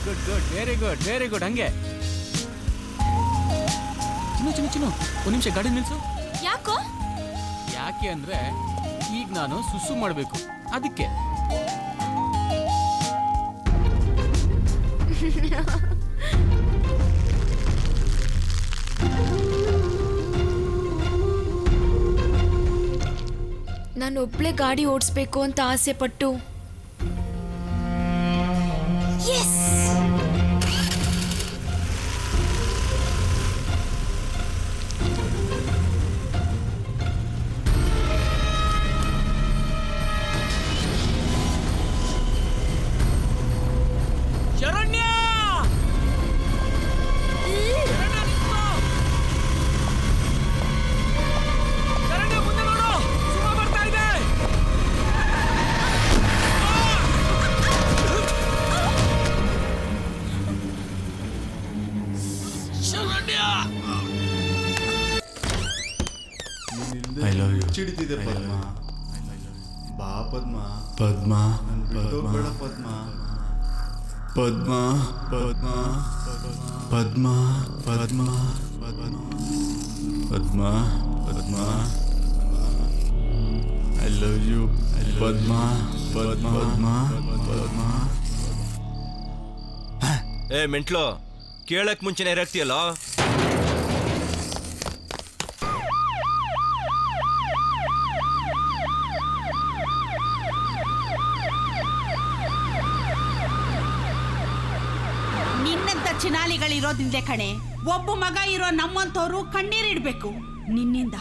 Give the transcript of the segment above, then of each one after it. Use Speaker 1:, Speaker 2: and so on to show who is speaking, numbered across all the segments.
Speaker 1: Good good very good ಹಂಗೆ. ಚಿನ್ನು ಒಂದು ನಿಮಿಷ ಗಾಡಿ ನಿಲ್ಸು.
Speaker 2: ಯಾಕೋ?
Speaker 1: ಯಾಕೆ ಅಂದ್ರೆ ಈಗ ನಾನು ಸುಸು ಮಾಡಬೇಕು, ಅದಕ್ಕೆ.
Speaker 2: ನಾನು ಒಬ್ಳೆ ಗಾಡಿ ಓಡಿಸ್ಬೇಕು ಅಂತ ಆಸೆ ಪಟ್ಟು
Speaker 3: ಚಿಡಿತಿದೆ ಪದ್ಮ. ಬಾ ಪದ್ಮ. ಪದ್ಮ ಬೇಡ ಪದ್ಮ. ಪದ್ಮ ಪದ್ಮ ಪದ್ಮ ಪದ್ಮ ಪದ್ಮ ಪದ್ಮ ಐ ಲವ್ ಯು ಪದ್ಮ ಪದ್ಮ ಪದ್ಮ ಪದ್ಮ.
Speaker 4: ಏ ಮೆಂಟ್ಲು, ಕೇಳಕ್ ಮುಂಚೆನೆ ಇರಾಕ್ತಿಯಲ್ಲ.
Speaker 5: ಚಿನಾಲಿಗಳಿರೋದ್ರಿಂದಲೇ ಕಣೆ ಒಬ್ಬ ಮಗ ಇರೋ ನಮ್ಮಂತವ್ರು ಕಣ್ಣೀರಿಡ್ಬೇಕು. ನಿನ್ನಿಂದ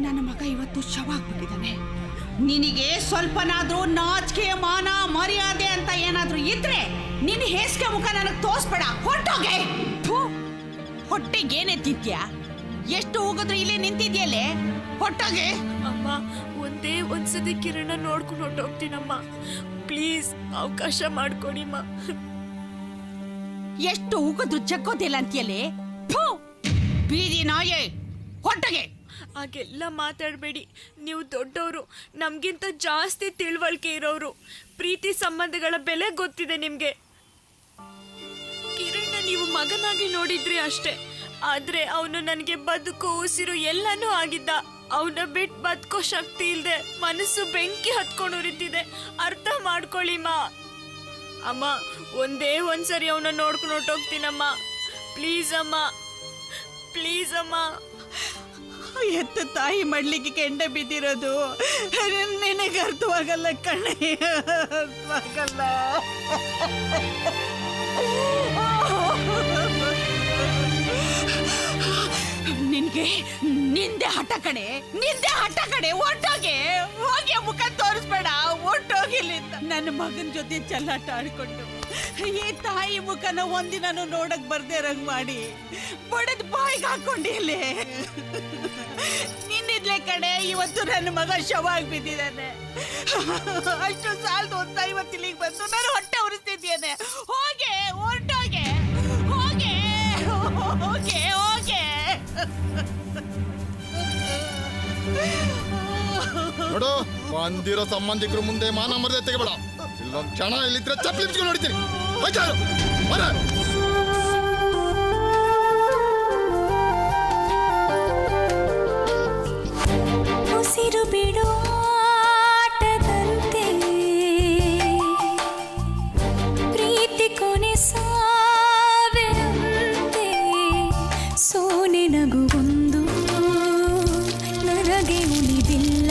Speaker 5: ನನ್ನ ಮಗ ಇವತ್ತು ಶವ ಆಗ್ಬಿಟ್ಟಿದ್ದಾನೆ. ನಿನಗೆ ಸ್ವಲ್ಪನಾದ್ರೂ ನಾಚಿಕೆ ಮಾನ ಮರ್ಯಾದೆ ಅಂತ ಏನಾದ್ರೂ ಇದ್ರೆ ನಿನ್ನ ಹೇಸಿಗೆ ಮುಖ ನನಗೆ ತೋರಿಸ್ಬೇಡ. ಹೊರಟೋಗೆ. ಹೊಟ್ಟೆಗೆ ಏನೆತ್ತಿದ್ಯಾ? ಎಷ್ಟು ಹೋಗಿದ್ರು ಇಲ್ಲೇ ನಿಂತಿದ್ಯಲ್ಲೇ. ಹೊರಟೋಗೆ.
Speaker 2: ಅಮ್ಮ, ಒಂದೇ ಒಂದ್ಸತಿ ಕಿರಣ ನೋಡ್ಕೊಂಡು ಹೊರಟೋಗ್ತೀನಮ್ಮ. ಪ್ಲೀಸ್ ಅವಕಾಶ ಮಾಡ್ಕೊಡಿಮ್ಮ.
Speaker 5: ಎಷ್ಟು ಉಗಿದ್ರು ಜಗ್ಗೋದಿಲ್ಲ ಅಂತೀಯಲ್ಲೇ. ಬೀದಿ ನಾಯೇ, ಹೊಟ್ಟಗೆ.
Speaker 2: ಹಾಗೆಲ್ಲ ಮಾತಾಡಬೇಡಿ. ನೀವು ದೊಡ್ಡವರು, ನಮಗಿಂತ ಜಾಸ್ತಿ ತಿಳುವಳಿಕೆ ಇರೋರು. ಪ್ರೀತಿ ಸಂಬಂಧಗಳ ಬೆಲೆ ಗೊತ್ತಿದೆ ನಿಮಗೆ. ಕಿರಣ್ನ ನೀವು ಮಗನಾಗಿ ನೋಡಿದ್ರಿ ಅಷ್ಟೇ, ಆದ್ರೆ ಅವನು ನನಗೆ ಬದುಕು ಉಸಿರು ಎಲ್ಲನೂ ಆಗಿದ್ದ. ಅವನ ಬಿಟ್ಟು ಬದುಕೋ ಶಕ್ತಿ ಇಲ್ಲದೆ ಮನಸ್ಸು ಬೆಂಕಿ ಹತ್ಕೊಂಡು ಉರಿತಿದೆ. ಅರ್ಥ ಮಾಡ್ಕೊಳ್ಳಿಮ್ಮ. ಅಮ್ಮ, ಒಂದೇ ಒಂದ್ಸರಿ ಅವನ ನೋಡ್ಕೊಂಡು ಹೊರಟೋಗ್ತೀನಮ್ಮ. ಪ್ಲೀಸ್ ಅಮ್ಮ, ಪ್ಲೀಸ್ ಅಮ್ಮ.
Speaker 5: ಎತ್ತ ತಾಯಿ ಮಡ್ಲಿಕ್ಕೆ ಕೆಂಡ ಬಿದ್ದಿರೋದು ನಿನಗೆ ಅರ್ಥವಾಗಲ್ಲ ಕಣೆ, ಅರ್ಥವಾಗಲ್ಲ. ನಿನ್ಗೆ ನಿಂದೆ ಹಠ ಕಣೆ, ನಿಂದೆ ಹಠ ಕಣೆ. ಒಟ್ಟೋಗೆ ಹೋಗಿ ಮುಖ ತೋರಿಸ್ಬೇಡ. ಒಟ್ಟೋಗಿಲ್ಲಿಂದ ನನ್ನ ಮಗನ ಜೊತೆ ಚೆಲ್ಲಾಟ ಆಡ್ಕೊಂಡು ಈ ತಾಯಿ ಮುಖನ ಒಂದಿನೂ ನೋಡಕ್ ಬರ್ದೇ ಇರಂಗ್ ಮಾಡಿ ಬಡದ್ ಬಾಯಿಗೆ ಹಾಕೊಂಡಿಲ್ಲೇ. ನಿನ್ನಿದ್ಲೆ ಕಣೆ ಇವತ್ತು ನನ್ನ ಮಗ ಶವ ಆಗಿ ಬಿದ್ದಿದ್ದಾನೆ. ಅಷ್ಟು ಸಾಲದು ಅಂತ ಇವತ್ತು ಇಲ್ಲಿಗೆ ಬಂದು ನಾನು ಹೊಟ್ಟೆ ಉರಿಸ್ತಿದ್ದೇನೆ. ಹೋಗೆ, ಹೊರಟೋಗೆ, ಹೋಗೆ ಹೋಗೆ ಹೋಗೆ.
Speaker 6: ನೋಡು, ಬಂದಿರೋ ಸಂಬಂಧಿಕರು ಮುಂದೆ ಮಾನ ಮರ್ಯಾದೆ ತೆಗೆಬೇಡ. ಇಲ್ಲೊಂದು ಕ್ಷಣ ಇಲ್ಲಿದ್ರೆ ಚಪ್ಪಲಿ ನೋಡ್ತೀನಿ.
Speaker 7: ಉಸಿರು ಬಿಡೋ ಆಟದಂತೆ ಪ್ರೀತಿ ಕೊನೆ ಸಾವಿರಂತೆ ಸೋನೆ ನಗುವೊಂದು ನನಗೆ ಉಳಿದಿಲ್ಲ.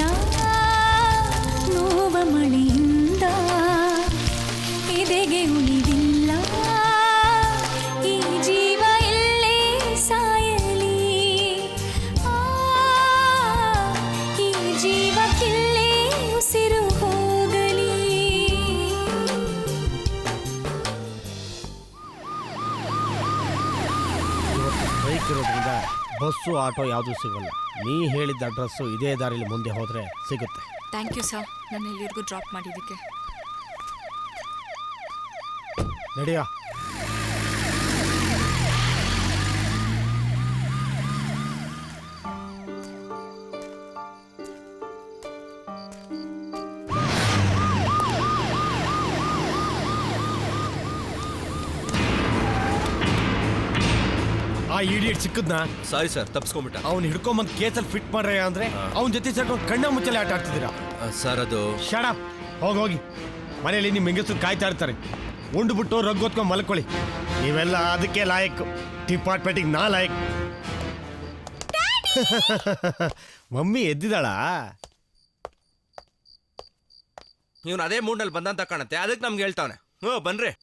Speaker 7: ನೋವ ಮಳೆಯಿಂದ ಎದೆಗೆ ಉಳಿದಿಲ್ಲ. ಈ ಜೀವ ಎಲ್ಲೇ ಸಾಯಲಿ, ಈ ಜೀವಕ್ಕಿಲ್ಲೇ ಉಸಿರು ಹೋಗಲಿ.
Speaker 8: ಬೈಕ್ ಇರೋದ್ರಿಂದ ಬಸ್ಸು ಆಟೋ ಯಾವುದೂ ಸಿಗಲ್ಲ. ನೀ ಹೇಳಿದ್ದ ಅಡ್ರೆಸ್ಸು ಇದೇ ದಾರಿಲಿ ಮುಂದೆ ಹೋದರೆ ಸಿಗುತ್ತೆ.
Speaker 2: ಥ್ಯಾಂಕ್ ಯು ಸರ್, ನನ್ನ ಇಲ್ಲಿವರೆಗೂ ಡ್ರಾಪ್ ಮಾಡಿದ್ದಕ್ಕೆ.
Speaker 8: ನಡೆಯೋ. ಆ ಇಡಿಯಟ್ ಸಿಕ್ಕದ್ನ
Speaker 4: ಸಾರಿ ಸರ್, ತಪ್ಪಿಸ್ಕೊಂಬಿಟ್ಟ.
Speaker 8: ಅವ್ನು ಹಿಡ್ಕೊಂಬಂದ್ ಕೇಸಲ್ಲಿ ಫಿಟ್ ಮಾಡ್ರೆ ಅಂದ್ರೆ ಅವ್ನ ಜೊತೆ ಸೇರ್ಕೊಂಡು ಕಣ್ಣ ಮುಚ್ಚಲೆ ಆಟ ಆಡ್ತಿದ್ದೀರಾ.
Speaker 4: ಸರ್ ಅದು
Speaker 8: ಶಡಪ್, ಹೋಗಿ ಮನೇಲಿ ನಿಮ್ಮ ಹೆಂಗಸರು ಕಾಯ್ತಾ ಇರ್ತಾರೆ. ಉಂಡ್ಬಿಟ್ಟು ರಗ್ಗೊತ್ಕೊಂಡು ಮಲ್ಕೊಳ್ಳಿ. ನೀವೆಲ್ಲ ಅದಕ್ಕೆ ಲಾಯಕ್, ಡಿಪಾರ್ಟ್ಮೆಂಟಿಗೆ ನಾ ಲಾಯಕ್. ಮಮ್ಮಿ ಎದ್ದಿದ್ದಾಳ?
Speaker 4: ಇವನು ಅದೇ ಮೂಡ್ನಲ್ಲಿ ಬಂದಂತ ಕಾಣುತ್ತೆ, ಅದಕ್ಕೆ ನಮ್ಗೆ ಹೇಳ್ತಾವನೆ. ಬನ್ರಿ.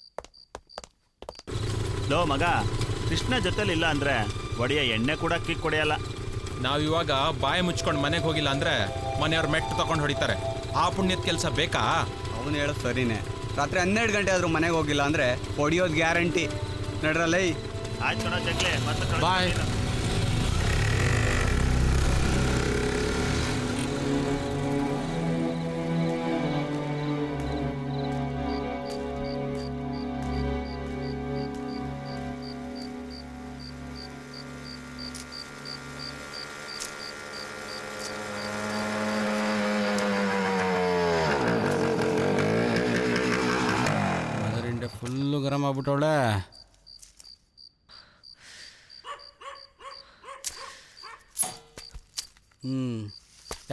Speaker 9: ಲೋ ಮಗ, ಕೃಷ್ಣ ಜೊತೆಲಿ ಇಲ್ಲ ಅಂದ್ರೆ ಒಡೆಯ ಎಣ್ಣೆ ಕೂಡ ಕಿಕ್ ಕೊಡೆಯಲ್ಲ.
Speaker 10: ನಾವಿವಾಗ ಬಾಯಿ ಮುಚ್ಕೊಂಡು ಮನೆಗೆ ಹೋಗಿಲ್ಲ ಅಂದ್ರೆ ಮನೆಯವ್ರ ಮೆಟ್ಟು ತಗೊಂಡು ಹೊಡಿತಾರೆ. ಆ ಪುಣ್ಯದ ಕೆಲಸ ಬೇಕಾ?
Speaker 11: ಅವನು ಹೇಳೋದು ಸರಿನೇ. ರಾತ್ರಿ 12 ಗಂಟೆ ಆದರೂ ಮನೆಗೆ ಹೋಗಿಲ್ಲ ಅಂದ್ರೆ ಹೊಡಿಯೋದು ಗ್ಯಾರಂಟಿ. ನಡ್ರಲ್ಲೇ.
Speaker 9: ಆಯ್ತು ಕಣ ಜಗ್ಲೆ, ಮತ್ತೆ
Speaker 10: ಬಾಯ್.
Speaker 1: ಫುಲ್ಲು ಗರಂ ಆಗ್ಬಿಟ್ಟವಳೆ.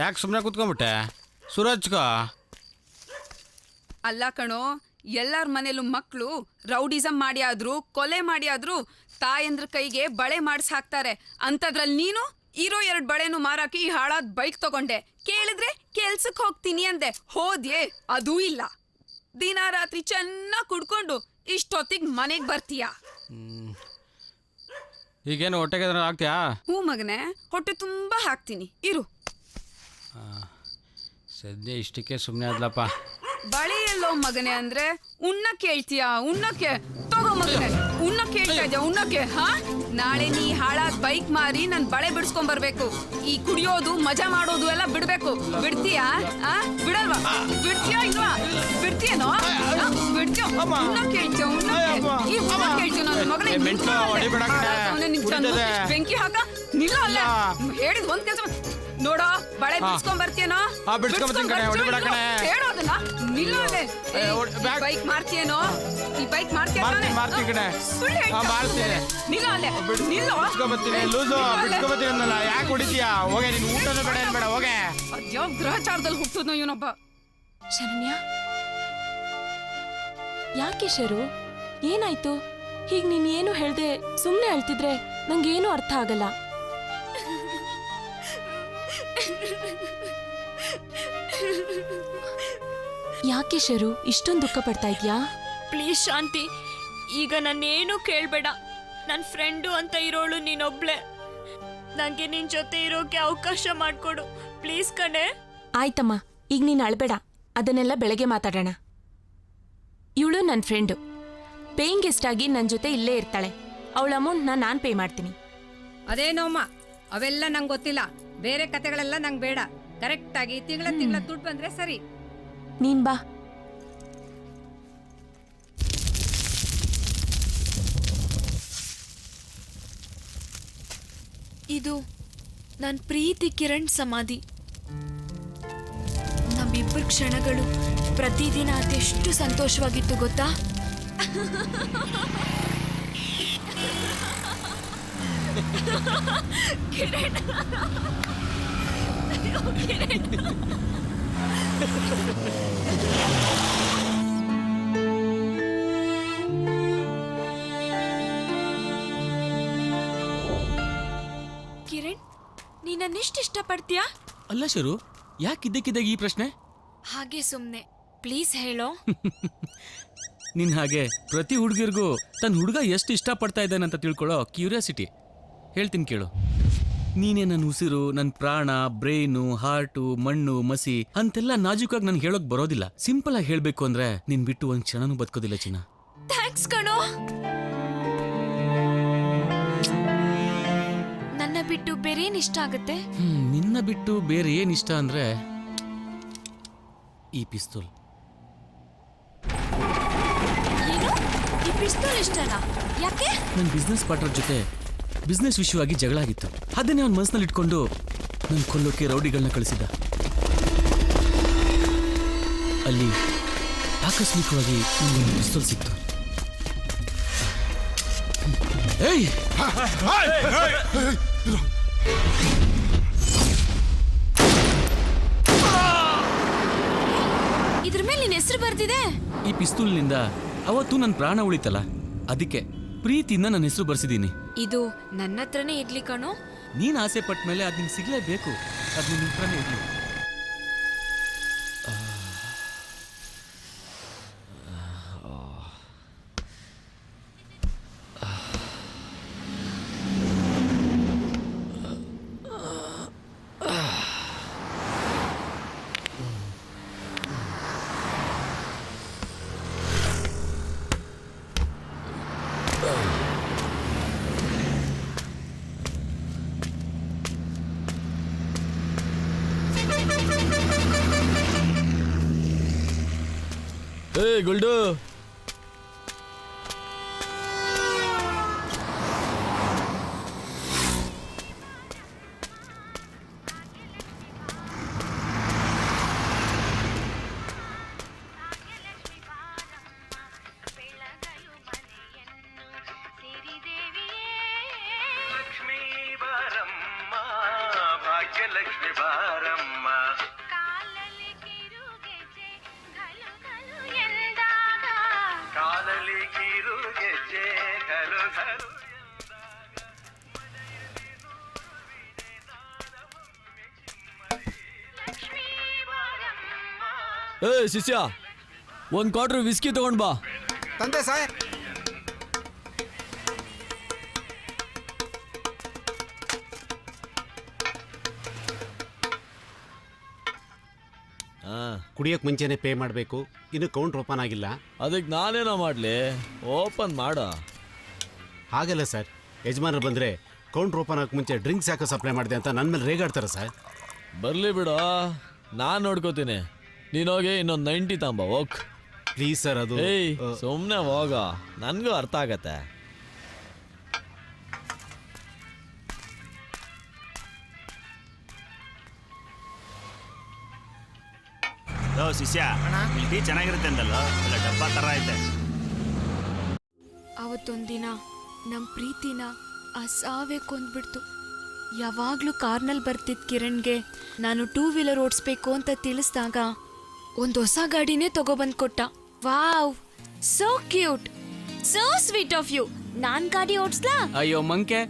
Speaker 1: ಯಾಕೆ ಸುಮ್ಮನೆ ಕೂತ್ಕೊಂಡ್ಬಿಟ್ಟೆ? ಸುರಜ್ಕೋ.
Speaker 12: ಅಲ್ಲ ಕಣೋ, ಎಲ್ಲರ ಮನೇಲೂ ಮಕ್ಕಳು ರೌಡಿಸಮ್ ಮಾಡಿ ಆದ್ರೂ ಕೊಲೆ ಮಾಡಿ ಆದ್ರೂ ತಾಯಂದ್ರ ಕೈಗೆ ಬಳೆ ಮಾಡಿಸ್ ಹಾಕ್ತಾರೆ. ಅಂಥದ್ರಲ್ಲಿ ನೀನು ಇರೋ 2 ಬಳೆನು ಮಾರಾಕಿ ಈ ಹಾಳಾದ ಬೈಕ್ ತಗೊಂಡೆ. ಕೇಳಿದ್ರೆ ಕೆಲ್ಸಕ್ಕೆ ಹೋಗ್ತೀನಿ ಅಂದೆ, ಹೋದ್ಯೆ? ಅದೂ ಇಲ್ಲ. ದಿನ ರಾತ್ರಿ ಚೆನ್ನಾಗಿ ಕುಡ್ಕೊಂಡು ಇಷ್ಟೊತ್ತಿಗೆ ಮನೆಗೆ ಬರ್ತೀಯಾ?
Speaker 1: ಈಗೇನು ಹೊಟ್ಟೆಗೆ ಆಗ್ತೀಯಾ?
Speaker 12: ಹ್ಞೂ ಮಗನೇ, ಹೊಟ್ಟೆ ತುಂಬ ಹಾಕ್ತೀನಿ, ಇರು.
Speaker 1: ಸದ್ಯ ಇಷ್ಟಕ್ಕೆ ಸುಮ್ಮನೆ ಆದ್ಲಪ್ಪ.
Speaker 12: ಬಳಿ ಎಲ್ಲೋ ಮಗನೇ ಅಂದ್ರೆ ಉಣ್ಣಕ್ಕೆ ಹೇಳ್ತೀಯಾ? ಉಣ್ಣಕ್ಕೆ ತಗೋ ಮಗನೇ, ಉಣ್ಣಕ್ಕೆ ಹೇಳ್ತಾ ಇದ್ಯಾ? ಉಣ್ಣಕ್ಕೆ? ಹಾ, ನಾಳೆ ನೀ ಹಾಳಾದ ಬೈಕ್ ಮಾರಿ ನನ್ ಬಳೆ ಬಿಡಿಸ್ಕೊಂಡ್ ಬರ್ಬೇಕು. ಈ ಕುಡಿಯೋದು ಮಜಾ ಮಾಡೋದು ಎಲ್ಲ ಬಿಡ್ಬೇಕು. ಬಿಡ್ತೀಯಾ? ಬಿಡಲ್ವಾ? ಬಿಡ್ತೀಯಾ ಇಲ್ವಾ? ಬಿಡ್ತೀಯೇನೋ? ಬಿಡ್ತೀಯ? ಉಣ್ಣಕ್ಕೆ ಹೇಳ್ತೀಯ? ಉಣ್ಣಕ್ಕೆ? ಈ ಉಣ್ಣಕ್ಕೆ ಹೇಳ್ತೀಯ? ನನ್ನ ಮಗನೇ ಬೆಂಕಿ ಹಾಕ. ನಿಲ್ಲ ಅಲ್ಲ, ಹೇಳಿದ್ ಒಂದ್ ಕೆಲಸ ನೋಡೋ, ಬಳೆ ಬಿಡ್ಸ್ಕೊಂಡ್ ಬರ್ತೀಯನೋ? ಹೇಳೋದನ್ನ ನಿಲ್ಲೋದೆ. ಬೈಕ್ ಮಾಡ್ತೀಯೇನೋ? ಈ ಬೈಕ್ ಮಾಡ್ತೀಯ? ಸುಳ್ಳು ಹೇಳ್ತೀಯ? ನಿಲ್ಲ ಅಲ್ಲೇ, ನಿಲ್ಲೋ.
Speaker 1: ಯಾಕೆ ಹೊಡಿತೀಯಾ? ಹೋಗೆ, ನೀನು ಊಟನೂ ಬೇಡ ಏನ್ ಬೇಡ, ಹೋಗೆ.
Speaker 12: ಅದ್ಯಾವ ಗ್ರಹಚಾರದಲ್ಲಿ ಹುಟ್ಟೋದ್ನೋ ಇವನೊಬ್ಬ.
Speaker 7: ಶರಣ್ಯ, ಯಾಕೆ ಶರು? ಏನಾಯ್ತು? ಹೀಗೆ ನೀನ್ ಏನು ಹೇಳ್ದೆ ಸುಮ್ಮನೆ ಅಳ್ತಿದ್ರೆ ನಂಗೇನು ಅರ್ಥ ಆಗಲ್ಲ. ಯಾಕೆ ಶರು ಇಷ್ಟೊಂದು ದುಃಖ ಪಡ್ತಾ ಇದ್ಯಾ?
Speaker 2: ಪ್ಲೀಸ್ ಶಾಂತಿ, ಈಗ ನಾನೇನು ಕೇಳಬೇಡ. ನನ್ನ ಫ್ರೆಂಡು ಅಂತ ಇರೋಳು ನೀನೊಬ್ಳೆ. ನನಗೆ ನಿನ್ನ ಜೊತೆ ಇರೋಕೆ ಅವಕಾಶ ಮಾಡಿಕೊಡು ಪ್ಲೀಸ್ ಕಣೆ.
Speaker 7: ಆಯ್ತಮ್ಮ, ಈಗ ನೀನು ಅಳ್ಬೇಡ. ಅದನ್ನೆಲ್ಲ ಬೆಳಗ್ಗೆ ಮಾತಾಡೋಣ. ಇವಳು ನನ್ನ ಫ್ರೆಂಡು, ಪೇಯಿಂಗ್ ಗೆಸ್ಟ್ ಆಗಿ ನನ್ನ ಜೊತೆ ಇಲ್ಲೇ ಇರ್ತಾಳೆ. ಅವಳ ಅಮೌಂಟ್ನ ನಾನು ಪೇ ಮಾಡ್ತೀನಿ.
Speaker 12: ಅದೇನೋಮ್ಮ, ಅವೆಲ್ಲ ನಂಗೆ ಗೊತ್ತಿಲ್ಲ. ಬೇರೆ ಕತೆಗಳೆಲ್ಲ ನಂಗೆ ಬೇಡ. ಕರೆಕ್ಟಾಗಿ ತಿಂಗಳ ದುಡ್ಡು ಬಂದ್ರೆ ಸರಿ.
Speaker 7: ನೀನ್ ಬಾ.
Speaker 2: ಇದು ನನ್ನ ಪ್ರೀತಿ ಕಿರಣ್ ಸಮಾಧಿ. ನಮ್ಮಿಬ್ಬರ ಕ್ಷಣಗಳು ಪ್ರತಿದಿನ ಅದೆಷ್ಟು ಸಂತೋಷವಾಗಿತ್ತು ಗೊತ್ತಾ? ಕಿರಣ್, ಕಿರಣ್. ಕಿರಣ್, ನೀ ನನ್ನೆಷ್ಟು ಇಷ್ಟಪಡ್ತೀಯಾ?
Speaker 1: ಅಲ್ಲ ಶರು, ಯಾಕೆ ಇದ್ದಕ್ಕಿದ್ದಾಗ ಈ ಪ್ರಶ್ನೆ?
Speaker 2: ಹಾಗೆ ಸುಮ್ಮನೆ ಪ್ಲೀಸ್ ಹೇಳೋ.
Speaker 1: ನಿನ್ ಹಾಗೆ ಪ್ರತಿ ಹುಡುಗಿರ್ಗೂ ತನ್ನ ಹುಡುಗ ಎಷ್ಟು ಇಷ್ಟಪಡ್ತಾ ಇದ್ದಾನಂತ ತಿಳ್ಕೊಳ್ಳೋ ಕ್ಯೂರಿಯಾಸಿಟಿ. ಹೇಳ್ತೀನಿ ಕೇಳು. ನೀನೇ ನನ್ನ ಉಸಿರು, ನನ್ನ ಪ್ರಾಣ, ಬ್ರೈನು, ಹಾರ್ಟು, ಮಣ್ಣು, ಮಸಿ ಅಂತೆಲ್ಲ ನಾಜೂಕಾಗಿ ನನ್ಗೆ ಹೇಳೋಕ್ ಬರೋದಿಲ್ಲ. ಸಿಂಪಲ್ ಆಗಿ ಹೇಳ್ಬೇಕು ಅಂದ್ರೆ ನಿನ್ ಬಿಟ್ಟು ಒಂದ್ ಕ್ಷಣನೂ ಬದುಕೋದಿಲ್ಲ ಚಿನ್ನ.
Speaker 2: ಥ್ಯಾಂಕ್ಸ್ ಕಣೋ. ನನ್ನ ಬಿಟ್ಟು ಬೇರೆ ಏನ್ ಇಷ್ಟ ಆಗುತ್ತೆ?
Speaker 1: ನಿನ್ನ ಬಿಟ್ಟು ಬೇರೆ ಏನ್ ಇಷ್ಟ ಅಂದ್ರೆ ಈ ಪಿಸ್ತೂಲ್.
Speaker 2: ಏನು? ಈ ಪಿಸ್ತೂಲ್ ಇಷ್ಟನಾ? ಯಾಕೆ?
Speaker 1: ನನ್ನ ಬಿಸ್ನೆಸ್ ಪಾರ್ಟ್ನರ್ ಜೊತೆ ಬಿಸ್ನೆಸ್ ವಿಷಯವಾಗಿ ಜಗಳ ಆಗಿತ್ತು. ಅದನ್ನೇ ಅವ್ನ ಮನಸ್ಸಿನಲ್ಲಿ ಇಟ್ಕೊಂಡು ನನ್ನ ಕೊಲ್ಲೋಕೆ ರೌಡಿಗಳನ್ನ ಕಳಿಸಿದ್ದ. ಅಲ್ಲಿ ಆಕಸ್ಮಿಕವಾಗಿ ಒಂದು ಪಿಸ್ತೂಲ್ ಸಿಕ್ತು. ಏಯ್
Speaker 2: ಇದ್ರ ಮೇಲೆ ನಿನ್ ಹೆಸರು ಬರ್ತಿದೆ.
Speaker 1: ಈ ಪಿಸ್ತೂಲ್ನಿಂದ ಅವತ್ತು ನನ್ನ ಪ್ರಾಣ ಉಳಿತಲ್ಲ, ಅದಕ್ಕೆ ಪ್ರೀತಿಯಿಂದ ನನ್ನ ಹೆಸರು ಬರ್ಸಿದ್ದೀನಿ.
Speaker 2: ಇದು ನನ್ನ ಹತ್ರನೇ ಇರ್ಲಿ ಕಣೋ.
Speaker 1: ನೀನ್ ಆಸೆ ಪಟ್ಟ ಮೇಲೆ ಅದು ನಿಂಗೆ ಸಿಗ್ಲೇಬೇಕು. ಅದು ನಿನ್ನ ಹತ್ರನೇ ಇರ್ಲಿ. ಗುಲ್ಡು,
Speaker 13: ಶಿಷ್ಯ, ಒಂದ್ ಕ್ವಾರ್ಟರ್ ವಿಸ್ಕಿ ತಗೊಂಡ್ ಬಾ.
Speaker 11: ತಂದೆ ಸಾಯ್.
Speaker 13: ಕುಡಿಯೋಕ್ ಮುಂಚೆನೆ ಪೇ ಮಾಡಬೇಕು. ಇನ್ನು ಕೌಂಟ್ ಓಪನ್ ಆಗಿಲ್ಲ. ಅದಕ್ಕೆ ನಾನೇನೋ ಮಾಡ್ಲಿ, ಓಪನ್ ಮಾಡು. ಹಾಗಲ್ಲ ಸರ್, ಯಜಮಾನರು ಬಂದ್ರೆ ಕೌಂಟ್ ಓಪನ್ ಆಗಕ್ಕೆ ಮುಂಚೆ ಡ್ರಿಂಕ್ಸ್ ಯಾಕೆ ಸಪ್ಲೈ ಮಾಡಿದೆ ಅಂತ ನನ್ನ ಮೇಲೆ ರೇಗಾಡ್ತಾರೆ ಸರ್. ಬರ್ಲಿ ಬಿಡು, ನಾನು ನೋಡ್ಕೋತೀನಿ. ನೀನೋಗಿ ಇನ್ನೊಂದು 90 ತಾಂಬ ಹೋಗ್ ಪ್ಲೀಸ್ ಸರ್. ಅದು ಸುಮ್ಮನೆ ಹೋಗ, ನನಗೂ ಅರ್ಥ ಆಗತ್ತೆ.
Speaker 9: ಶಿಷ್ಯ, ಟೀ ಚೆನ್ನಾಗಿರುತ್ತೆ ಅಂದಲ್ಲ, ಇಲ್ಲ ಡಬ್ಬ ತರ ಐತೆ.
Speaker 2: ಅವತ್ತೊಂದಿನ ನಮ್ ಪ್ರೀತಿನ ಆ ಸಾವೇ ಕೊಂದ್ಬಿಡ್ತು. ಯಾವಾಗ್ಲೂ ಕಾರ್ನಲ್ಲಿ ಬರ್ತಿದ್ ಕಿರಣ್ಗೆ ನಾನು 2 ವೀಲರ್ ಓಡಿಸ್ಬೇಕು ಅಂತ ತಿಳಿಸಿದಾಗ ಒಂದು ಹೊಸ ಗಾಡಿನೇ ತಗೊಬಂದ್ ಕೊಟ್ಟ. Wow, so cute, so sweet of you. ನಾನ್ ಗಾಡಿ ಓಡಿಸ್ಲಾ?
Speaker 1: ಅಯ್ಯೋ ಮಂಕೆ,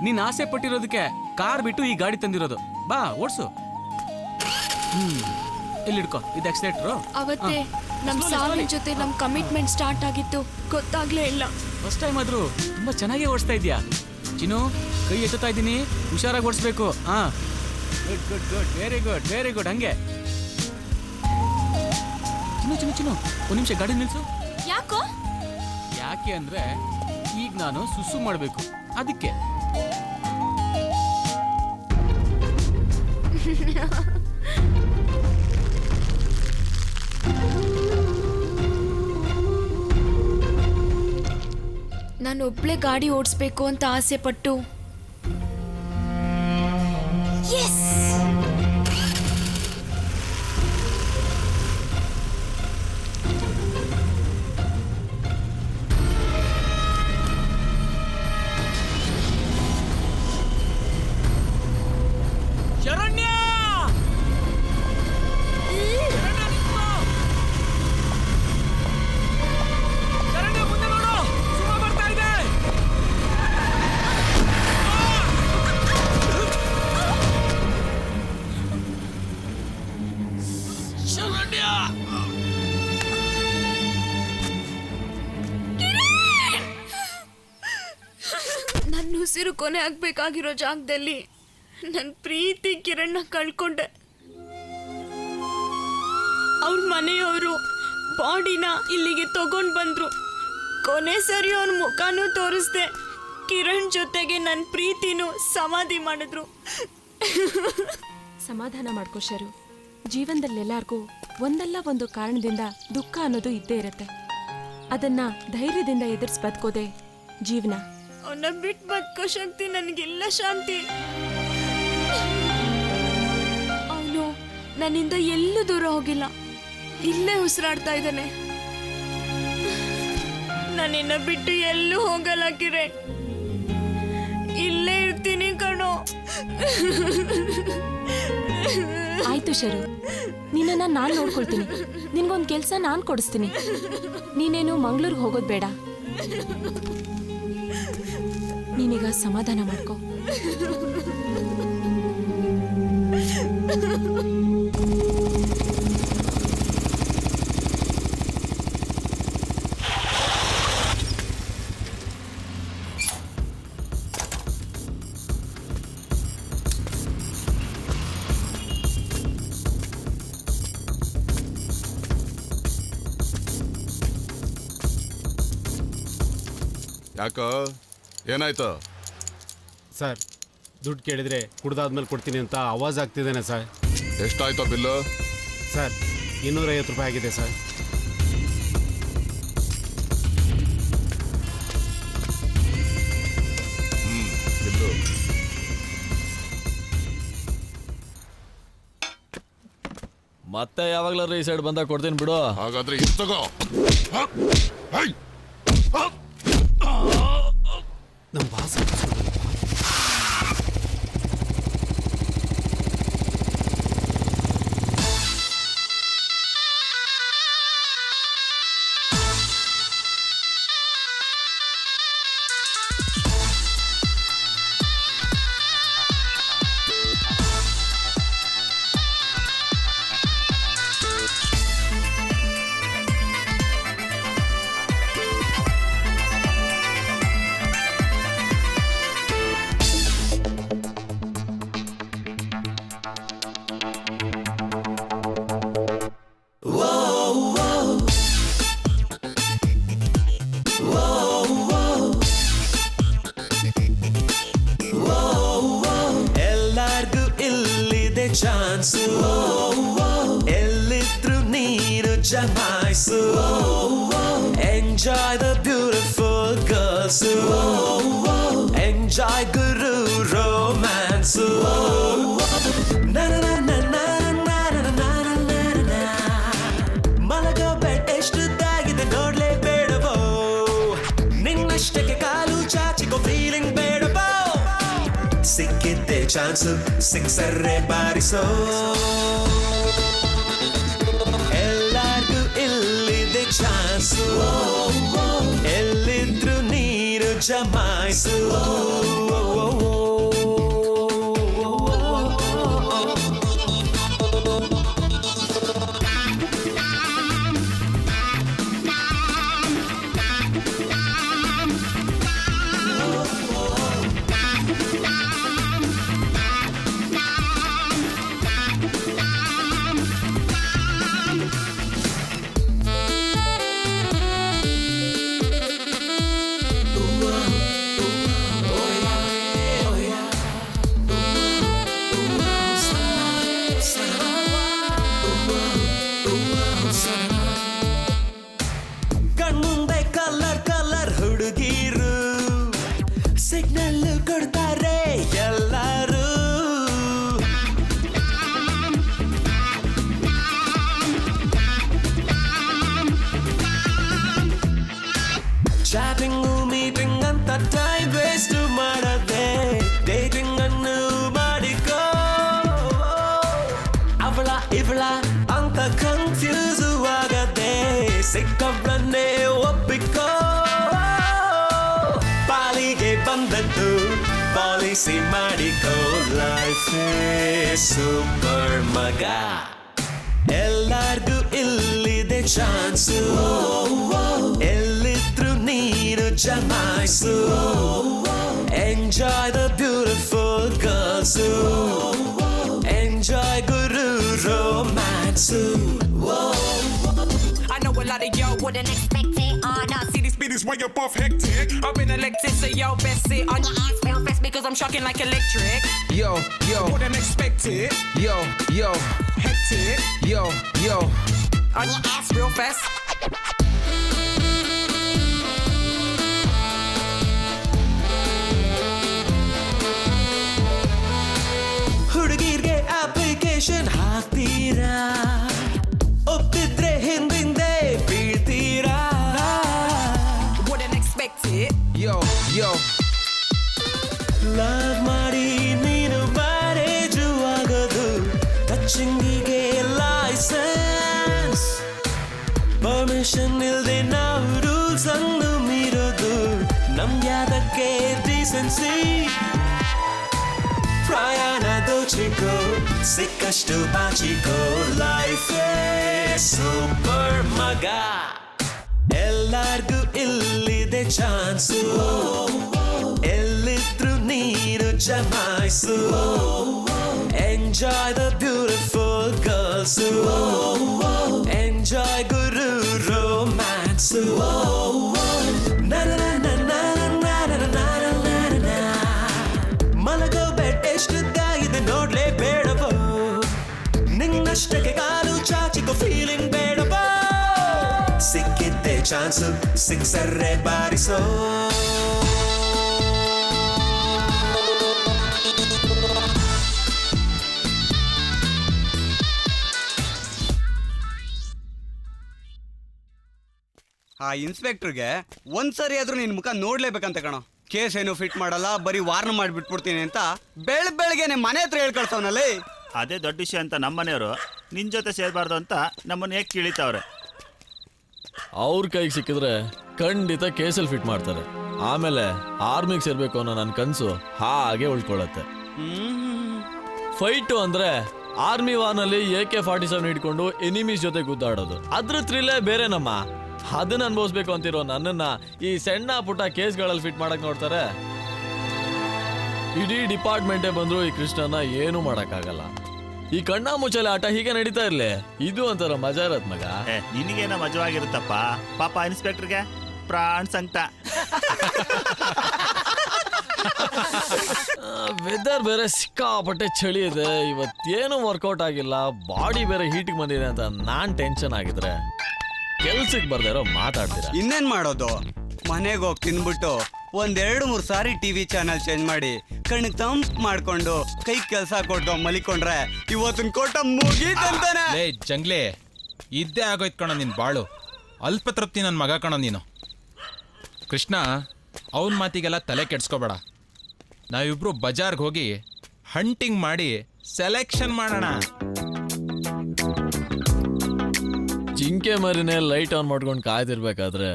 Speaker 1: ನೀನ್ ಆಸೆ ಪಟ್ಟಿರೋದಕ್ಕೆ ಕಾರ್ ಬಿಟ್ಟು ಈ ಗಾಡಿ ತಂದಿರೋದು. ಬಾ ಓಡ್ಸು. ಇಲ್ಲಿಡ್ಕೋ, ಇದು ಆಕ್ಸಿಲೇಟರ್.
Speaker 2: ಅವತ್ತೇ ನಮ್ ಸಾವಿನ ಜೊತೆ ನಮ್ ಕಮಿಟ್ಮೆಂಟ್ ಸ್ಟಾರ್ಟ್ ಆಗಿತ್ತು, ಗೊತ್ತಾಗ್ಲೇ ಇಲ್ಲ.
Speaker 1: ಫಸ್ಟ್ ಟೈಮ್ ಆದ್ರೂ ತುಂಬಾ ಚೆನ್ನಾಗಿ ಓಡಿಸ್ತಾ ಇದ್ಯಾ ಚಿನ್ನು. ಕೈ ಎತ್ತುತ್ತಾ ಇದ್ದೀನಿ, ಹುಷಾರಾಗಿ ಓಡಿಸ್ಬೇಕು. ಹಾ, good good good, very good very good. ಹಂಗೆ ಚಿನ್ನು ಚಿನ್ನು ಚಿನ್ನು, ಒಂದ್ ನಿಮಿಷ ಗಾಡಿ ನಿಲ್ಸು.
Speaker 2: ಯಾಕೋ?
Speaker 1: ಯಾಕೆ ಅಂದ್ರೆ ಈಗ ನಾನು ಸುಸು ಮಾಡ್ಬೇಕು, ಅದಕ್ಕೆ. ನಾನು ಒಬ್ಳೆ ಗಾಡಿ ಓಡಿಸ್ಬೇಕು ಅಂತ ಆಸೆ ಪಟ್ಟು ಶರಣ್ಯ, ಮುಂದೆ ನೋಡು, ಸುಮ್ಮ ಬರ್ತಾ ಇದೆ. ಶರಣ್ಯ,
Speaker 2: ನನ್ನ ಉಸಿರು ಕೊನೆ ಆಗ್ಬೇಕಾಗಿರೋ ಜಾಗದಲ್ಲಿ ನನ್ನ ಪ್ರೀತಿ ಕಿರಣ್ನ ಕಳ್ಕೊಂಡೆ. ಅವ್ರ ಮನೆಯವರು ಬಾಡಿನ ಇಲ್ಲಿಗೆ ತಗೊಂಡ್ ಬಂದ್ರು. ಕೊನೆ ಸರಿ ಅವ್ನ ಮುಖನೂ ತೋರಿಸ್ದೆ, ಕಿರಣ್ ಜೊತೆಗೆ ನನ್ನ ಪ್ರೀತಿನೂ ಸಮಾಧಿ ಮಾಡಿದ್ರು.
Speaker 7: ಸಮಾಧಾನ ಮಾಡ್ಕೋ ಶರು. ಜೀವನದಲ್ಲಿ ಎಲ್ಲಾರ್ಗೂ ಒಂದಲ್ಲ ಒಂದು ಕಾರಣದಿಂದ ದುಃಖ ಅನ್ನೋದು ಇದ್ದೇ ಇರುತ್ತೆ. ಅದನ್ನ ಧೈರ್ಯದಿಂದ ಎದುರಿಸಿ ಬದುಕೋದೆ ಜೀವನ.
Speaker 2: ಅವನ್ನ ಬಿಟ್ಟು ಬದುಕೋ ಶಕ್ತಿ ನನಗಿಲ್ಲ ಶಾಂತಿ. ಅವನು ನನ್ನಿಂದ ಎಲ್ಲೂ ದೂರ ಹೋಗಿಲ್ಲ, ಇಲ್ಲೇ ಉಸಿರಾಡ್ತಾ ಇದ್ದಾನೆ. ನಾನಿನ್ನ ಬಿಟ್ಟು ಎಲ್ಲೂ ಹೋಗಲ್ಲ ಕಿರಣ್.
Speaker 7: ಆಯ್ತು ಶರು, ನಿನ್ನನ್ನ ನಾನ್ ನೋಡ್ಕೊಳ್ತೀನಿ. ನಿನ್ಗೊಂದ್ ಕೆಲ್ಸ ನಾನ್ ಕೊಡಿಸ್ತೀನಿ. ನೀನೇನು ಮಂಗ್ಳೂರ್ಗೆ ಹೋಗೋದ್ ಬೇಡ. ನೀನೀಗ ಸಮಾಧಾನ ಮಾಡ್ಕೋ.
Speaker 6: ಯಾಕೋ ಏನಾಯ್ತು?
Speaker 13: ಸರ್, ದುಡ್ಡು ಕೇಳಿದ್ರೆ ಕುಡ್ದಾದ್ಮೇಲೆ ಕೊಡ್ತೀನಿ ಅಂತ ಆವಾಜ್ ಆಗ್ತಿದ್ದೇನೆ ಸರ್.
Speaker 6: ಎಷ್ಟಾಯ್ತೋ ಬಿಲ್ಲು?
Speaker 13: ಸರ್, 250 ರೂಪಾಯಿ ಆಗಿದೆ ಸರ್.
Speaker 6: ಬಿಲ್ಲು
Speaker 3: ಮತ್ತೆ ಯಾವಾಗ್ಲಾರು ಈ ಸೈಡ್ ಬಂದಾಗ ಕೊಡ್ತೀನಿ ಬಿಡು.
Speaker 6: ಹಾಗಾದ್ರೆ ಇದು ತಗೋ.
Speaker 13: ನಮ್ಮ ಬಾಸ್
Speaker 14: ಎಲ್ಲಾರ್ಗೂ ಇಲ್ಲಿದೆ ಚಾನ್ಸು, ಎಲ್ಲಿದ್ರು ನೀರು ಜಮಾಯಿಸು. Enjoy the beautiful girls, enjoy ಗುರು ರೋಮ್ಯಾನ್ಸು. ಮಲಗೋ ಬೆಡ್ ಎಷ್ಟುದ್ದಾಗಿದೆ ನೋಡ್ಲೇಬೇಡವೋ, ನಿನ್ನಷ್ಟಕ್ಕೆ ಕಾಲು ಚಾಚಿಕೋ ಫೀಲಿಂಗ್ ಬೇಡವೋ. ಸಿಕ್ಕಿದ್ದೆ ಚಾನ್ಸು, ಸಿಕ್ಸರ್ರೆ ಬಾರಿಸೋ. ಎಲ್ಲಾರ್ಗೂ ಇಲ್ಲಿದೆ ಚಾನ್ಸು, ಎಲ್ಲಿದ್ರು ನೀರು ಜಮಾಯಿಸು. ಕಣ್ಮುಂದೆ ಕಲರ್ ಕಲರ್ ಹುಡುಗಿರು, ಸಿಗ್ನಲ್ ಕೊಡ್ತಾರೆ ಎಲ್ಲರೂ. ಚಾಟಿಂಗು ಮೀಟಿಂಗ್ ಅಂತ ಟೈಮ್ ವೇಸ್ಟ್ ಮಾಡದೆ ಡೇಟಿಂಗ್ ಅನ್ನು ಮಾಡಿಕೋ. ಅವಳ ಇವಳ ಅಂತ ಕನ್ಫ್ಯೂಸ್ ಆಗದೆ ಸಿಕ್ಕವ್ರನ್ನೇ ಒಪ್ಪಿಕೋ. ಪಾಲಿಗೆ ಬಂದದ್ದು ಪಾಲಿಸಿ ಮಾಡಿಕೋ. ಲೈಫ್ ಸೂಪರ್ ಮಗ, ಎಲ್ಲಾರ್ಗೂ ಇಲ್ಲಿದೆ ಚಾನ್ಸು, ಎಲ್ಲಿದ್ರು ನೀರು ಜಮಾಯಿಸು. Enjoy the beautiful girls, enjoy ಗುರು romance.
Speaker 15: I know a lot of y'all wouldn't expect it. Now see these speed is why you're both hectic. I've been elected, so y'all best sit on your ass real fast because I'm shocking like electric.
Speaker 14: Yo, yo,
Speaker 15: Wouldn't expect it.
Speaker 14: yo, yo,
Speaker 15: Hectic.
Speaker 14: yo, yo.
Speaker 15: On your ass real fast.
Speaker 14: ಹುಡುಗಿರ್ಗೆ application ಹಾಕ್ತೀರಾ, ಒಪ್ಪಿದ್ರೆ ಹಿಂದಿಂದೆ ಬೀಳ್ತೀರಾ.
Speaker 15: Wouldn't expect it.
Speaker 14: Yo, yo. Love ಮಾಡಿ ನೀನು ಡಾನ್ಸಿಂಗಿಗೆ licence permission ಇಲ್ದೆ ನಾವು rules ಅನ್ನು ಮೀರೋದು ನಮ್ಗ್ಯಾದಕ್ಕೆ ಡಿಸೆನ್ಸಿ ಪ್ರಯಾಣ ದೋಚಿಕೋ ಸಿಕ್ಕಷ್ಟು ಬಾಚಿಕೋ ಲೈಫ್ ಸೂಪರ್ ಮಗ ಎಲ್ಲಾರ್ಗೂ ಇಲ್ಲಿದೆ ಚಾನ್ಸು ಎಲ್ಲಿದ್ರು ನೀರು ಜಮಾಯಿಸು enjoy the beautiful girls enjoy ಗುರು ರೋಮ್ಯಾನ್ಸು ಮಲಗೋ ಬೆಡ್ ಎಷ್ಟುದ್ದಾಗಿದೆ ನೋಡ್ಲೇ ಬೇಡವೋ ನಿನ್ನಷ್ಟಕ್ಕೆ ಕಾಲು ಚಾಚಿಕೋ ಫೀಲಿಂಗ್ ಬೇಡವೋ ಸಿಕ್ಕಿದ್ದೆ ಚಾನ್ಸು ಸಿಕ್ಸರ್ರೆ ಬಾರಿಸೋ
Speaker 11: ಆ ಇನ್ಸ್ಪೆಕ್ಟರ್ಗೆ ಒಂದ್ಸರಿ ಆದ್ರೂ ನಿನ್ ಮುಖ ನೋಡ್ಲೇಬೇಕಂತ ಕಣೋ. ಕೇಸ್ ಏನು ಫಿಟ್ ಮಾಡಲ್ಲ, ಬರೀ ವಾರ್ನ್ ಮಾಡಿಬಿಟ್ಬಿಡ್ತೀನಿ ಅಂತ ಬೆಳಗ್ಗೆನೆ ಮನೆ ಹತ್ರ ಹೇಳ್ಕೊಳ್ತಾವನಲ್ಲಿ.
Speaker 9: ಅದೇ ದೊಡ್ಡ ವಿಷಯ ಅಂತ ನಮ್ಮನೆಯವರು ನಿನ್ ಜೊತೆ ಸೇರಬಾರ್ದು ಅಂತ ನಮ್ಮನ್ನ ಹೇಗೆ ಕೀಳಿತಾವ್ರೆ.
Speaker 16: ಅವ್ರ ಕೈಗೆ ಸಿಕ್ಕಿದ್ರೆ ಖಂಡಿತ ಕೇಸಲ್ಲಿ ಫಿಟ್ ಮಾಡ್ತಾರೆ. ಆಮೇಲೆ ಆರ್ಮಿಗೆ ಸೇರ್ಬೇಕು ಅನ್ನೋ ನನ್ನ ಕನಸು ಹಾಗೆ ಉಳ್ಕೊಳ್ಳುತ್ತೆ. ಫೈಟು ಅಂದ್ರೆ ಆರ್ಮಿ ವಾರ್ನಲ್ಲಿ AK-47 ಹಿಡ್ಕೊಂಡು ಎನಿಮೀಸ್ ಜೊತೆ ಗುದ್ದಾಡೋದು, ಅದ್ರ ಥ್ರಿಲ್ಲೇ ಬೇರೆ ನಮ್ಮ. ಅದನ್ನ ಅನ್ಭವಿಸ್ಬೇಕು ಅಂತಿರೋ ನನ್ನನ್ನ ಈ ಸಣ್ಣ ಪುಟ್ಟ ಕೇಸ್ಗಳಲ್ಲಿ ಫಿಟ್ ಮಾಡಕ್ ನೋಡ್ತಾರೆ. ಇಡೀ ಡಿಪಾರ್ಟ್ಮೆಂಟೇ ಬಂದ್ರು ಈ ಕೃಷ್ಣನ ಏನು ಮಾಡಕ್ಕಾಗಲ್ಲ. ಈ ಕಣ್ಣ ಮುಚ್ಚಲೆ ಆಟ ಹೀಗೆ ನಡೀತಾ ಇರ್ಲಿ, ಇದು ಒಂಥರ ಮಜಾ ಇರತ್ ಮಗ.
Speaker 9: ನಿನಗೇನೋ ಮಜವಾಗಿರುತ್ತಪ್ಪ, ಪಾಪ ಇನ್ಸ್ಪೆಕ್ಟರ್ಗೆ ಪ್ರಾಣ ಸಂಕಟ.
Speaker 16: ವೆದರ್ ಬೇರೆ ಸಿಕ್ಕಾಪಟ್ಟೆ ಚಳಿ ಇದೆ, ಇವತ್ತೇನು ವರ್ಕೌಟ್ ಆಗಿಲ್ಲ, ಬಾಡಿ ಬೇರೆ ಹೀಟಿಗೆ ಬಂದಿದೆ ಅಂತ ನಾನ್ ಟೆನ್ಷನ್ ಆಗಿದ್ರೆ ಕೆಲ್ಸಕ್ಕೆ ಬರ್ದಾರೋ ಮಾತಾಡ್ತೀರಾ.
Speaker 11: ಇನ್ನೇನ್ ಮಾಡೋದು, ಮನೆಗೆ ಹೋಗಿ ತಿನ್ಬಿಟ್ಟು 1-2-3 ಸಾರಿ ಟಿವಿ ಚಾನಲ್ ಚೇಂಜ್ ಮಾಡಿ ಕಣ್ಣಿಗೆ ತಂಪ್ ಮಾಡ್ಕೊಂಡು ಕೈ ಕೆಲಸ ಕೊಟ್ಟು ಮಲಿಕೊಂಡ್ರೆ ಇವತ್ತಿನ ಕೋಟ ಮುಗೀತಂತಾನೆ.
Speaker 10: ಲೇ ಜಂಗ್ಲೆ, ಇದ್ದೇ ಆಗೋಯ್ತು ಕಣ ನಿನ್ ಬಾಳು. ಅಲ್ಪ ತೃಪ್ತಿ ನನ್ನ ಮಗ ಕಣ ನೀನು. ಕೃಷ್ಣ, ಅವನ ಮಾತಿಗೆಲ್ಲ ತಲೆ ಕೆಡ್ಸ್ಕೋಬೇಡ. ನಾವಿಬ್ರು ಬಜಾರ್ಗೆ ಹೋಗಿ ಹಂಟಿಂಗ್ ಮಾಡಿ ಸೆಲೆಕ್ಷನ್ ಮಾಡೋಣ.
Speaker 16: ಜಿಂಕೆ ಮರಿನೇ ಲೈಟ್ ಆನ್ ಮಾಡ್ಕೊಂಡು ಕಾಯ್ದಿರ್ಬೇಕಾದ್ರೆ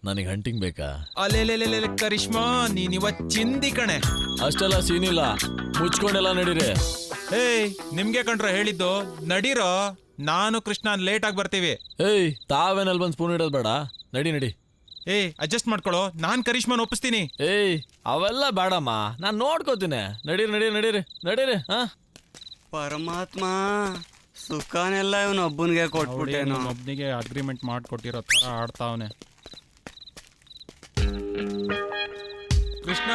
Speaker 16: ನನಗೆ ಹಂಟಿಂಗ್ ಬೇಕಾ?
Speaker 10: ಅಲ್ಲೆಲ್ಲೆಲ್ಲೆ ಕರಿಷ್ಮಾ, ನೀನಿವತ್ ಚಿಂದಿ ಕಣೆ.
Speaker 16: ಅಷ್ಟೆಲ್ಲ ಸೀನಿಲ್ಲ, ಮುಚ್ಕೊಂಡೆಲ್ಲ ನಡೀರಿ.
Speaker 10: ಏಯ್, ನಿಮ್ಗೆ ಕಂಡ್ರ ಹೇಳಿದ್ದು, ನಡೀರೋ. ನಾನು ಕೃಷ್ಣ ಲೇಟ್ ಆಗಿ ಬರ್ತೀವಿ.
Speaker 16: ಏಯ್, ತಾವೇನಲ್ಲಿ ಬಂದು ಸ್ಪೂನ್ ಇಡೋದು ಬೇಡ, ನಡಿ ನಡಿ.
Speaker 10: ಏಯ್, ಅಡ್ಜಸ್ಟ್ ಮಾಡ್ಕೊಳ್ಳೋ, ನಾನ್ ಕರಿಷ್ಮಾನ್ ಒಪ್ಪಿಸ್ತೀನಿ.
Speaker 16: ಏಯ್, ಅವೆಲ್ಲ ಬೇಡಮ್ಮ, ನಾನು ನೋಡ್ಕೋತೀನಿ. ನಡೀರಿ ನಡೀರಿ ನಡೀರಿ ನಡೀರಿ. ಹಾ,
Speaker 11: ಪರಮಾತ್ಮ ಸುಖನೆಲ್ಲ ಇವನು ಒಬ್ಬನಿಗೆ ಕೊಟ್ಬಿಟ್ಟೇನು.
Speaker 10: ಒಬ್ಬನಿಗೆ ಅಗ್ರಿಮೆಂಟ್ ಮಾಡ್ಕೊಟ್ಟಿರೋ ತರ ಆಡ್ತಾವನೆ. ಕೃಷ್ಣ,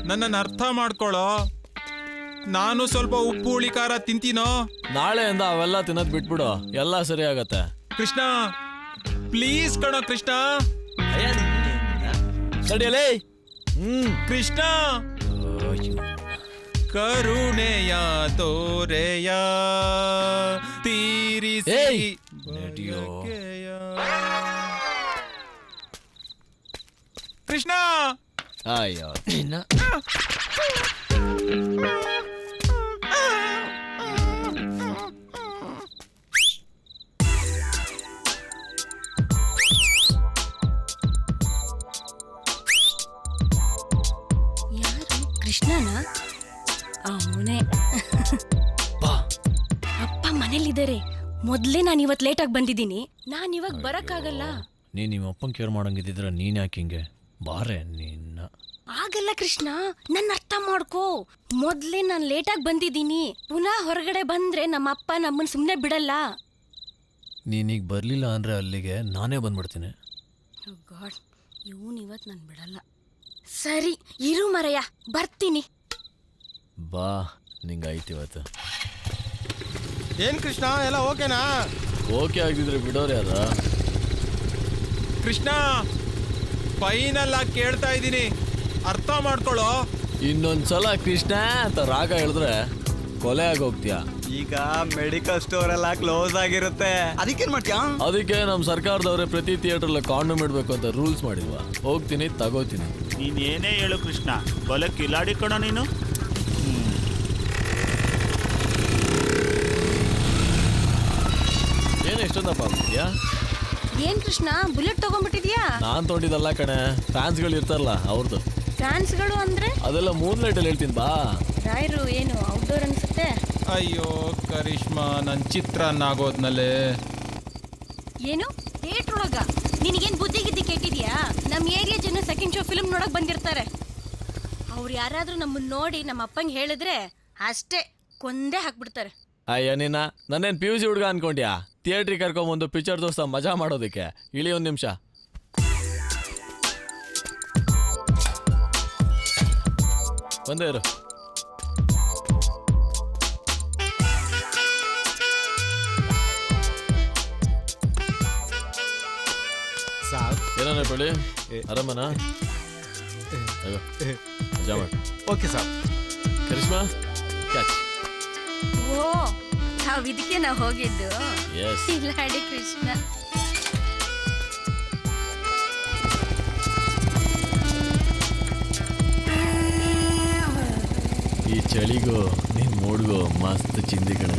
Speaker 10: ನನ್ನನ್ನು ಅರ್ಥ ಮಾಡ್ಕೊಳ್ಳೋ. ನಾನು ಸ್ವಲ್ಪ ಉಪ್ಪು ಹುಳಿ ಖಾರ ತಿಂತೀನೋ.
Speaker 16: ನಾಳೆಯಿಂದ ಅವೆಲ್ಲ ತಿನ್ನೋದ್ ಬಿಟ್ಬಿಡು, ಎಲ್ಲ ಸರಿ ಆಗತ್ತೆ.
Speaker 10: ಕೃಷ್ಣ ಪ್ಲೀಸ್ ಕಣೋ ಕೃಷ್ಣ.
Speaker 16: ನಡಿಯಲೇ.
Speaker 10: ಕೃಷ್ಣ, ಕರುಣೆಯ ತೋರೆಯ ತೀರಿಸಿ ಬಯಕೆಯ. ಕೃಷ್ಣ,
Speaker 16: ಅಯ್ಯೋ ನಿನ್ನ.
Speaker 2: ಕೃಷ್ಣನ ಅವನೇ. ಅಪ್ಪ ಮನೇಲಿದ್ದಾರೆ. ಮೊದ್ಲೇ ನಾನು ಇವತ್ತು ಲೇಟಾಗಿ ಬಂದಿದ್ದೀನಿ, ನಾನು ಇವಾಗ ಬರಕ್ಕಾಗಲ್ಲ.
Speaker 16: ನೀನ್ ನಿಮ್ಮ ಅಪ್ಪನ್ ಕೇರ್ ಮಾಡಂಗಿದ್ರೆ ನೀನ್ ಯಾಕೆ ಹಿಂಗೆ ಬಾರೆ ನಿನ್ನ.
Speaker 2: ಆಗಲ್ಲ ಕೃಷ್ಣ, ನನ್ನ ಅರ್ಥ ಮಾಡ್ಕೋ. ಮೊದ್ಲೇ ನಾನು ಲೇಟಾಗಿ ಬಂದಿದ್ದೀನಿ, ಪುನಃ ಹೊರಗಡೆ ಬಂದ್ರೆ ನಮ್ಮ ಅಪ್ಪ ನಮ್ಮನ್ನ ಸುಮ್ಮನೆ ಬಿಡಲ್ಲ.
Speaker 16: ನೀನೀಗ ಬರ್ಲಿಲ್ಲ ಅಂದ್ರೆ ಅಲ್ಲಿಗೆ ನಾನೇ ಬಂದ್ಬಿಡ್ತೀನಿ.
Speaker 2: ಗಾಡ್, ಇವನು ಇವತ್ತು ನಾನು ಬಿಡಲ್ಲ. ಸರಿ ಇರು ಮರಯ್ಯ, ಬರ್ತೀನಿ.
Speaker 16: ಬಾ, ನಿಂಗಾಯ್ತು ಇವತ್ತು.
Speaker 8: ಏನ್ ಕೃಷ್ಣ, ಎಲ್ಲ ಓಕೆನಾ?
Speaker 16: ಓಕೆ ಆಗಿದ್ರೆ ಬಿಡೋರು ಯಾರ?
Speaker 10: ಕೃಷ್ಣ, ಫೈನಲ್ ಆಗಿ ಕೇಳ್ತಾ ಇದ್ದೀನಿ, ಅರ್ಥ ಮಾಡ್ಕೊಳ್ಳೋ.
Speaker 16: ಇನ್ನೊಂದ್ಸಲ ಕೃಷ್ಣ ಅಂತ ರಾಗ ಹೇಳಿದ್ರೆ ಕೊಲೆ ಆಗೋಗ್ತೀಯ.
Speaker 11: ಈಗ ಮೆಡಿಕಲ್ ಸ್ಟೋರ್ ಎಲ್ಲ ಕ್ಲೋಸ್ ಆಗಿರುತ್ತೆ, ಅದಕ್ಕೇನ್ ಮಾಡ್ತೀಯಾ?
Speaker 16: ಅದಕ್ಕೆ ನಮ್ಮ ಸರ್ಕಾರದವ್ರೆ ಪ್ರತಿ ಥಿಯೇಟರ್ ಕಾಂಡೋಮ್ ಇಡ್ಬೇಕು ಅಂತ ರೂಲ್ಸ್ ಮಾಡಿಲ್ವಾ? ಹೋಗ್ತೀನಿ, ತಗೋತೀನಿ.
Speaker 9: ನೀನ್ ಏನೇ ಹೇಳು ಕೃಷ್ಣ, ಬಲ ಕಿಲಾಡಿ ಕಣೋ ನೀನು.
Speaker 16: ಎಷ್ಟೊಂದಪ್ಪ ಆಗ್ಬಿಟ್ಟಿದ್ಯಾ?
Speaker 2: ಏನ್ ಕೃಷ್ಣ ಬುಲೆಟ್ ತಗೊಂಡ್ಬಿಟ್ಟಿದ್ಯಾ?
Speaker 16: ನಾನ್ ತೊಗೊಂಡಿದ್ದಲ್ಲ ಕಣೆ, ಫ್ಯಾನ್ಸ್ಗಳು ಇರ್ತಾರಲ್ಲ ಅವ್ರದ್ದು.
Speaker 2: ಫ್ಯಾನ್ಸ್ಗಳು ಅಂದ್ರೆ
Speaker 16: ಅದೆಲ್ಲ ಮೂನ್ ಲೈಟಲ್ಲಿ ಹೇಳ್ತೀನಿ ಬಾ.
Speaker 2: ರಾಯರು ಏನು ಔಟ್ಡೋರ್ ಅನ್ಸುತ್ತೆ.
Speaker 10: ಅಯ್ಯೋ ಕರಿಷ್ಮಾ, ನನ್ನ ಚಿತ್ರಾನ್ನ ಆಗೋದ್ನಲ್ಲೇ.
Speaker 2: ಏನು ಥಿಯೇಟರ್ ಒಳಗ? ನಿನಗೇನ್ ಬುದ್ಧಿ ಗಿದ್ದಿ ಕೆಟ್ಟಿದ್ಯಾ? ನಮ್ಮ ಏರಿಯಾ ಜನ ಸೆಕೆಂಡ್ ಶೋ ಫಿಲ್ಮ್ ನೋಡಕ್ ಬಂದಿರ್ತಾರೆ. ಅವ್ರು ಯಾರಾದ್ರೂ ನಮ್ಮನ್ನ ನೋಡಿ ನಮ್ಮ ಅಪ್ಪಂಗೆ ಹೇಳಿದ್ರೆ ಅಷ್ಟೇ ಕೊಂದೇ ಹಾಕ್ಬಿಡ್ತಾರೆ.
Speaker 16: ಅಯ್ಯ ನಿನ್ನ, ನನ್ನೇನು PUC ಹುಡುಗ ಅನ್ಕೊಂಡ್ಯಾ? ಥಿಯೇಟ್ರಿಗೆ ಕರ್ಕೊಂಬಂದು ಪಿಕ್ಚರ್ ತೋರ್ಸ ಮಜಾ ಮಾಡೋದಕ್ಕೆ. ಇಳಿ ಒಂದು ನಿಮಿಷ. ಬಂದೇ ಇರು. ಏನೋ ಪಳಿ ಆರಾಮನ? ಮಜಾ ಮಾಡಿ.
Speaker 13: Okay sir.
Speaker 16: ಕರಿಷ್ಮಾ ಕ್ಯಾಚ್.
Speaker 2: ಓ ನಾವ್ ಇದಕ್ಕೆ ನಾವು ಹೋಗಿದ್ದು.
Speaker 16: ಎಸ್.
Speaker 2: ಇಲ್ಲಾಡಿ ಕೃಷ್ಣ.
Speaker 16: ಈ ಚಳಿಗೂ ನಿನ್ ಮೂಡ್ಗೂ ಮಸ್ತ್ ಚಿಂದಿ ಕಣೆ.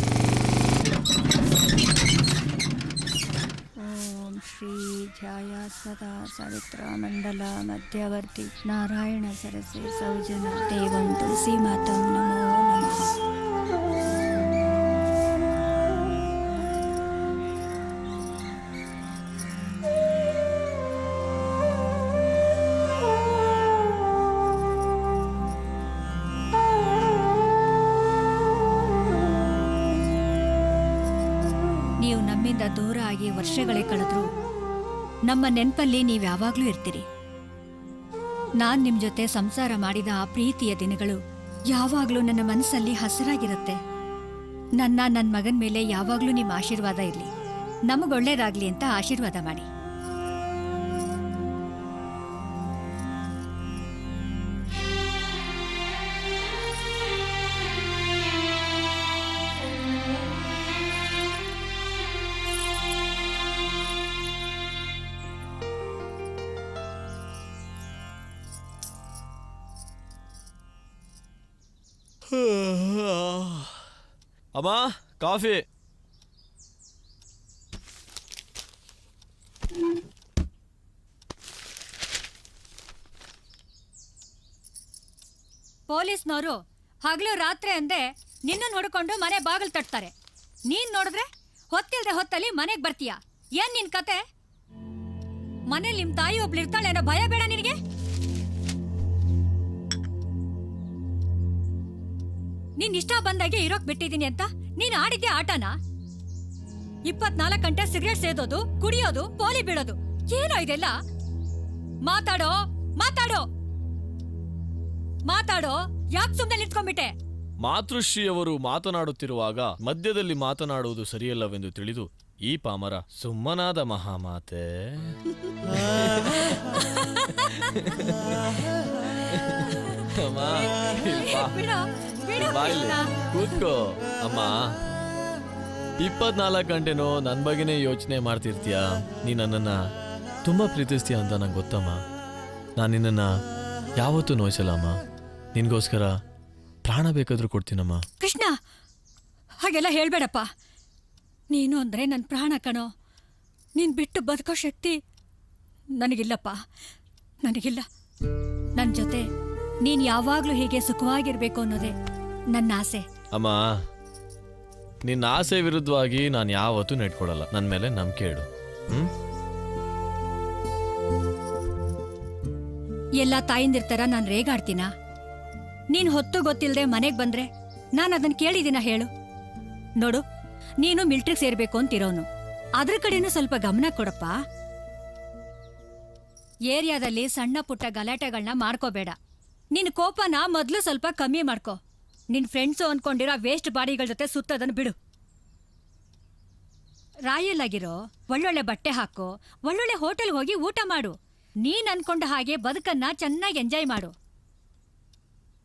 Speaker 2: ಓಂ ಶ್ರೀ ಧ್ಯಾಯ ಸದಾ ಸಾವಿತ್ರ ಮಂಡಲ ಮಧ್ಯವರ್ತಿ ನಾರಾಯಣ ಸರಸೆ ಸೌಜನ ದೇವಂ ತುಳಸಿ ಮಾತಂ ನಮೋ ನಮಃ. ನೀವು ನಮ್ಮಿಂದ ದೂರ ಆಗಿ ವರ್ಷಗಳೇ ಕಳೆದ್ರು ನಮ್ಮ ನೆನಪಲ್ಲಿ ನೀವು ಯಾವಾಗ್ಲೂ ಇರ್ತೀರಿ. ನಾನ್ ನಿಮ್ ಜೊತೆ ಸಂಸಾರ ಮಾಡಿದ ಆ ಪ್ರೀತಿಯ ದಿನಗಳು ಯಾವಾಗ್ಲೂ ನನ್ನ ಮನಸ್ಸಲ್ಲಿ ಹಸಿರಾಗಿರುತ್ತೆ. ನನ್ನ ಮಗನ ಮೇಲೆ ಯಾವಾಗ್ಲೂ ನಿಮ್ಮ ಆಶೀರ್ವಾದ ಇರ್ಲಿ. ನಮಗೊಳ್ಳೇದಾಗ್ಲಿ ಅಂತ ಆಶೀರ್ವಾದ ಮಾಡಿ.
Speaker 16: ಅಮ್ಮ ಕಾಫಿ.
Speaker 2: ಪೊಲೀಸ್ನವರು ಹಗಲು ರಾತ್ರಿ ಅಂದೆ ನಿನ್ನ ನೋಡ್ಕೊಂಡು ಮನೆ ಬಾಗಿಲು ತಟ್ತಾರೆ. ನೀನ್ ನೋಡಿದ್ರೆ ಹೊತ್ತಿಲ್ದೆ ಹೊತ್ತಲ್ಲಿ ಮನೆಗ್ ಬರ್ತೀಯ. ಏನ್ ನಿನ್ ಕತೆ? ಮನೇಲಿ ನಿಮ್ ತಾಯಿ ಒಬ್ಳು ಇರ್ತಾಳೆ ಅನ್ನೋ ಭಯ ಬೇಡ ನಿನಗೆ? ನೀನ್ ಇಷ್ಟ ಬಂದಾಗೆ ಇರೋಕ್ ಬಿಟ್ಟಿದೀನಿ ಅಂತ ನೀನ್ ಆಡಿದ್ಯಾ ಆಟನ? 24 ಗಂಟೆ ಸಿಗರೇಟ್ ಸೇದೋದು, ಕುಡಿಯೋದು, ಪೋಲಿ ಬೀಳೋದು, ಏನೋ ಇದೆಲ್ಲ? ಮಾತಾಡೋ ಮಾತಾಡೋ ಮಾತಾಡೋ. ಯಾಕೆ ಸುಮ್ಮನೆ ನಿಂತ್ಕೊಂಡ್ಬಿಟ್ಟೆ?
Speaker 16: ಮಾತೃಶ್ರೀಯವರು ಮಾತನಾಡುತ್ತಿರುವಾಗ ಮಧ್ಯದಲ್ಲಿ ಮಾತನಾಡುವುದು ಸರಿಯಲ್ಲವೆಂದು ತಿಳಿದು ಈ ಪಾಮರ ಸುಮ್ಮನಾದ ಮಹಾಮಾತೆ. ಕೂತ್ಕೋ ಅಮ್ಮ. 24 ಗಂಟೆನೂ ನನ್ನ ಬಗ್ಗೆನೇ ಯೋಚನೆ ಮಾಡ್ತಿರ್ತೀಯ. ನೀ ನನ್ನನ್ನ ತುಂಬಾ ಪ್ರೀತಿಸ್ತೀಯ ಅಂತ ನಂಗೆ ಗೊತ್ತಮ್ಮ. ನಾನು ನಿನ್ನನ್ನ ಯಾವತ್ತೂ ನೋಯಿಸಲ್ಲಮ್ಮ. ನಿನ್ಗೋಸ್ಕರ ಪ್ರಾಣ ಬೇಕಾದ್ರೂ ಕೊಡ್ತೀನಮ್ಮ.
Speaker 2: ಕೃಷ್ಣ, ಹಾಗೆಲ್ಲ ಹೇಳ್ಬೇಡಪ್ಪ. ನೀನು ಅಂದ್ರೆ ನನ್ನ ಪ್ರಾಣ ಕಣೋ. ನೀನ್ ಬಿಟ್ಟು ಬದುಕೋ ಶಕ್ತಿ ನನಗಿಲ್ಲಪ್ಪ, ನನಗಿಲ್ಲ. ನನ್ನ ಜೊತೆ ನೀನ್ ಯಾವಾಗ್ಲೂ ಹೀಗೆ ಸುಖವಾಗಿರ್ಬೇಕು ಅನ್ನೋದೇ ನನ್ನ ಆಸೆ.
Speaker 16: ಅಮ್ಮ, ನಿನ್ನ ಆಸೆ ವಿರುದ್ಧವಾಗಿ ನಾನು ಯಾವತ್ತೂ ನೆಟ್ಕೊಡಲ್ಲ. ನನ್ನ ಮೇಲೆ ನಂಬಿಕೆ ಇಡು.
Speaker 2: ಎಲ್ಲ ತಾಯಿಂದಿರ್ತಾರ ನಾನು ರೇಗಾಡ್ತೀನ? ನೀನ್ ಹೊತ್ತು ಗೊತ್ತಿಲ್ಲದೆ ಮನೆಗ್ ಬಂದ್ರೆ ನಾನು ಅದನ್ನ ಕೇಳಿದಿನ ಹೇಳು? ನೋಡು, ನೀನು ಮಿಲ್ಟ್ರಿಗೆ ಸೇರ್ಬೇಕು ಅಂತಿರೋನು. ಅದ್ರ ಕಡೆನೂ ಸ್ವಲ್ಪ ಗಮನ ಕೊಡಪ್ಪ. ಏರಿಯಾದಲ್ಲಿ ಸಣ್ಣ ಪುಟ್ಟ ಗಲಾಟೆಗಳನ್ನ ಮಾಡ್ಕೋಬೇಡ. ನಿನ್ ಕೋಪನ ಮೊದ್ಲು ಸ್ವಲ್ಪ ಕಮ್ಮಿ ಮಾಡ್ಕೋ. ನಿನ್ ಫ್ರೆಂಡ್ಸು ಅನ್ಕೊಂಡಿರೋ ವೇಸ್ಟ್ ಬಾಡಿಗಳ ಜೊತೆ ಸುತ್ತದನ್ನು ಬಿಡು. ರಾಯಲ್ಲಾಗಿರೋ, ಒಳ್ಳೊಳ್ಳೆ ಬಟ್ಟೆ ಹಾಕೋ, ಒಳ್ಳೊಳ್ಳೆ ಹೋಟೆಲ್ ಹೋಗಿ ಊಟ ಮಾಡು. ನೀನ್ ಅನ್ಕೊಂಡ ಹಾಗೆ ಬದುಕನ್ನ ಚೆನ್ನಾಗಿ ಎಂಜಾಯ್ ಮಾಡು.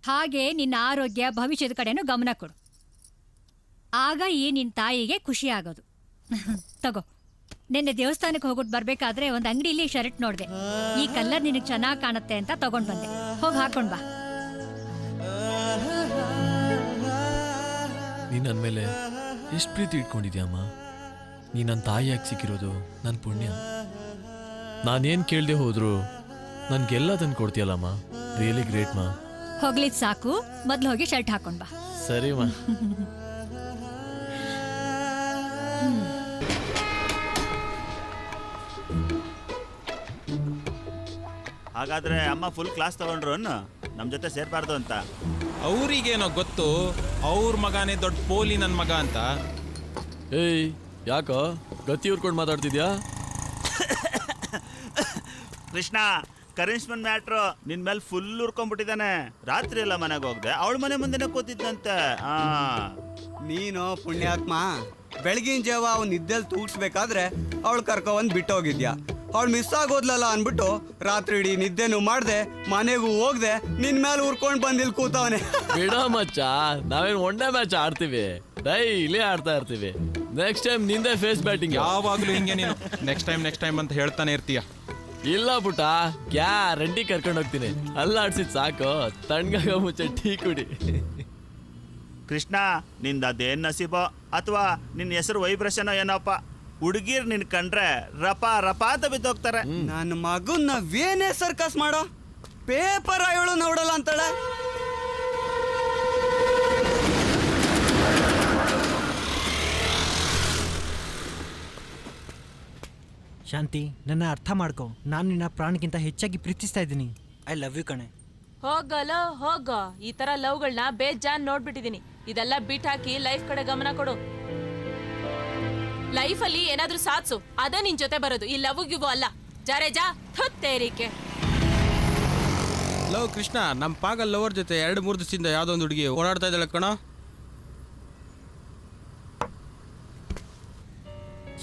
Speaker 2: ಹಾಗೆ ನಿನ್ನ ಆರೋಗ್ಯ, ಭವಿಷ್ಯದ ಕಡೆನೂ ಗಮನ ಕೊಡು. ಆಗ ಈ ನಿನ್ ತಾಯಿಗೆ ಖುಷಿ ಆಗೋದು. ತಗೋ, ನಿನ್ನೆ ದೇವಸ್ಥಾನಕ್ಕೆ ಹೋಗ್ಬಿಟ್ಟು ಬರ್ಬೇಕಾದ್ರೆ ಒಂದು ಅಂಗಡಿಲಿ ಶರ್ಟ್ ನೋಡ್ದೆ. ಈ ಕಲರ್ ನಿನಗೆ ಚೆನ್ನಾಗಿ ಕಾಣುತ್ತೆ ಅಂತ ತಗೊಂಡ್ ಬಂದೆ. ಹೋಗಿ ಹಾಕೊಂಡ್ ಬಾ.
Speaker 16: ನೀನ್ ನನ್ ಮೇಲೆ ಎಷ್ಟು ಪ್ರೀತಿ ಇಟ್ಕೊಂಡಿದ್ಯಮ್ಮ. ನೀ ನನ್ನ ತಾಯಿಯಾಗಿ ಸಿಕ್ಕಿರೋದು ನನ್ನ ಪುಣ್ಯ. ನಾನೇನು ಕೇಳದೆ ಹೋದ್ರು ನನ್ಗೆಲ್ಲ ತಂದು ಕೊಡ್ತೀಯಲ್ಲಮ್ಮ. ರಿಯಲಿ ಗ್ರೇಟ್ ಮಾ.
Speaker 17: ಹೋಗ್ಲಿದ್ ಸಾಕು, ಮೊದ್ಲು ಹೋಗಿ ಶರ್ಟ್ ಹಾಕೊಂಡ್ ಬಾ.
Speaker 16: ಸರಿ ಮಾ.
Speaker 9: ಹಾಗಾದ್ರೆ ಅಮ್ಮ ಫುಲ್ ಕ್ಲಾಸ್ ತಗೊಂಡ್ರು ನಮ್ಮ ಜೊತೆ ಸೇರ್ಬಾರ್ದು ಅಂತ.
Speaker 10: ಅವ್ರಿಗೇನೋ ಗೊತ್ತು ಅವ್ರ ಮಗನೇ ದೊಡ್ಡ ಪೋಲಿ ನನ್ನ ಮಗ ಅಂತ.
Speaker 16: ಏಯ್ ಯಾಕೋ ಗತಿ ಉರ್ಕೊಂಡು ಮಾತಾಡ್ತಿದ್ಯಾ?
Speaker 9: ಕೃಷ್ಣ, ಕರಿಷ್ಮನ್ ಮ್ಯಾಟ್ರು ನಿನ್ ಮೇಲೆ ಫುಲ್ ಉರ್ಕೊಂಡ್ಬಿಟ್ಟಿದ್ದಾನೆ. ರಾತ್ರಿ ಎಲ್ಲ ಮನೆಗೆ ಹೋಗ್ದೆ, ಅವಳ ಮನೆ ಮುಂದೆನೆ ಕೂತಿದ್ದಂತೆ.
Speaker 11: ನೀನು ಪುಣ್ಯಾತ್ಮ, ಬೆಳಗಿನ ಜಾವ ಅವ್ನು ನಿದ್ದೆಲ್ಲಿ ತೂಗಿಸ್ಬೇಕಾದ್ರೆ ಅವಳು ಕರ್ಕೊಂಡ್ ಬಿಟ್ಟು ಹೋಗಿದ್ಯಾ. ಅವಳು ಮಿಸ್ ಆಗೋದ್ಲಲ್ಲ ಅನ್ಬಿಟ್ಟು ರಾತ್ರಿ ಇಡೀ ನಿದ್ದೆನು ಮಾಡ್ದೆ, ಮನೆಗೂ ಹೋಗ್ದೆ, ನಿನ್ ಮೇಲೆ ಉರ್ಕೊಂಡ್ ಬಂದಿಲ್ ಕೂತವನೆ.
Speaker 16: ಬಿಡ ಮಚ್ಚ, ನಾವೇನು ಒನ್ ಡೇ ಮ್ಯಾಚ್ ಆಡ್ತೀವಿ, ಡೈಲಿ ಆಡ್ತಾ ಇರ್ತೀವಿ. ನೆಕ್ಸ್ಟ್ ಟೈಮ್ ನಿಂದೆ ಫೇಸ್ ಬ್ಯಾಟಿಂಗ್.
Speaker 10: ಯಾವಾಗ್ಲೂ ಹಿಂಗೆ ನೀನು ನೆಕ್ಸ್ಟ್ ಟೈಮ್ ಅಂತ ಹೇಳ್ತಾನೆ ಇರ್ತೀಯ.
Speaker 16: ಇಲ್ಲ ಪುಟ, ಗ್ಯಾರಂಟಿ ಕರ್ಕೊಂಡು ಹೋಗ್ತೀನಿ. ಅಲ್ಲಾಡ್ಸಿದ್ ಸಾಕು, ತಣ್ಣಗಾಗ ಮುಂಚೆ ಟೀ ಕುಡಿ.
Speaker 9: ಕೃಷ್ಣ, ನಿಂದ ಅದೇನ್ ನಸೀಬೋ ಅಥವಾ ನಿನ್ನ ಹೆಸರು ವೈಬ್ರೇಷನ್ ಏನೋಪ್ಪ, ಹುಡುಗಿರ್ ನಿನ್ ಕಂಡ್ರೆ ರಪ ರಪ ಅಂತ ಬಿದ್ದೋಗ್ತಾರೆ.
Speaker 11: ನನ್ನ ಮಗನ್ ನಾವೇನೇ ಸರ್ಕಸ್ ಮಾಡೋ, ಪೇಪರ್ ಅವಳು ನೋಡಲ್ಲ ಅಂತಾಳೆ.
Speaker 18: ಶಾಂತಿ, ನನ್ನ ಅರ್ಥ ಮಾಡ್ಕೊ. ನಾನು ನಿನ್ನ ಪ್ರಾಣಕ್ಕಿಂತ ಹೆಚ್ಚಾಗಿ ಪ್ರೀತಿಸ್ತಾ ಇದ್ದೀನಿ. ಐ ಲವ್ ಯು ಕಣೆ.
Speaker 7: ಹೋಗಲ್ಲ ಹೋಗ. ಈ ತರ ಲವ್ಗಳನ್ನ ಬೇಜಾನ್ ನೋಡ್ಬಿಟ್ಟಿದೀನಿ. ಇದೆಲ್ಲ ಬಿಟ್ ಹಾಕಿ ಲೈಫ್ ಕಡೆ ಗಮನ ಕೊಡು. ಲೈಫಲ್ಲಿ ಏನಾದ್ರೂ ಸಾಧ್ಸು, ಅದೇ ನಿನ್ ಜೊತೆ ಬರೋದು. ಈ ಲವ್ ಗಿವ್ ಅಲ್ಲ. ಜಾರೆ ಜಾ ಥೇರಿಕೆ.
Speaker 1: ಲವ್ ಕೃಷ್ಣ, ನಮ್ಮ ಪಾಗಲ್ ಲವರ್ ಜೊತೆ 2-3 ದಿವಸದಿಂದ ಯಾವ್ದೋ ಒಂದು ಹುಡುಗಿ ಓಡಾಡ್ತಾ ಇದ್ದಾಳೆ ಕಣೋ.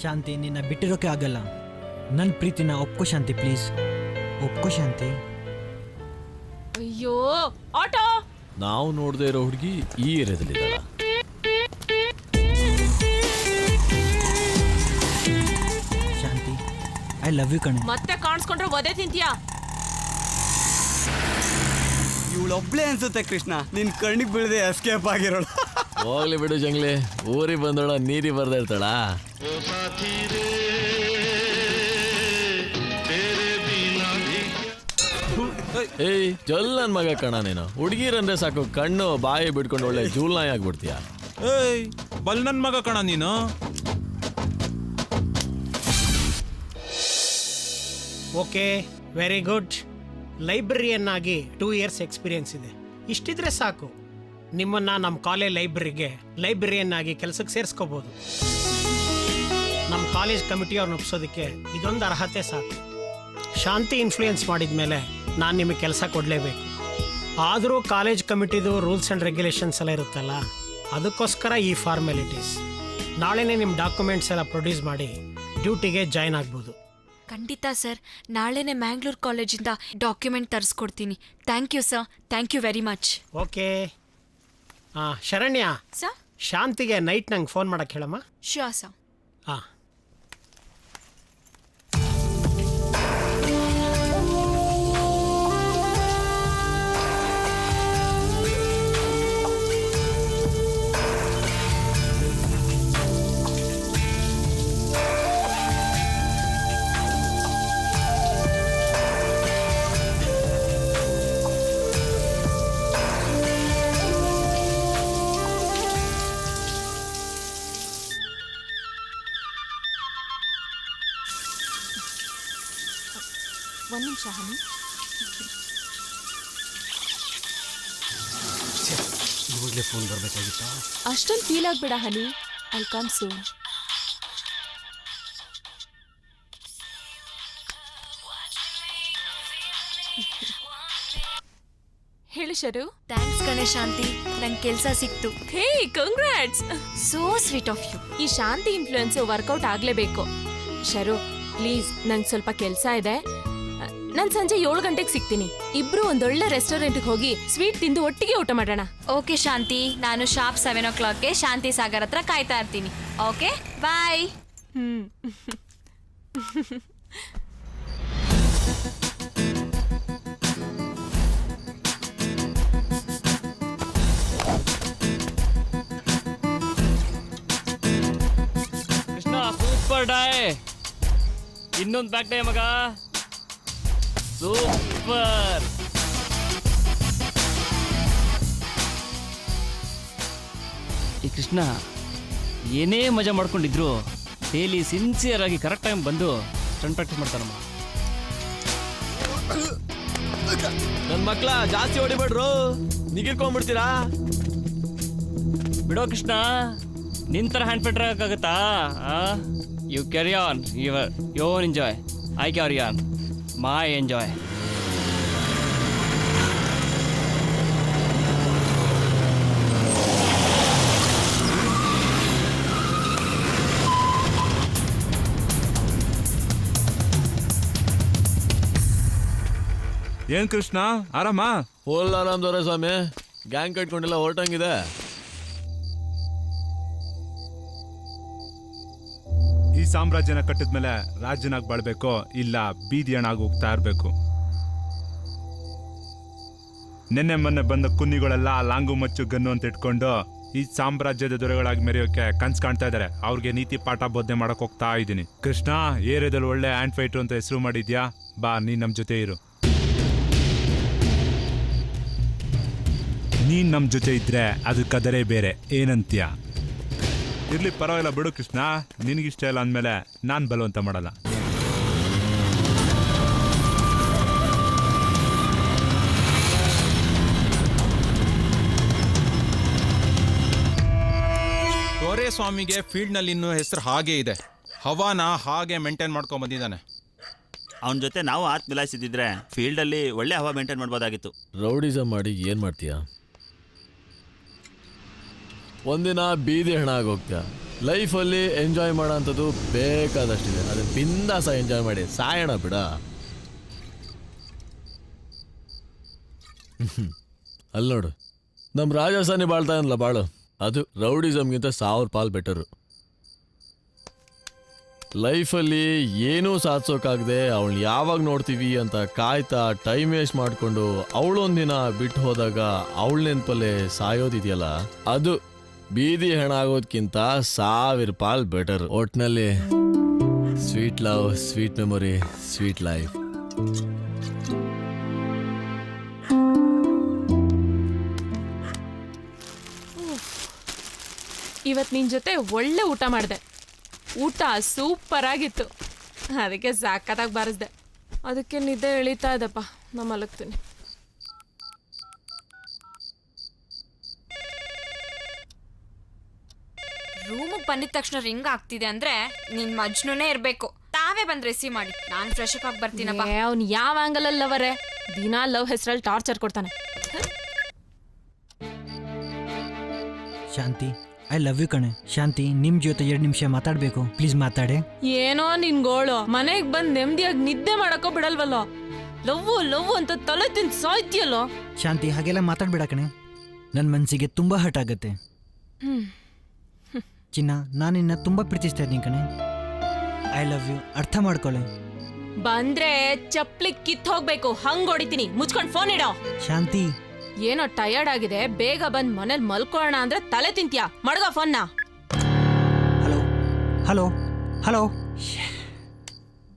Speaker 18: ಶಾಂತಿ, ನಿನ್ನ ಬಿಟ್ಟಿರೋಕೆ ಆಗಲ್ಲ. ನನ್ನ ಪ್ರೀತಿನ ಒಪ್ಕೋ ಶಾಂತಿ, ಪ್ಲೀಸ್ ಒಪ್ಕೋ ಶಾಂತಿ.
Speaker 7: ಅಯ್ಯೋ ಆಟೋ.
Speaker 16: ನಾವು ನೋಡದೆ ಇರೋ ಹುಡುಗಿ ಈ ಏರಿಯಾದಲ್ಲಿದ್ದಾಳ.
Speaker 18: ಶಾಂತಿ, ಐ ಲವ್ ಯು ಕಣೆ.
Speaker 7: ಮತ್ತೆ ಕಾಣಿಸ್ಕೊಂಡ್ರೆ ಒದೆ ತಿಂತೀಯಾ?
Speaker 11: ಇವಳೊಬ್ಳೆ ಅನ್ಸುತ್ತೆ ಕೃಷ್ಣ, ನಿನ್ ಕಣ್ಣಿಗೆ ಬೀಳದೆ ಎಸ್ಕೇಪ್ ಆಗಿರೋಳು.
Speaker 16: ಹೋಗ್ಲಿ ಬಿಡು ಜಂಗ್ಲಿ, ಊರಿಗೆ ಬಂದೋಳ ನೀರಿ ಬರ್ತಾ ಇರ್ತಾಳ. ಏಯ್ ಜಲ್ ನನ್ ಮಗ ಕಣ ನೀನು. ಹುಡುಗಿರಂದ್ರೆ ಸಾಕು ಕಣ್ಣು ಬಾಯಿ ಬಿಡ್ಕೊಂಡು ಒಳ್ಳೆ ಜೂಲ್ನಾಯಿ ಆಗ್ಬಿಡ್ತೀಯ.
Speaker 10: ಏಯ್ ಬಲ್ ನನ್ನ ಮಗ ಕಣ ನೀನು.
Speaker 19: Okay, very good. ಲೈಬ್ರರಿಯನ್ ಆಗಿ 2 ಇಯರ್ಸ್ ಎಕ್ಸ್ಪೀರಿಯನ್ಸ್ ಇದೆ. ಇಷ್ಟಿದ್ರೆ ಸಾಕು, ನಿಮ್ಮನ್ನ ನಮ್ಮ ಕಾಲೇಜ್ ಲೈಬ್ರರಿಗೆ ಲೈಬ್ರರಿಯನ್ ಆಗಿ ಕೆಲಸಕ್ಕೆ ಸೇರಿಸ್ಕೋಬಹುದು. ನಮ್ಮ ಕಾಲೇಜ್ ಕಮಿಟಿಯವ್ರನ್ನ ಒಪ್ಸೋದಕ್ಕೆ ಇದೊಂದು ಅರ್ಹತೆ ಸಾಕು. ಶಾಂತಿ ಇನ್ಫ್ಲೂಯೆನ್ಸ್ ಮಾಡಿದ ಮೇಲೆ ನಾನು ನಿಮಗೆ ಕೆಲಸ ಕೊಡಲೇಬೇಕು. ಆದರೂ ಕಾಲೇಜ್ ಕಮಿಟಿದು ರೂಲ್ಸ್ ಆ್ಯಂಡ್ ರೆಗ್ಯುಲೇಷನ್ಸ್ ಎಲ್ಲ ಇರುತ್ತಲ್ಲ, ಅದಕ್ಕೋಸ್ಕರ ಈ ಫಾರ್ಮ್ಯಾಲಿಟೀಸ್. ನಾಳೆನೇ ನಿಮ್ಮ ಡಾಕ್ಯುಮೆಂಟ್ಸ್ ಎಲ್ಲ ಪ್ರೊಡ್ಯೂಸ್ ಮಾಡಿ ಡ್ಯೂಟಿಗೆ ಜಾಯ್ನ್ ಆಗ್ಬೋದು.
Speaker 2: ಖಂಡಿತ ಸರ್, ನಾಳೆನೇ ಮ್ಯಾಂಗ್ಳೂರ್ ಕಾಲೇಜಿಂದ ಡಾಕ್ಯುಮೆಂಟ್ ತರಿಸ್ಕೊಡ್ತೀನಿ. Thank you sir, thank you very much.
Speaker 19: Okay. Sharanya,
Speaker 2: sir
Speaker 19: ಶಾಂತಿಗೆ ನೈಟ್ ನಂಗೆ ಫೋನ್ ಮಾಡಕ್ಕೆ ಹೇಳಮ್ಮ.
Speaker 2: Sure sir.
Speaker 19: ಹಾಂ.
Speaker 7: ಒಂದ್ ನಿಮಿಷ ಹನಿ.
Speaker 13: ಇವಾಗಲೇ ಫೋನ್ ಬರಬೇಕಾಗಿತ್ತಾ?
Speaker 7: ಅಷ್ಟೊಂದು ಫೀಲ್ ಆಗ್ಬೇಡ ಹನಿ. I come soon. ಹೇಳು ಶರು.
Speaker 2: ಥ್ಯಾಂಕ್ಸ್ ಕಣೆ ಶಾಂತಿ, ನಂಗೆ ಕೆಲಸ ಸಿಕ್ತು.
Speaker 7: Hey congrats.
Speaker 2: So sweet of you.
Speaker 7: ಈ ಶಾಂತಿ ಇನ್ಫ್ಲೂಯೆನ್ಸ್ ವರ್ಕೌಟ್ ಆಗ್ಲೇಬೇಕು. ಶರು ಪ್ಲೀಸ್, ನಂಗೆ ಸ್ವಲ್ಪ ಕೆಲಸ ಇದೆ. ನಾನು ಸಂಜೆ 7 ಗಂಟೆಗೆ ಸಿಗ್ತೀನಿ. ಇಬ್ರು ಒಂದೊಳ್ಳೆ ರೆಸ್ಟೋರೆಂಟ್ಗೆ ಹೋಗಿ ಸ್ವೀಟ್ ತಿಂದು ಒಟ್ಟಿಗೆ ಊಟ ಮಾಡೋಣ.
Speaker 2: ಓಕೆ ಶಾಂತಿ, ನಾನು ಶಾರ್ಪ್ 7 o'clockಗೆ ಶಾಂತಿ ಸಾಗರ್ ಹತ್ರ ಕಾಯ್ತಾ ಇರ್ತೀನಿ. Okay bye.
Speaker 16: ಕೃಷ್ಣ
Speaker 20: ಸೂಪರ್ ಡಾಯ್. ಇನ್ನೊಂದು ಬ್ಯಾಕ್ ಡೇ ಮಗ. ಸೂಪರ್. ಈ ಕೃಷ್ಣ ಏನೇ ಮಜಾ ಮಾಡ್ಕೊಂಡಿದ್ರು ಡೈಲಿ ಸಿನ್ಸಿಯರ್ ಆಗಿ ಕರೆಕ್ಟ್ ಟೈಮ್ ಬಂದು ಸ್ಟಂಟ್ ಪ್ರಾಕ್ಟೀಸ್ ಮಾಡ್ತಾನಮ್ಮ.
Speaker 16: ನನ್ನ ಮಕ್ಳ ಜಾಸ್ತಿ ಹೊಡಿಬೇಡ್ರು, ನಿಗಿರ್ಕೊಂಡ್ಬಿಡ್ತೀರಾ.
Speaker 20: ಬಿಡೋ ಕೃಷ್ಣ, ನಿನ್ ಥರ ಹ್ಯಾಂಡ್ ಪೆಟ್ರ್ ಆಗೋಕ್ಕಾಗತ್ತಾ? You carry on your own enjoy. I carry on my enjoy.
Speaker 3: ಏನ್ ಕೃಷ್ಣ, ಆರಾಮ?
Speaker 16: ಫುಲ್ ಆರಾಮ್ ದೊರೆಸ್ವಾಮಿ. ಗ್ಯಾಂಗ್ ಕಟ್ಕೊಂಡೆಲ್ಲ ಹೊರಟಂಗಿದೆ.
Speaker 3: ಈ ಸಾಮ್ರಾಜ್ಯನ ಕಟ್ಟಿದ್ಮೇಲೆ ರಾಜ್ಯನಾಗಿ ಬಾಳ್ಬೇಕೋ ಇಲ್ಲ ಬೀದಿ ಹಣ್ಣಾಗಿ ಹೋಗ್ತಾ ಇರ್ಬೇಕು. ನಿನ್ನೆ ಮೊನ್ನೆ ಬಂದ ಕುನ್ನಿಗಳೆಲ್ಲ ಲಾಂಗು ಮಚ್ಚು ಗನ್ನು ಅಂತ ಇಟ್ಕೊಂಡು ಈ ಸಾಮ್ರಾಜ್ಯದ ದೊರೆಗಳಾಗಿ ಮೆರೆಯೋಕೆ ಕನ್ಸ್ ಕಾಣ್ತಾ ಇದಾರೆ. ಅವ್ರಿಗೆ ನೀತಿ ಪಾಠ ಬೋಧನೆ ಮಾಡಕ್ ಹೋಗ್ತಾ ಇದ್ದೀನಿ. ಕೃಷ್ಣ, ಏರಿಯಾದಲ್ಲಿ ಒಳ್ಳೆ ಹ್ಯಾಂಡ್ ಫೈಟರ್ ಅಂತ ಹೆಸರು ಮಾಡಿದ್ಯಾ, ಬಾ ನೀನ್ ನಮ್ ಜೊತೆ ಇರು. ನೀನ್ ನಮ್ ಜೊತೆ ಇದ್ರೆ ಅದಕ್ಕದರೇ ಬೇರೆ, ಏನಂತ್ಯ? ಇರ್ಲಿ, ಪರವಾಗಿಲ್ಲ ಬಿಡು ಕೃಷ್ಣ. ನಿನಗಿಷ್ಟ ಇಲ್ಲ ಅಂದಮೇಲೆ ನಾನು ಬಲವಂತ ಮಾಡಲ್ಲ.
Speaker 10: ದೊರೆಸ್ವಾಮಿಗೆ ಫೀಲ್ಡ್ನಲ್ಲಿ ಇನ್ನೂ ಹೆಸರು ಹಾಗೇ ಇದೆ. ಹವಾನ ಹಾಗೆ ಮೇಂಟೈನ್ ಮಾಡ್ಕೊಂಡ್ ಬಂದಿದ್ದಾನೆ.
Speaker 9: ಅವನ ಜೊತೆ ನಾವು ಆತ್ ಮಿಲಾಯಿಸಿದ್ರೆ ಫೀಲ್ಡಲ್ಲಿ ಒಳ್ಳೆ ಹವಾ ಮೇಂಟೈನ್ ಮಾಡ್ಬೋದಾಗಿತ್ತು.
Speaker 16: ರೌಡಿಸಮ್ ಮಾಡಿ ಏನು ಮಾಡ್ತೀಯ? ಒಂದಿನ ಬೀದಿ ಹೆಣ ಆಗೋಗ್ತೀಯ. ಲೈಫಲ್ಲಿ ಎಂಜಾಯ್ ಮಾಡೋ ಅಂಥದ್ದು ಬೇಕಾದಷ್ಟಿದೆ. ಅದನ್ನ ಬಿಂದಾಸ ಎಂಜಾಯ್ ಮಾಡಿ ಸಾಯೋಣ ಬಿಡ. ಅಲ್ಲಿ ನೋಡು, ನಮ್ಮ ರಾಜಸ್ಥಾನಿ ಬಾಳ್ತಾ ಇರಲ್ಲ ಬಾಳು, ಅದು ರೌಡಿಸಮ್ಗಿಂತ 1000 ಪಾಲ್ ಬೆಟರು. ಲೈಫಲ್ಲಿ ಏನೂ ಸಾಧಿಸೋಕ್ಕಾಗದೆ ಅವಳು ಯಾವಾಗ ನೋಡ್ತೀವಿ ಅಂತ ಕಾಯ್ತಾ ಟೈಮ್ ವೇಸ್ಟ್ ಮಾಡಿಕೊಂಡು ಅವಳೊಂದಿನ ಬಿಟ್ಟು ಹೋದಾಗ ಅವಳ ನೆನಪಲ್ಲೇ ಸಾಯೋದಿದೆಯಲ್ಲ, ಅದು ಬೀದಿ ಹೆಣ ಆಗೋದ್ಕಿಂತ 1000 ಪಾಲ್ ಬೆಟರ್. ಒಟ್ನಲ್ಲಿ sweet love, sweet memory, sweet life.
Speaker 7: ಇವತ್ತು ನಿನ್ನ ಜೊತೆ ಒಳ್ಳೆ ಊಟ ಮಾಡಿದೆ. ಊಟ ಸೂಪರ್ ಆಗಿತ್ತು, ಅದಕ್ಕೆ ಸಾಕತ್ತಾಗಿ ಬಾರಿಸ್ದೆ. ಅದಕ್ಕೆ ನಿದ್ದೆ ಎಳೀತಾ ಇದ್ದಪ್ಪ, ನಾ ಮಲಗ್ತೀನಿ.
Speaker 2: ರೂಮಿಗೆ ಬಂದಿದ ತಕ್ಷಣ ರಿಂಗ್ ಆಗ್ತಿದೆ ಅಂದ್ರೆ ನಿನ್ ಮಜ್ನುನೇ ಇರ್ಬೇಕು. ತಾವೇ ಬಂದ್ ರಿಸೀವ್ ಮಾಡಿ, ನಾನು ಫ್ರೆಶ್ ಅಪ್ ಆಗಿ ಬರ್ತೀನಪ್ಪ.
Speaker 7: ಅವ್ನು ಯಾವ ಆಂಗಲ್ ಅಲ್ಲಿ ಲವರೇ, ದಿನಾ ಲವ್ ಹೆಸರಲ್ಲಿ ಟಾರ್ಚರ್ ಕೊಡ್ತಾನೆ.
Speaker 18: ಶಾಂತಿ, ಐ ಲವ್ ಯು ಕಣೆ. ಶಾಂತಿ, ನಿಮ್ ಜೊತೆ 2 ನಿಮಿಷ ಮಾತಾಡ್ಬೇಕು, ಪ್ಲೀಸ್ ಮಾತಾಡೆ.
Speaker 7: ಏನೋ ನಿನ್ ಗೋಳು, ಮನೆಗ್ ಬಂದ್ ನೆಮ್ಮದಿಯಾಗಿ ನಿದ್ದೆ ಮಾಡಕ್ಕೋ ಬಿಡಲ್ವಲ್ಲೋ. ಲವ್ ಲವ್ ಅಂತ ತಲೆ ತಿಂದು ಸಾಯ್ತಿಯಲ್ಲೋ.
Speaker 18: ಶಾಂತಿ, ಹಾಗೆಲ್ಲ ಮಾತಾಡ್ಬೇಡ ಕಣೆ, ನನ್ನ ಮನಸ್ಸಿಗೆ ತುಂಬಾ ಹರ್ಟ್ ಆಗತ್ತೆ. ಚಿನ್ನ, ನಾನು ನಿನ್ನ ತುಂಬಾ ಪ್ರೀತಿಸ್ತಾ ಇದ್ದೀನಿ ಕಣೆ. ಐ ಲವ್ ಯು, ಅರ್ಥ ಮಾಡ್ಕೊಳ್ಳೆ.
Speaker 7: ಬಂದ್ರೆ ಚಪ್ಲಿ ಕಿತ್ ಹೋಗ್ಬೇಕು, ಹಂಗ್ ಹೊಡಿತೀನಿ. ಮುಚ್ಕೊಂಡ್ ಫೋನ್ ಇಡೋ.
Speaker 18: ಶಾಂತಿ,
Speaker 7: ಏನೋ ಟಯರ್ಡ್ ಆಗಿದೆ, ಬೇಗ ಬಂದ್ ಮನೇಲಿ ಮಲ್ಕೊಳ್ಳೋಣ ಅಂದ್ರೆ ತಲೆ ತಿಂತ್ಯಾ. ಮಡ್ಗ ಫೋನ್ನ.
Speaker 18: Hello hello hello.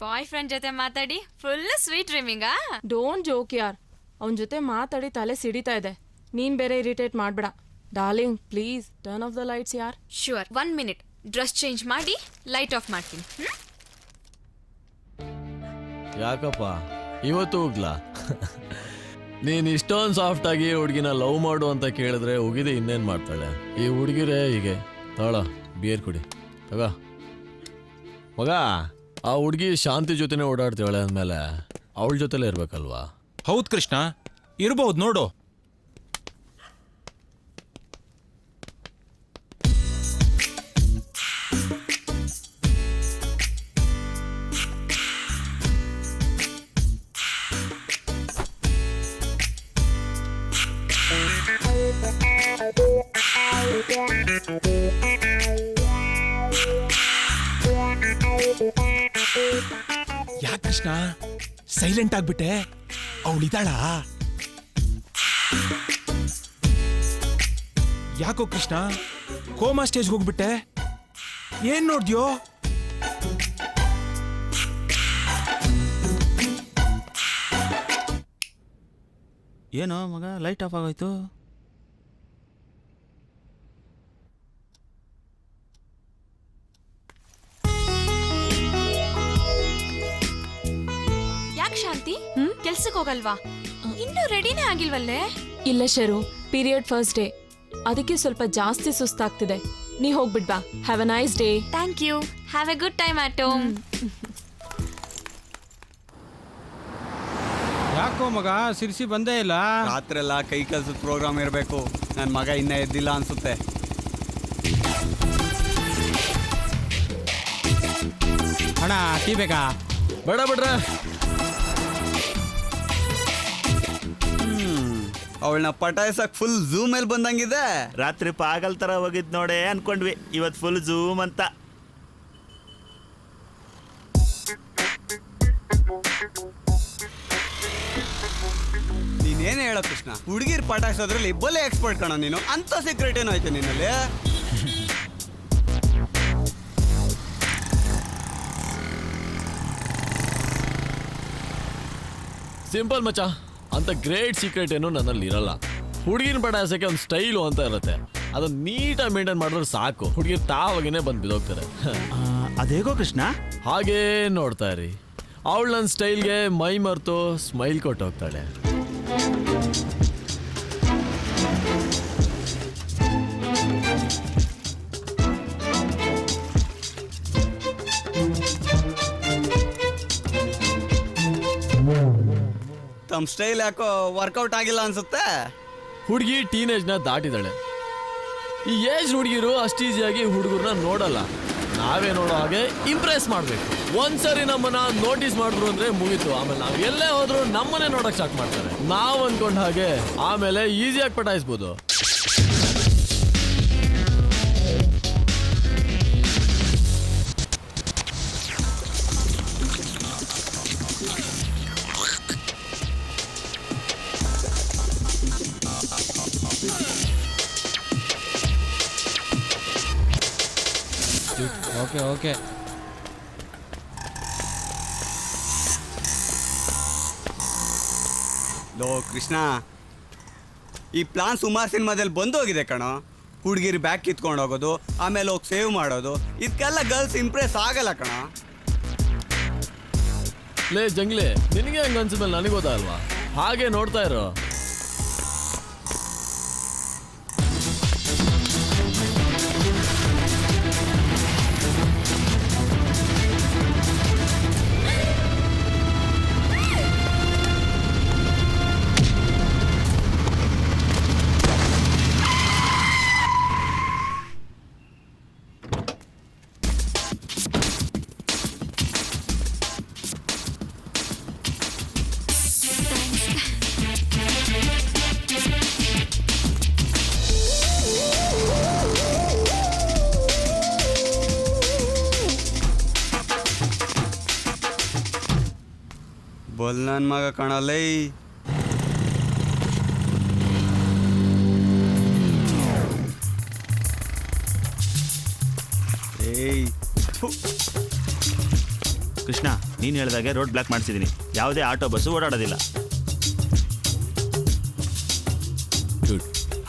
Speaker 2: Boyfriend ಜೊತೆ ಮಾತಾಡಿ ಫುಲ್ ಸ್ವೀಟ್ ಡ್ರೀಮಿಂಗಾ?
Speaker 7: ಡೋಂಟ್ ಜೋಕ್ ಯಾರ್, ಅವನ ಜೊತೆ ಮಾತಾಡಿ ತಲೆ ಸಿಡಿತಾ ಇದೆ. ನೀನ್ ಬೇರೆ ಇರಿಟೇಟ್ ಮಾಡ್ಬೇಡ. Darling, please turn off the lights ಯಾರ್.
Speaker 2: Sure, 1 minute. ಡ್ರೆಸ್ ಚೇಂಜ್ ಮಾಡಿ ಲೈಟ್ ಆಫ್ ಮಾಡ್ತೀನಿ.
Speaker 16: ಯಾಕಪ್ಪ ಇವತ್ತು ಹೋಗ್ಲಾ? ನೀನ್ ಇಷ್ಟೊಂದು ಸಾಫ್ಟ್ ಆಗಿ ಹುಡುಗಿನ ಲವ್ ಮಾಡು ಅಂತ ಕೇಳಿದ್ರೆ ಉಗಿದೆ ಇನ್ನೇನ್ ಮಾಡ್ತಾಳೆ ಈ ಹುಡುಗಿರೇ. ಹೀಗೆ ತಗೊಳ, ಬಿಯರ್ ಕುಡಿ ತಗ. ಮಗ, ಆ ಹುಡುಗಿ ಶಾಂತಿ ಜೊತೆನೇ ಓಡಾಡ್ತಾಳೆ ಅಂದಮೇಲೆ ಅವಳ ಜೊತೆಲೇ ಇರ್ಬೇಕಲ್ವಾ?
Speaker 10: ಹೌದು ಕೃಷ್ಣ, ಇರ್ಬಹುದು ನೋಡು.
Speaker 21: ಯಾಕೆ ಕೃಷ್ಣ ಸೈಲೆಂಟ್ ಆಗ್ಬಿಟ್ಟೆ? ಅವಳಿದ್ದಾಳ? ಯಾಕೋ ಕೃಷ್ಣ ಕೋಮಾ ಸ್ಟೇಜ್ಗೆ ಹೋಗ್ಬಿಟ್ಟೆ? ಏನ್ ನೋಡ್ದ್ಯೋ?
Speaker 9: ಏನೋ ಮಗ ಲೈಟ್ ಆಫ್ ಆಗೋಯ್ತು.
Speaker 2: ಯಾಕೆ ಶಾಂತಿ ಕೆಲ್ಸಕ್ಕೆ ಹೋಗಲ್ವಾ? ಇನ್ನೂ ರೆಡಿನೇ ಆಗಿಲ್ವಲ್ಲೇ?
Speaker 7: ಇಲ್ಲ ಶರು, ಪೀರಿಯಡ್ ಫಸ್ಟ್ ಡೇ, ಅದಕ್ಕೆ ಸ್ವಲ್ಪ ಜಾಸ್ತಿ ಸುಸ್ತಾಗ್ತಿದೆ. ನೀ ಹೋಗ್ಬಿಡ್ಬಾ. Have a nice day.
Speaker 2: Thank you. Have a good time at home.
Speaker 11: ಯಾಕೋ ಮಗ ಸಿರ್ಸಿ ಬಂದೇ ಇಲ್ಲ? ರಾತ್ರೆಲ್ಲ ಕೈ ಕೆಲ್ಸದ ಪ್ರೋಗ್ರಾಮ್ ಇರಬೇಕು. ನನ್ನ ಮಗ ಇನ್ನೂ ಎದ್ದಿಲ್ಲ ಅನ್ಸುತ್ತೆ.
Speaker 19: ಅಣ್ಣ ಟೀ ಬೇಕಾ?
Speaker 16: ಬೇಡ ಬಿಡ್ರೆ.
Speaker 11: ಅವಳನ್ನ ಪಟಾಯಿಸಕ್ ಫುಲ್ ಝೂಮ್ ಮೇಲೆ ಬಂದಂಗಿದೆ.
Speaker 9: ರಾತ್ರಿ ಪಾಗಲ್ ತರ ಹೋಗಿದ್ ನೋಡೆ ಅನ್ಕೊಂಡ್ವಿ, ಇವತ್ತು ಫುಲ್ ಝೂಮ್ ಅಂತ.
Speaker 11: ನೀನೇನು ಹೇಳೋ ಕೃಷ್ಣ, ಹುಡುಗಿರ್ ಪಟಾಯಿಸೋದ್ರಲ್ಲಿ ಬಲೆ ಎಕ್ಸ್ಪರ್ಟ್ ಕಣ ನೀನು. ಅಂತ ಸೀಕ್ರೆಟ್ ಏನೋ ಆಯ್ತು ನಿನ್ನಲ್ಲಿ?
Speaker 16: ಸಿಂಪಲ್ ಮಚ್ಚ, ಅಂತ ಗ್ರೇಟ್ ಸೀಕ್ರೆಟ್ ಏನು ನನ್ನಲ್ಲಿ ಇರಲ್ಲ. ಹುಡುಗಿನ ಪಟಾಯಿಸಕ್ಕೆ ಒಂದು ಸ್ಟೈಲು ಅಂತ ಇರುತ್ತೆ, ಅದನ್ನ ನೀಟಾಗಿ ಮೇಂಟೈನ್ ಮಾಡಿದ್ರೆ ಸಾಕು. ಹುಡುಗಿರ್ ತಾವಾಗಿನೇ ಬಂದು ಬಿದ್ದೋಗ್ತಾರೆ.
Speaker 9: ಅದೇಗೋ ಕೃಷ್ಣ?
Speaker 16: ಹಾಗೇ ನೋಡ್ತಾ ಇರಿ, ಅವಳು ನನ್ನ ಸ್ಟೈಲ್ಗೆ ಮೈ ಮರೆತು ಸ್ಮೈಲ್ ಕೊಟ್ಟು ಹೋಗ್ತಾಳೆ.
Speaker 11: ತಮ್ಮ ಸ್ಟೈಲ್ ಯಾಕೋ ವರ್ಕೌಟ್ ಆಗಿಲ್ಲ ಅನ್ಸುತ್ತೆ.
Speaker 16: ಹುಡುಗಿ ಟೀನೇಜ್ನ ದಾಟಿದಾಳೆ. ಈ ಏಜ್ ಹುಡುಗಿರು ಅಷ್ಟು ಈಸಿಯಾಗಿ ಹುಡುಗರನ್ನ ನೋಡಲ್ಲ. ನಾವೇ ನೋಡೋ ಹಾಗೆ ಇಂಪ್ರೆಸ್ ಮಾಡಬೇಕು. ಒಂದ್ಸರಿ ನಮ್ಮನ್ನ ನೋಟಿಸ್ ಮಾಡಿದ್ರು ಅಂದ್ರೆ ಮುಗೀತು. ಆಮೇಲೆ ನಾವು ಎಲ್ಲೇ ಹೋದ್ರು ನಮ್ಮನ್ನೇ ನೋಡಕ್ ಸ್ಟಾರ್ಟ್ ಮಾಡ್ತಾರೆ. ನಾವು ಅನ್ಕೊಂಡ ಹಾಗೆ ಆಮೇಲೆ ಈಸಿಯಾಗಿ ಪಟಾಯಿಸ್ಬೋದು.
Speaker 19: Okay okay.
Speaker 11: ಲೋ ಕೃಷ್ಣ, ಈ ಪ್ಲಾನ್ ಸುಮಾರು ಸಿನಿಮಾದಲ್ಲಿ ಬಂದೋಗಿದೆ ಕಣೋ. ಹುಡುಗಿರು ಬ್ಯಾಗ್ ಕಿತ್ಕೊಂಡು ಹೋಗೋದು, ಆಮೇಲೆ ಹೋಗಿ ಸೇವ್ ಮಾಡೋದು, ಇದಕ್ಕೆಲ್ಲ ಗರ್ಲ್ಸ್ ಇಂಪ್ರೆಸ್ ಆಗಲ್ಲ ಕಣ.
Speaker 16: ಲೇ ಜಂಗ್ಲಿ, ನಿನಗೆ ಹಂಗ ಅನ್ಸಿದ್ಮೇಲೆ ನನಗೆ ಗೊತ್ತಾಗಲ್ವಾ? ಹಾಗೆ ನೋಡ್ತಾ ಇರೋ.
Speaker 11: ಬಲ್ ನನ್ನ ಮಗ ಕಾಣಲ್ಲ. ಏಯ್
Speaker 9: ಕೃಷ್ಣ, ನೀನು ಹೇಳಿದಾಗೆ ರೋಡ್ ಬ್ಲಾಕ್ ಮಾಡಿಸಿದ್ದೀನಿ. ಯಾವುದೇ ಆಟೋ ಬಸ್ಸು ಓಡಾಡೋದಿಲ್ಲ.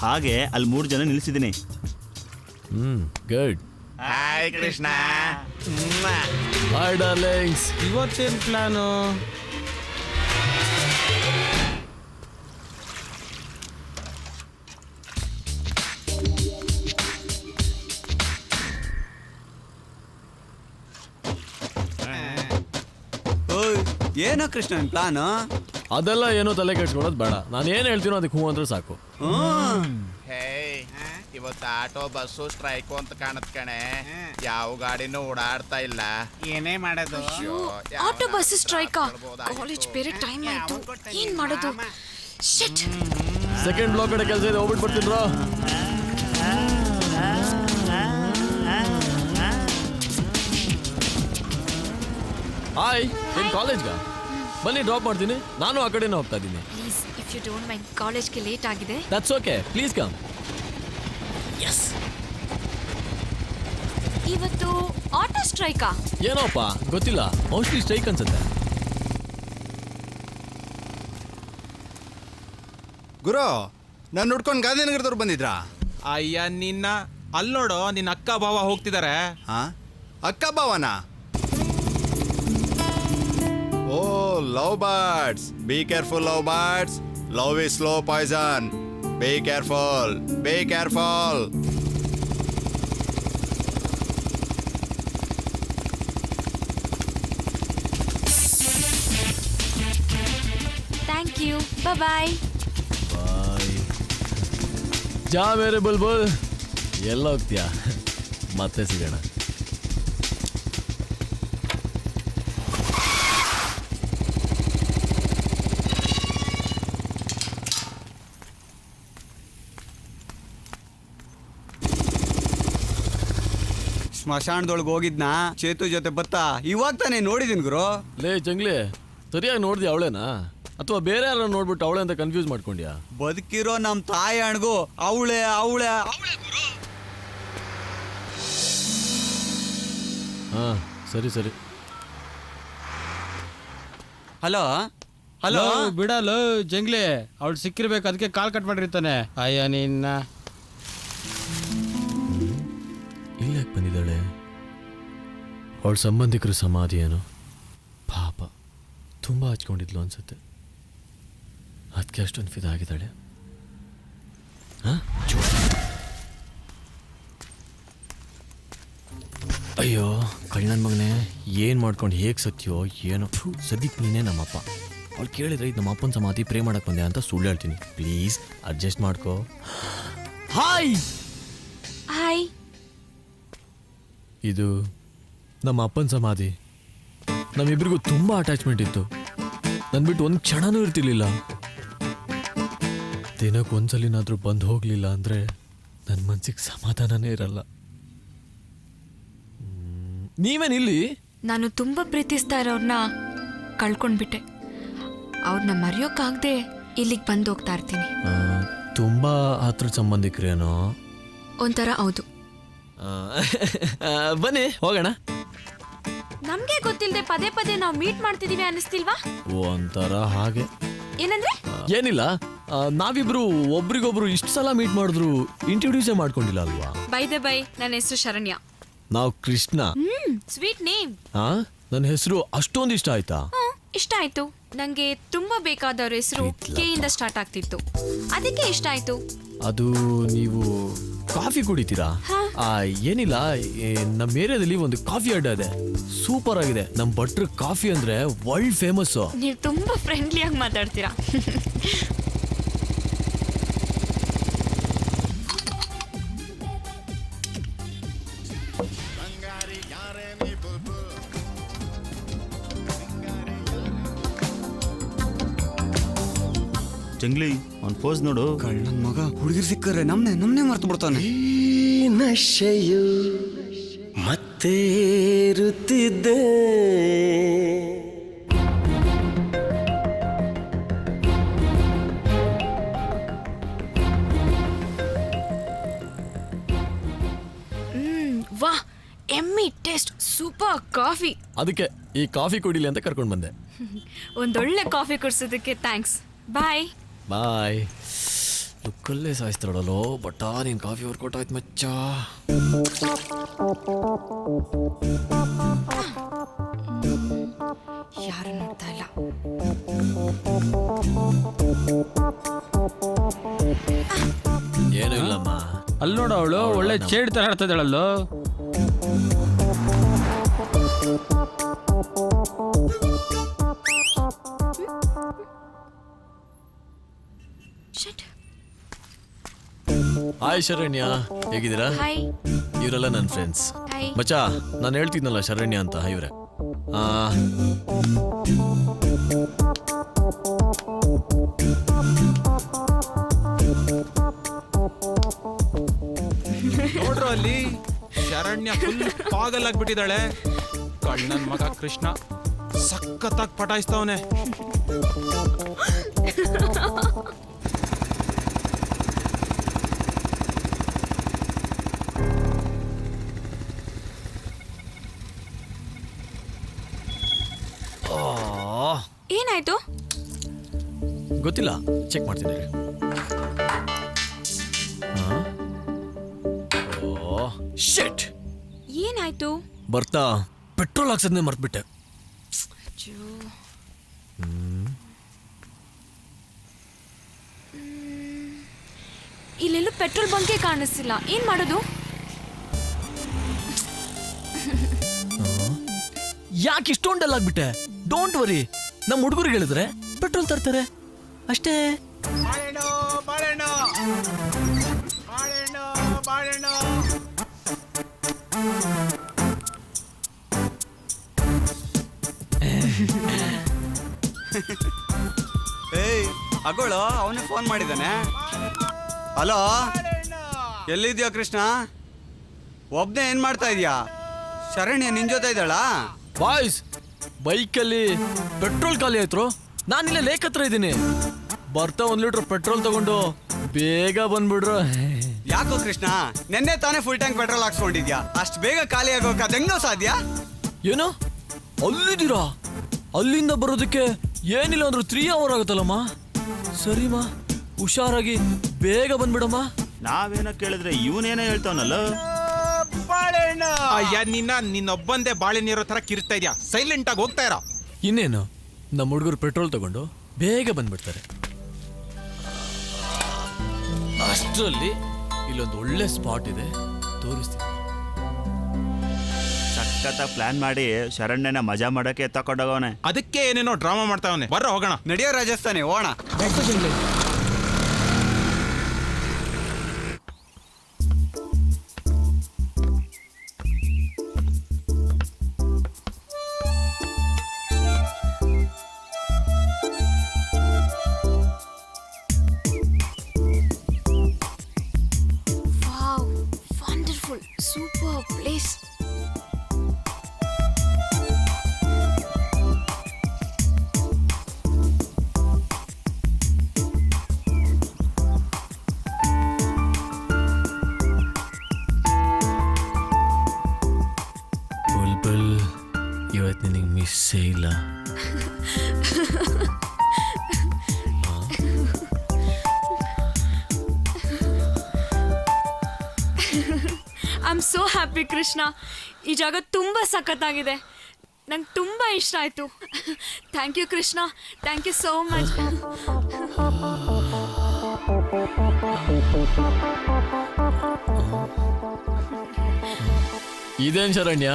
Speaker 9: ಹಾಗೆ ಅಲ್ಲಿ 3 ಜನ ನಿಲ್ಲಿಸಿದ್ದೀನಿ.
Speaker 16: Good.
Speaker 9: Hi Krishna.
Speaker 16: Hi darlings.
Speaker 19: ಇವತ್ತೇನು ಪ್ಲಾನು?
Speaker 11: ಏನೋ ಕೃಷ್ಣನ್ ಪ್ಲಾನು?
Speaker 16: ಅದೆಲ್ಲ ಏನೋ ತಲೆ ಕೆಡ್ಸ್ಕೊಳ್ಳೋದು ಬೇಡ. ನಾನು ಏನು ಹೇಳ್ತೀನೋ ಅದಕ್ಕೆ ಹೂ ಅಂದ್ರೆ ಸಾಕು.
Speaker 5: ಇವತ್ತು ಆಟೋ ಬಸ್ಸು ಸ್ಟ್ರೈಕು ಅಂತ ಕಾಣತ್ ಕಣೆ. ಯಾವ ಗಾಡಿನೂ ಓಡಾಡ್ತಾ ಇಲ್ಲ. ಏನೇ ಮಾಡೋದು?
Speaker 2: ಆಟೋ ಬಸ್ ಸ್ಟ್ರೈಕಾ? ಕಾಲೇಜ್ ಬೇರೆ ಟೈಮ್ ಆಯ್ತು, ಏನ್ ಮಾಡೋದು? ಶಿಟ್.
Speaker 16: ಸೆಕೆಂಡ್ ಬ್ಲಾಕ್ ಕಡೆ ಕೆಲಸ ಇದೆ, ಹೋಗ್ಬಿಟ್ಟು ಬರ್ತೀನ್ರೋ. ಹಾಯ್, ಏನು ಕಾಲೇಜ್ಗಾ? ಬನ್ನಿ ಡ್ರಾಪ್ ಮಾಡ್ತೀನಿ. ನಾನು ಆ ಕಡೆನೇ ಹೋಗ್ತಾ ಇದ್ದೀನಿ.
Speaker 2: Please, if you don't mind, ಕಾಲೇಜ್ಗೆ ಲೇಟ್ ಆಗಿದೆ.
Speaker 16: That's okay, please come. Yes.
Speaker 2: ಇವತ್ತು ಆಟೋ ಸ್ಟ್ರೈಕಾ?
Speaker 16: ಏನೋಪ್ಪ ಗೊತ್ತಿಲ್ಲ, ಮೋಸ್ಟ್ಲಿ ಸ್ಟ್ರೈಕ್ ಅನ್ಸುತ್ತೆ.
Speaker 5: ಗುರು ನಾನು ನೋಡ್ಕೊಂಡು ಗಾಂಧಿನಗರದವ್ರು ಬಂದಿದ್ರಾ?
Speaker 10: ಅಯ್ಯ ನಿನ್ನ ಅಲ್ಲಿ ನೋಡು ನಿನ್ನ ಅಕ್ಕ ಭಾವ ಹೋಗ್ತಿದ್ದಾರೆ.
Speaker 5: ಹಾ, ಅಕ್ಕ ಭಾವನ? ಓ, love birds, be careful love birds. Love is slow poison. Be careful, be careful.
Speaker 2: Thank you, bye.
Speaker 16: Bye. ಜಾ ಮೇರೆ ಬುಲ್ಬುಲ್, ಎಲ್ಲ ಹೋಗ್ತೀಯಾ? ಮತ್ತೆ ಸಿಗೋಣ.
Speaker 11: ಸ್ಮಶಾನದೊಳಗೆ ಹೋಗಿದ್ನಾ ಚೇತು ಜೊತೆ ಬತ್ತಾ ಇವಾಗ ತಾನೇ ನೋಡಿದೀನಿ ಗುರು.
Speaker 16: ಲೇ ಜಂಗ್ಲಿ, ಸರಿಯಾಗಿ ನೋಡ್ದಿ ಅವಳೇನಾ ಅಥವಾ ಬೇರೆ ಯಾರು ನೋಡ್ಬಿಟ್ಟು ಅವಳೆ ಅಂತ ಕನ್ಫ್ಯೂಸ್ ಮಾಡ್ಕೊಂಡ್ಯಾ?
Speaker 11: ಬದುಕಿರೋ ನಮ್ಮ ತಾಯಿ ಅಣ್ಗೂ ಅವಳೆ ಅವಳೆ ಅವಳೆ ಗುರು.
Speaker 16: ಹಾ ಸರಿ ಸರಿ.
Speaker 11: Hello hello.
Speaker 20: ಬಿಡಲು ಜಂಗ್ಲಿ, ಅವಳು ಸಿಕ್ಕಿರ್ಬೇಕು, ಅದಕ್ಕೆ ಕಾಲ್ ಕಟ್ ಮಾಡಿರ್ತಾನೆ. ಅಯ್ಯ ನಿನ್ನ.
Speaker 16: ಇಲ್ಲಾಕೆ ಬಂದಿದ್ದಾಳೆ? ಅವಳ ಸಂಬಂಧಿಕರು ಸಮಾಧಿ ಏನು ಪಾಪ, ತುಂಬ ಹಚ್ಕೊಂಡಿದ್ಲು ಅನ್ಸುತ್ತೆ, ಅದಕ್ಕೆ ಅಷ್ಟೊಂದು ಫಿದಾಗಿದ್ದಾಳೆ. ಅಯ್ಯೋ ಕಳ್ಳನ ಮಗನೇ, ಏನು ಮಾಡ್ಕೊಂಡು ಹೇಗೆ ಸತ್ಯೋ ಏನೋ. ಸದ್ಯಕ್ಕೆ ನೀನೇ ನಮ್ಮಪ್ಪ. ಅವ್ಳು ಕೇಳಿದ್ರೆ ಇದು ನಮ್ಮ ಅಪ್ಪನ ಸಮಾಧಿ ಪ್ರೇ ಮಾಡಕ್ಕೆ ಬಂದೆ ಅಂತ ಸುಳ್ಳು ಹೇಳ್ತೀನಿ. ಪ್ಲೀಸ್ ಅಡ್ಜಸ್ಟ್ ಮಾಡ್ಕೋ. Hi
Speaker 2: hi.
Speaker 16: ಇದು ನಮ್ಮ ಅಪ್ಪನ ಸಮಾಧಿ. ನಮ್ಮಿಬ್ರಿಗೂ ತುಂಬ ಅಟ್ಯಾಚ್ಮೆಂಟ್ ಇತ್ತು. ನನ್ನ ಬಿಟ್ಟು ಒಂದು ಕ್ಷಣನೂ ಇರ್ತಿರ್ಲಿಲ್ಲ. ದಿನಕ್ಕೆ ಒಂದ್ಸಲಿನಾದ್ರೂ ಬಂದು ಹೋಗಲಿಲ್ಲ ಅಂದರೆ ನನ್ನ ಮನ್ಸಿಗೆ ಸಮಾಧಾನನೇ ಇರಲ್ಲ. ನೀವೇನಿಲ್ಲಿ?
Speaker 2: ನಾನು ತುಂಬಾ ಪ್ರೀತಿಸ್ತಾ ಇರೋರ್ನ ಕಳ್ಕೊಂಡ್ಬಿಟ್ಟೆ. ಅವ್ರನ್ನ ಮರೆಯೋಕ್ಕಾಗದೆ ಇಲ್ಲಿಗೆ ಬಂದು ಹೋಗ್ತಾ ಇರ್ತೀನಿ.
Speaker 16: ತುಂಬ ಹತ್ರ ಸಂಬಂಧಿಕರೇನೋ?
Speaker 2: ಒಂಥರ ಹೌದು.
Speaker 16: ಬನ್ನಿ ಹೋಗೋಣ.
Speaker 2: ನಮ್ಗೆ ಗೊತ್ತಿಲ್ಲದೆ ಪದೇ ಪದೇ ನಾವು ಮೀಟ್ ಮಾಡ್ತಿದೀವಿ ಅನಿಸ್ತಿಲ್ವಾ?
Speaker 16: ಒಂಥರ ಹಾಗೆ.
Speaker 2: ಏನಂದ್ರೆ?
Speaker 16: ಏನಿಲ್ಲ, ನಾವಿಬ್ರು ಒಬ್ರಿಗೊಬ್ರು ಇಷ್ಟು ಸಲ ಮೀಟ್ ಮಾಡಿದ್ರು ಇಂಟ್ರೊಡ್ಯೂಸೇ ಮಾಡ್ಕೊಂಡಿಲ್ಲ ಅಲ್ವಾ?
Speaker 2: ಬೈ ದ ಬೈ, ನನ್ನ ಹೆಸರು ಶರಣ್ಯ.
Speaker 16: ನಾವು ಕೃಷ್ಣ.
Speaker 2: Sweet name.
Speaker 16: ನನ್ನ ಹೆಸರು ಅಷ್ಟೊಂದು ಇಷ್ಟ ಆಯ್ತಾ?
Speaker 2: ಇಷ್ಟ ಆಯ್ತು. ನಂಗೆ ತುಂಬಾ ಬೇಕಾದವ್ರ ಹೆಸರು ಕೆ ಇಂದ ಸ್ಟಾರ್ಟ್ ಆಗ್ತಿತ್ತು, ಅದಕ್ಕೆ ಇಷ್ಟ ಆಯ್ತು.
Speaker 16: ಅದು ನೀವು ಕಾಫಿ ಕುಡಿತೀರಾ? ಏನಿಲ್ಲ, ನಮ್ಮ ಏರಿಯಾದಲ್ಲಿ ಒಂದು ಕಾಫಿ ಅಡ್ಡ ಇದೆ, ಸೂಪರ್ ಆಗಿದೆ. ನಮ್ಮ ಭಟ್ರ ಕಾಫಿ ಅಂದ್ರೆ ವರ್ಲ್ಡ್ ಫೇಮಸ್.
Speaker 2: ನೀವು ತುಂಬಾ ಫ್ರೆಂಡ್ಲಿ ಆಗಿ ಮಾತಾಡ್ತೀರಾ.
Speaker 9: ಜಂಗ್ಲಿ ಅವ್ನ್ ಪೋಸ್ ನೋಡು.
Speaker 11: ಕಳ್ಳನ್ ಮಗ ಹುಡುಗಿರ್ ಸಿಕ್ಕರೆ ನಮ್ನೆ ಮರ್ತು ಬಿಡ್ತಾನೆ.
Speaker 14: ಈ ನಶೆಯು ಮತ್ತೆ ಇರುತ್ತಿದ್ದೆ.
Speaker 2: ವಾ, ಎಮ್ಮಿ ಟೇಸ್ಟ್, ಸೂಪರ್ ಕಾಫಿ.
Speaker 16: ಅದಕ್ಕೆ ಈ ಕಾಫಿ ಕುಡಿಲಿ ಅಂತ ಕರ್ಕೊಂಡು ಬಂದೆ.
Speaker 2: ಒಂದೊಳ್ಳೆ ಕಾಫಿ ಕುಡ್ಸೋದಕ್ಕೆ ಥ್ಯಾಂಕ್ಸ್. Bye
Speaker 16: bye. ಲುಕ್ಕಲ್ಲೇ ಸಾಯಿಸ್ತಾಳಲ್ಲೋ ಬಟ್ ನೀನು ಕಾಫಿ ವರ್ಕೌಟ್ ಆಯ್ತು ಮಚ್ಚ.
Speaker 2: ಯಾರು ನೋಡ್ತಾ ಇಲ್ಲ.
Speaker 16: ಏನೂ ಇಲ್ಲಮ್ಮ.
Speaker 20: ಅಲ್ಲಿ ನೋಡು, ಅವಳು ಒಳ್ಳೆ ಚೇಡ್ ತರ ಆಡ್ತಾ ಇದ್ದಾಳಲ್ಲೋ.
Speaker 16: ಹಾಯ್ ಶರಣ್ಯ, ಹೇಗಿದ್ದೀರಾ?
Speaker 2: ಹಾಯ್.
Speaker 16: ಇವರೆಲ್ಲ ನನ್ನ ಫ್ರೆಂಡ್ಸ್.
Speaker 2: ಹಾಯ್.
Speaker 16: ಮಚ್ಚ, ನಾನು ಹೇಳ್ತಿದ್ನಲ್ಲ ಶರಣ್ಯ ಅಂತ, ಇವರೇ.
Speaker 10: ನೋಡ್ರು ಅಲ್ಲಿ ಶರಣ್ಯ ಫುಲ್ ಪಾಗಲ್ ಆಗ್ಬಿಟ್ಟಿದ್ದಾಳೆ. ಕಳ್ಳನ್ ಮಗ ಕೃಷ್ಣ ಸಖತ್ತಾಗಿ ಪಟಾಯಿಸ್ತವನೆ.
Speaker 2: ಏನಾಯ್ತು?
Speaker 16: ಗೊತ್ತಿಲ್ಲ, ಚೆಕ್ ಮಾಡ್ತೀನಿ. ಶೆಟ್
Speaker 2: ಏನಾಯ್ತು?
Speaker 16: ಬರ್ತಾ ಪೆಟ್ರೋಲ್ ಹಾಕ್ಸೋದನ್ನೇ ಮರ್ತ್ಬಿಟ್ಟೆ.
Speaker 2: ಇಲ್ಲೆಲ್ಲೂ ಪೆಟ್ರೋಲ್ ಬಂಕೇ ಕಾಣಿಸ್ತಿಲ್ಲ, ಏನ್ ಮಾಡೋದು?
Speaker 16: ಯಾಕೆ ಇಷ್ಟೊಂಡೆಲ್ಲ ಆಗ್ಬಿಟ್ಟೆ? ಡೋಂಟ್ ವರಿ, ನಮ್ಮ ಹುಡುಗರಿಗೆ ಹೇಳಿದ್ರೆ ಪೆಟ್ರೋಲ್ ತರ್ತಾರೆ ಅಷ್ಟೇ.
Speaker 11: ಏಯ್ ಅಗೋಳು, ಅವನೇ ಫೋನ್ ಮಾಡಿದ್ದಾನೆ. ಹಲೋ, ಎಲ್ಲಿದ್ಯಾ ಕೃಷ್ಣ? ಒಬ್ನೇ ಏನ್ ಮಾಡ್ತಾ ಇದೀಯಾ? ಶರಣ್ಯ ನಿನ್ ಜೊತೆ ಇದ್ದಾಳಾ?
Speaker 16: ಬಾಯ್ಸ್, ಬೈಕಲ್ಲಿ ಪೆಟ್ರೋಲ್ ಖಾಲಿ ಆಯ್ತು. ನಾನಿಲ್ಲ ಲೇಕ್ ಹತ್ರ ಇದ್ದೀನಿ. ಬರ್ತಾ 1 ಲೀಟರ್ ಪೆಟ್ರೋಲ್ ತಗೊಂಡು ಬೇಗ ಬಂದ್ಬಿಡ್ರು.
Speaker 11: ಯಾಕೋ ಕೃಷ್ಣ, ನೆನ್ನೆ ತಾನೇ ಫುಲ್ ಟ್ಯಾಂಕ್ ಪೆಟ್ರೋಲ್ ಹಾಕ್ಸ್ಕೊಂಡಿದ್ಯಾ? ಅಷ್ಟು ಬೇಗ ಖಾಲಿ ಆಗೋಕೆ ಅದೆಂಗೋ ಸಾಧ್ಯ?
Speaker 16: ಏನು ಅಲ್ಲಿದ್ದೀರಾ? ಅಲ್ಲಿಂದ ಬರೋದಕ್ಕೆ ಏನಿಲ್ಲ ಅಂದ್ರೂ 3 ಅವರ್ ಆಗುತ್ತಲ್ಲಮ್ಮ. ಸರಿಮಾ, ಹುಷಾರಾಗಿ ಬೇಗ ಬಂದ್ಬಿಡಮ್ಮ.
Speaker 9: ನಾವೇನೋ ಕೇಳಿದ್ರೆ ಇವನೇನೋ ಹೇಳ್ತಾವನಲ್ಲ.
Speaker 10: ಅಯ್ಯ, ನಿನ್ನೊಬ್ಬಂದೇ ಬಾಳೆ ನೀರೋ ತರ ಕಿರ್ತಾ ಇದೆಯಾ? ಸೈಲೆಂಟ್ ಆಗಿ ಹೋಗ್ತಾ ಇರ.
Speaker 16: ಇನ್ನೇನು, ನಮ್ಮ ಹುಡುಗರು ಪೆಟ್ರೋಲ್ ತಗೊಂಡು ಬೇಗ ಬಂದ್ಬಿಡ್ತಾರೆ. ಅಷ್ಟರಲ್ಲಿ ಇಲ್ಲೊಂದು ಒಳ್ಳೆ ಸ್ಪಾಟ್ ಇದೆ, ತೋರಿಸ್ತೀನಿ.
Speaker 9: ಸಖತ್ತ ಪ್ಲಾನ್ ಮಾಡಿ ಶರಣ್ಯನ ಮಜಾ ಮಾಡಕ್ಕೆ ತಕೊಂಡೋಗವನೆ.
Speaker 10: ಅದಕ್ಕೆ ಏನೇನೋ ಡ್ರಾಮಾ ಮಾಡ್ತಾವನೆ. ಬರ್ರ ಹೋಗೋಣ.
Speaker 11: ನಡೆಯೋ ರಾಜಸ್ಥಾನಿ, ಹೋಗೋಣ.
Speaker 2: Wow, wonderful, super place.
Speaker 16: Bulbul, ಇವತ್ತು ನಿನಗೆ ಮಿಸ್ಸೇ ಇಲ್ಲ.
Speaker 2: I am so happy Krishna. ಈ ಜಾಗ ತುಂಬ ಸಖತ್ತಾಗಿದೆ, ನಂಗೆ ತುಂಬ ಇಷ್ಟ ಆಯಿತು. Thank you Krishna, thank you so much.
Speaker 16: ಇದೇನ್ ಶರಣ್ಯ,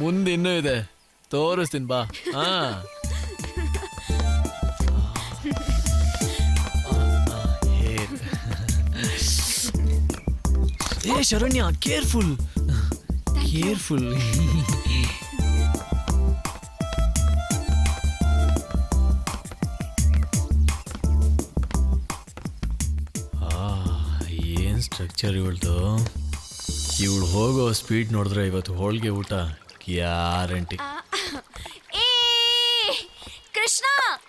Speaker 16: ಮುಂದೆ ಇನ್ನೂ ಇದೆ, ತೋರಿಸ್ತೀನಿ ಬಾ. ಹಾ, ಏ ಶರಣ್ಯ, ಕೇರ್ಫುಲ್ ಕೇರ್ಫುಲ್. ಏನ್ ಸ್ಟ್ರಕ್ಚರ್ ಇವಳ್ದು. ಇವಳು ಹೋಗೋ ಸ್ಪೀಡ್ ನೋಡಿದ್ರೆ ಇವತ್ತು ಹೋಳಿಗೆ ಊಟ ಗ್ಯಾರಂಟಿ.
Speaker 2: ಏ ಕೃಷ್ಣ,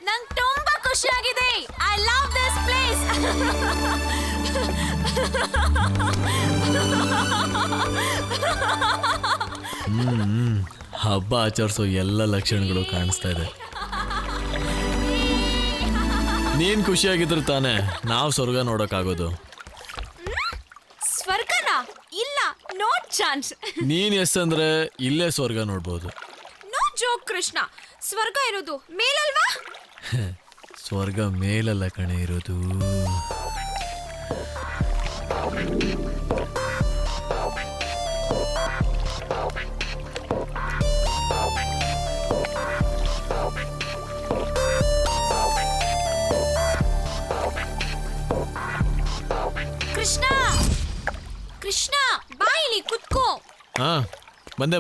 Speaker 2: ನಂಗೆ ತುಂಬ ಖುಷಿಯಾಗಿದೆ. I love this place.
Speaker 16: ಹಬ್ಬ ಆಚರಿಸೋ ಎಲ್ಲ ಲಕ್ಷಣಗಳು ಕಾಣಿಸ್ತಾ ಇದೆ. ನೀನ್ ಖುಷಿಯಾಗಿದ್ರೆ ತಾನೇ ನಾವು ಸ್ವರ್ಗ ನೋಡೋಕ್ಕಾಗೋದು.
Speaker 2: ಸ್ವರ್ಗನ? ಇಲ್ಲ, ನೋ ಚಾನ್ಸ್.
Speaker 16: ನೀನ್ ಎಸ್ ಅಂದ್ರೆ ಇಲ್ಲೇ ಸ್ವರ್ಗ ನೋಡ್ಬೋದು.
Speaker 2: ನೋ ಜೋಕ್ ಕೃಷ್ಣ, ಸ್ವರ್ಗ ಇರೋದು ಮೇಲಲ್ವಾ?
Speaker 16: ಸ್ವರ್ಗ ಮೇಲಲ್ಲ ಕಣೆ ಇರೋದು.
Speaker 2: ಕೃಷ್ಣ, ಕೃಷ್ಣ ಬಾ ಇಲ್ಲಿ ಕುತ್ಕೋ.
Speaker 16: ಹಾ, ಬಂದೆ.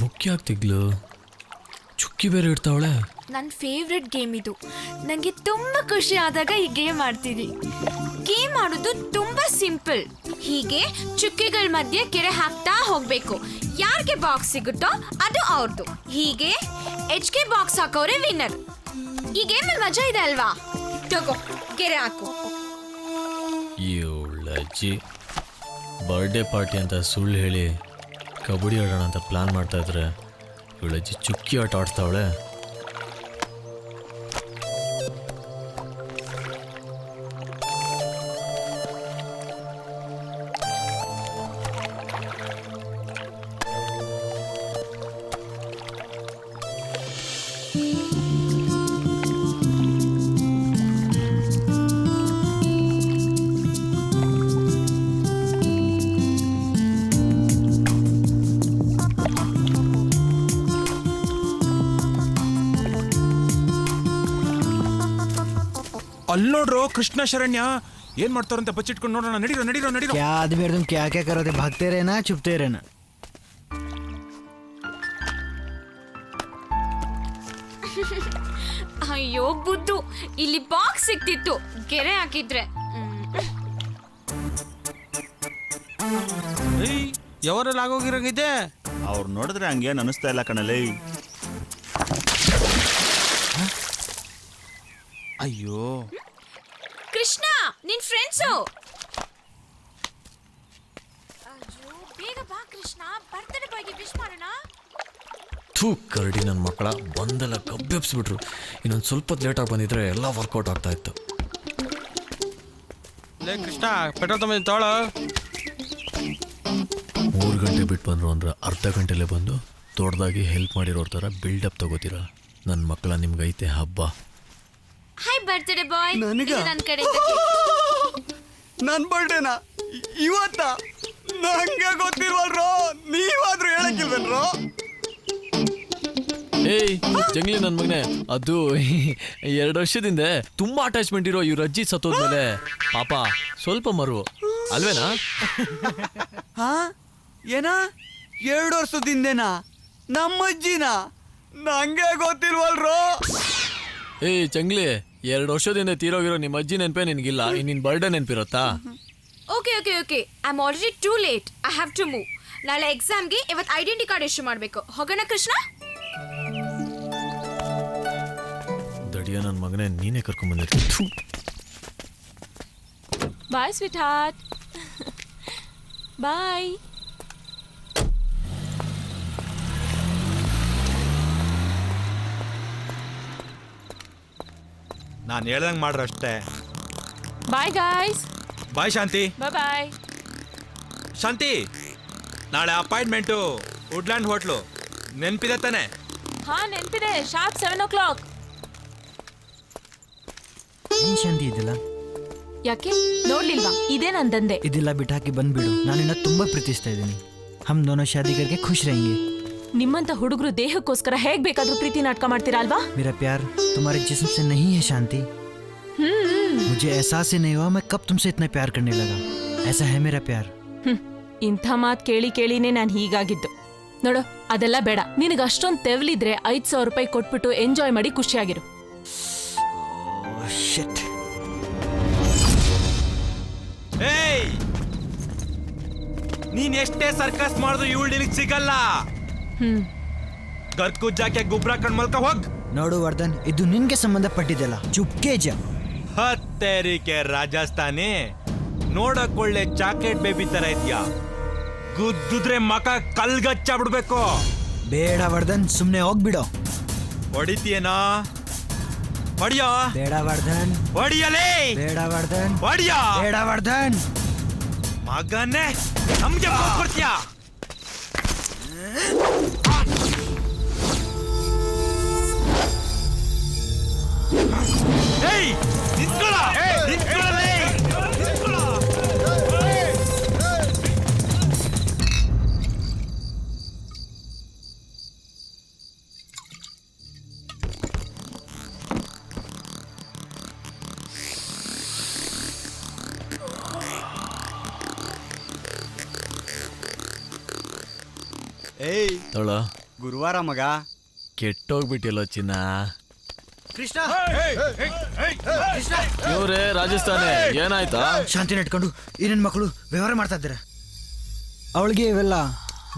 Speaker 16: ಬುಕ್ ಯಾಕೆ ತೆಗ್ಲು? ಚುಕ್ಕಿ ಬೇರೆ ಇಡ್ತಾವಳೆ.
Speaker 2: ನನ್ನ ಫೇವ್ರೆಟ್ ಗೇಮ್ ಇದು. ನನಗೆ ತುಂಬ ಖುಷಿ ಆದಾಗ ಈ ಗೇಮ್ ಆಡ್ತೀನಿ. ಗೇಮ್ ಆಡೋದು ತುಂಬಾ ಸಿಂಪಲ್. ಹೀಗೆ ಚುಕ್ಕಿಗಳ ಮಧ್ಯೆ ಕೆರೆ ಹಾಕ್ತಾ ಹೋಗ್ಬೇಕು. ಯಾರಿಗೆ ಬಾಕ್ಸ್ ಸಿಗುತ್ತೋ ಅದು ಅವ್ರದ್ದು. ಹೀಗೆ HK ಬಾಕ್ಸ್ ಹಾಕೋರೆ ವಿನ್ನರ್. ಈ ಗೇಮಲ್ಲಿ ಮಜಾ ಇದೆ ಅಲ್ವಾ? ತಗೋ, ಕೆರೆ ಹಾಕು.
Speaker 16: ಇವಳಜ್ಜಿ ಬರ್ಡೇ ಪಾರ್ಟಿ ಅಂತ ಸುಳ್ಳು ಹೇಳಿ ಕಬಡ್ಡಿ ಆಡೋಣ ಅಂತ ಪ್ಲಾನ್ ಮಾಡ್ತಾ ಇದ್ರೆ ಇವಳಜ್ಜಿ ಚುಕ್ಕಿ ಆಟ ಆಡ್ತಾವಳೆ.
Speaker 21: ಅಲ್ಲೋಡ್ರು ಕೃಷ್ಣ ಶರಣ್ಯ ಏನ್ ಮಾಡ್ತಾರಂತೆ ಬಚ್ಚಿಟ್ಕೊಂಡು ನೋಡೋಣ. ನಡೀರೋ ನಡೀರೋ ನಡೀರೋ.
Speaker 18: क्या आदमी तुम क्या क्या करो थे, भागते रहना चुपते रहना.
Speaker 2: ಅಯ್ಯೋ ಬುದ್ದು, ಇಲ್ಲಿ ಬಾಕ್ಸ್ ಸಿಕ್ತಿತ್ತು, ಗೆರೆ ಹಾಕಿದ್ರೆ.
Speaker 11: ಯಾವರೆಲ್ಲ ಆಗೋಗಿರಂಗಿದೆ.
Speaker 9: ಅವ್ರು ನೋಡಿದ್ರೆ ಹಂಗೇನು ಅನಿಸ್ತಾ ಇಲ್ಲ ಕಣಲೇ.
Speaker 21: ಅಯ್ಯೋ
Speaker 2: ಕೃಷ್ಣ, ನಿನ್ ಫ್ರೆಂಡ್ಸು. ಬೇಗ ಬಾ ಕೃಷ್ಣ, ಬರ್ತ್ಡೇ ಬಾಯ್ಗೆ ವಿಶ್ ಮಾಡೋಣ.
Speaker 16: ಥೂ ಕರಡಿ ನನ್ನ ಮಕ್ಕಳ ಬಂದೆಲ್ಲ ಕಬ್ಬೆಬ್ಸ್ಬಿಟ್ರು. ಇನ್ನೊಂದು ಸ್ವಲ್ಪ ಲೇಟಾಗಿ ಬಂದಿದ್ರೆ ಎಲ್ಲ ವರ್ಕೌಟ್ ಆಗ್ತಾ ಇತ್ತು.
Speaker 11: ಕೃಷ್ಣ ಪೆಟ್ರೋಲ್ ತಗೊಂಡು ತೋಳ.
Speaker 16: 3 ಗಂಟೆ ಬಿಟ್ಟು ಬಂದರು ಅಂದ್ರೆ ಅರ್ಧ ಗಂಟೆಲೇ ಬಂದು ದೊಡ್ಡದಾಗಿ ಹೆಲ್ಪ್ ಮಾಡಿರೋರ ಥರ ಬಿಲ್ಡಪ್ ತಗೋತೀರ. ನನ್ನ ಮಕ್ಕಳ ನಿಮ್ಗೈತೆ ಹಬ್ಬ.
Speaker 2: ಹಾಯ್ ಬರ್ತ್ಡೇ ಬಾಯ್. ನನ್ನ ಕಡೆ
Speaker 11: ನನ್ ಬರ್ಡೇನಾ ಇವತ್ತ? ನಂಗೆ ಗೊತ್ತಿಲ್ವಲ್ರೋ, ನೀವಾದ್ರೂ ಹೇಳಕ್ಕಿಲ್ವಲ್ರೋ?
Speaker 16: ಏಯ್ ಜಂಗ್ಲಿ ನನ್ನ ಮಗನೆ, ಅದು 2 ವರ್ಷದಿಂದ ತುಂಬಾ ಅಟ್ಯಾಚ್ಮೆಂಟ್ ಇರೋ ಇವ್ರ ಅಜ್ಜಿ ಸತ್ತೋದ್ಮೇಲೆ ಪಾಪ ಸ್ವಲ್ಪ ಮರು ಅಲ್ವೇನಾ?
Speaker 11: ಹಾ ಏನ 2 ವರ್ಷದಿಂದೇನಾ? ನಮ್ಮಜ್ಜಿನ? ನಂಗೆ ಗೊತ್ತಿಲ್ವಲ್ರೋ.
Speaker 16: ಏಯ್ ಚಂಗ್ಲಿ, 2 ವರ್ಷದಿಂದ ತೀರೋಗಿರೋ ನಿಮ್ಮ ಅಜ್ಜಿ ನೆನಪೇ ನಿನ್ಗಿಲ್ಲ, ನಿನ್ ಬರ್ಡೇ ನೆನಪಿರುತ್ತಾ?
Speaker 2: Okay okay okay, I am already too late. I have to move. ನಾಳೆ ಎಕ್ಸಾಮ್ಗೆ ಇವತ್ತು ಐಡೆಂಟಿ ಕಾರ್ಡ್ ಇಶ್ಯೂ ಮಾಡಬೇಕು. ಹೋಗೋಣ ಕೃಷ್ಣ?
Speaker 16: ದಡಿಯ ನನ್ನ ಮಗನೇ, ನೀನೇ ಕರ್ಕೊಂಡ್ಬಂದಿರ್ತೀನಿ.
Speaker 7: ಬಾಯ್ ಸ್ವೀಟ್ ಹಾರ್ಟ್. ಬಾಯ್.
Speaker 3: ನಾನು ಹೇಳ್ದಂಗೆ ಮಾಡ್ರಷ್ಟೇ.
Speaker 7: Bye guys.
Speaker 3: ಬಾಯ್ ಶಾಂತಿ.
Speaker 7: ಬಾಯ್ ಬಾಯ್.
Speaker 3: ಶಾಂತಿ, ನಾಳೆ ಅಪಾಯಿಂಟ್ಮೆಂಟು ವುಡ್ಲ್ಯಾಂಡ್ ಹೋಟ್ಲು ನೆನಪಿದೆ ತಾನೆ?
Speaker 7: ಹಾ ನೆನಪಿದೆ. Sharp 7 o'clock.
Speaker 18: ಏನ್ ಶಾಂತಿ ಇದಿಲ್ಲ?
Speaker 7: ಯಾಕೆ ನೋಡ್ಲಿಲ್ವಾ? ಇದೇ ನನ್ ದಂಧೆ.
Speaker 18: ಇದೆಲ್ಲ ಬಿಟ್ಟಾಕಿ ಬಂದ್ಬಿಡು. ನಾನು ನಿನ್ನ ತುಂಬಾ ಪ್ರೀತಿಸ್ತಾ ಇದ್ದೀನಿ. ಹಮ್ ದೋನೋ ಶಾದಿ ಕರ್ಕೆ ಖುಷ್ रहेंगे.
Speaker 7: ನಿಮ್ಮಂತ ಹುಡುಗರು ದೇಹಕ್ಕೋಸ್ಕರ ಹೇಗ್ ಬೇಕಾದ್ರೂ ಪ್ರೀತಿ ನಾಟಕ ಮಾಡ್ತೀರಾ ಅಲ್ವಾ?
Speaker 18: मेरा प्यार तुम्हारे जिस्म से नहीं है शांति. मुझे एहसास ही नहीं हुआ मैं कब तुमसे इतना प्यार करने लगा. ऐसा है मेरा प्यार.
Speaker 7: ಇಂಥ ಮಾತು ಕೇಳಿ ಕೇಳಿನೇ ನಾನು ಹೀಗಾಗಿದ್ದು. ನೋಡು, ಅದೆಲ್ಲ ಬೇಡ. ನಿನಗೆ ಅಷ್ಟೊಂದು ತೆವಲಿದ್ರೆ 5,000 ರೂಪಾಯಿ ಕೊಟ್ಬಿಟ್ಟು ಎಂಜಾಯ್ ಮಾಡಿ ಖುಷಿಯಾಗಿರು.
Speaker 3: ಏಯ್, ನೀನ್ ಎಷ್ಟೇ ಸರ್ಕಸ್ ಮಾಡಿದ್ರು ಇವಳು ನಿನಗೆ ಸಿಗಲ್ಲ. ಗರ್ಕು ಜಾಕೆ ಗುಬ್ರ ಕಣ್ ಮಲ್ಕ ಹೋಗ್.
Speaker 18: ನೋಡು ವರ್ಧನ್, ಇದು ನಿನ್ಗೆ ಸಂಬಂಧಪಟ್ಟಿದ್ದಲ್ಲ. ಚುಪ್ಕೆ ಜ.
Speaker 3: ಹತ್ತೇರಿಕೆ ರಾಜಸ್ಥಾನಿ, ನೋಡಕ್ ಒಳ್ಳೆ ಚಾಕ್ಲೇಟ್ ಬೇಬಿ ತರ ಇದ್ಯಾ. ಗುದ್ದಿದ್ರೆ ಮಕ ಕಲ್ಗಚ್ಚ ಬಿಡ್ಬೇಕು.
Speaker 18: ಬೇಡ ವರ್ಧನ್, ಸುಮ್ನೆ ಹೋಗ್ಬಿಡೋ.
Speaker 3: ಹೊಡಿತೀಯನಾ? ಹೊಡಿಯೋ.
Speaker 18: ಬೇಡ ವರ್ಧನ್.
Speaker 3: ಹೊಡಿಯಲೇ.
Speaker 18: ಬೇಡ ವರ್ಧನ್.
Speaker 3: ಹೊಡಿಯೋ.
Speaker 18: ಬೇಡ ವರ್ಧನ್.
Speaker 3: ಮಗನೇ, ನಮ್ಗೆ ಕೊಡ್ತೀಯಾ? ಏಯ್, ನಿಂತ್ಕೊಳ್ಳ. ನಿಂತ್ಕೊಳ್ಳಲೇ.
Speaker 11: ಏಯ್
Speaker 16: ತೊಳ
Speaker 11: ಗುರುವಾರ ಮಗ.
Speaker 16: ಕೆಟ್ಟೋಗ್ಬಿಟ್ಟಿಲ್ಲ ಚಿನ್ನ.
Speaker 18: ಕೃಷ್ಣ,
Speaker 16: ಇವ್ರೇ ರಾಜಸ್ಥಾನಿ, ಏನಾಯ್ತಾ?
Speaker 18: ಶಾಂತಿ ನೆಟ್ಕೊಂಡು ಈ ನನ್ನ ಮಕ್ಕಳು ವ್ಯವಹಾರ ಮಾಡ್ತಾ ಇದ್ದಾರೆ. ಅವಳಿಗೆ ಇವೆಲ್ಲ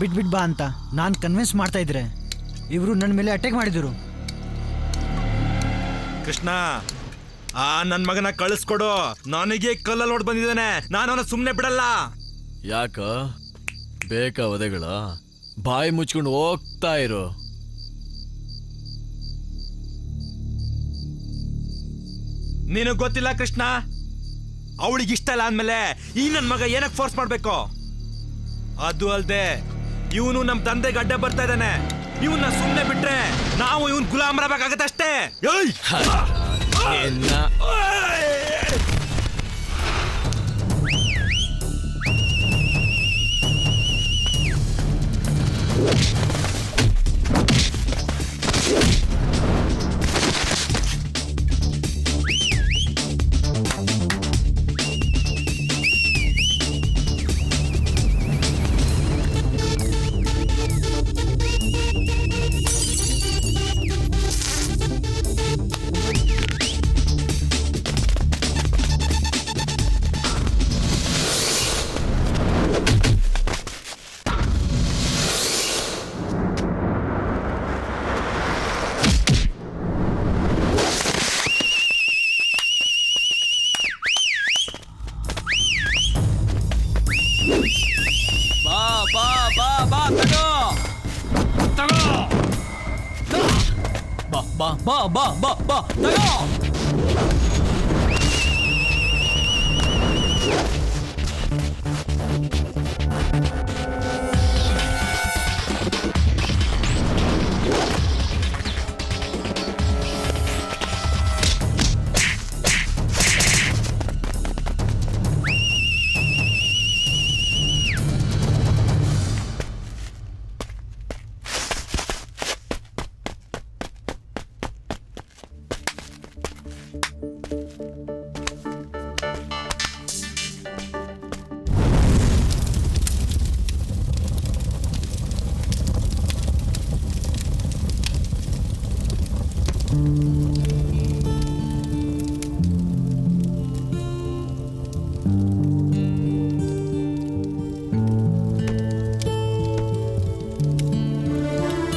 Speaker 18: ಬಿಟ್ ಬಾ ಅಂತ ನಾನು ಕನ್ವಿನ್ಸ್ ಮಾಡ್ತಾ ಇದ್ರೆ ಇವರು ನನ್ನ ಮೇಲೆ ಅಟ್ಯಾಕ್ ಮಾಡಿದ್ರು.
Speaker 3: ಕೃಷ್ಣ, ಆ ನನ್ ಮಗನ ಕಳಿಸ್ಕೊಡು. ನನಗೆ ಕಲ್ಲಲ್ಲಿ ಹೊಡ್ ಬಂದಿದ್ದಾನೆ, ನಾನು ಅವನ ಸುಮ್ನೆ ಬಿಡಲ್ಲ.
Speaker 16: ಯಾಕ ಬೇಕಾ ವಧೆಗಳ? ಬಾಯಿ ಮುಚ್ಕೊಂಡು ಹೋಗ್ತಾ ಇರು.
Speaker 3: ನಿನಗ್ ಗೊತ್ತಿಲ್ಲ ಕೃಷ್ಣ, ಅವಳಿಗೆ ಇಷ್ಟ ಇಲ್ಲ ಅಂದ್ಮೇಲೆ ಈ ನನ್ ಮಗ ಏನಕ್ಕೆ ಫೋರ್ಸ್ ಮಾಡ್ಬೇಕು? ಅದು ಅಲ್ದೆ ಇವನು ನಮ್ ತಂದೆಗೆ ಅಡ್ಡ ಬರ್ತಾ ಇದ್ದಾನೆ. ಇವನ್ನ ಸುಮ್ನೆ ಬಿಟ್ರೆ ನಾವು ಇವನ್ ಗುಲಾಮರಾಗತ್ತಷ್ಟೇ.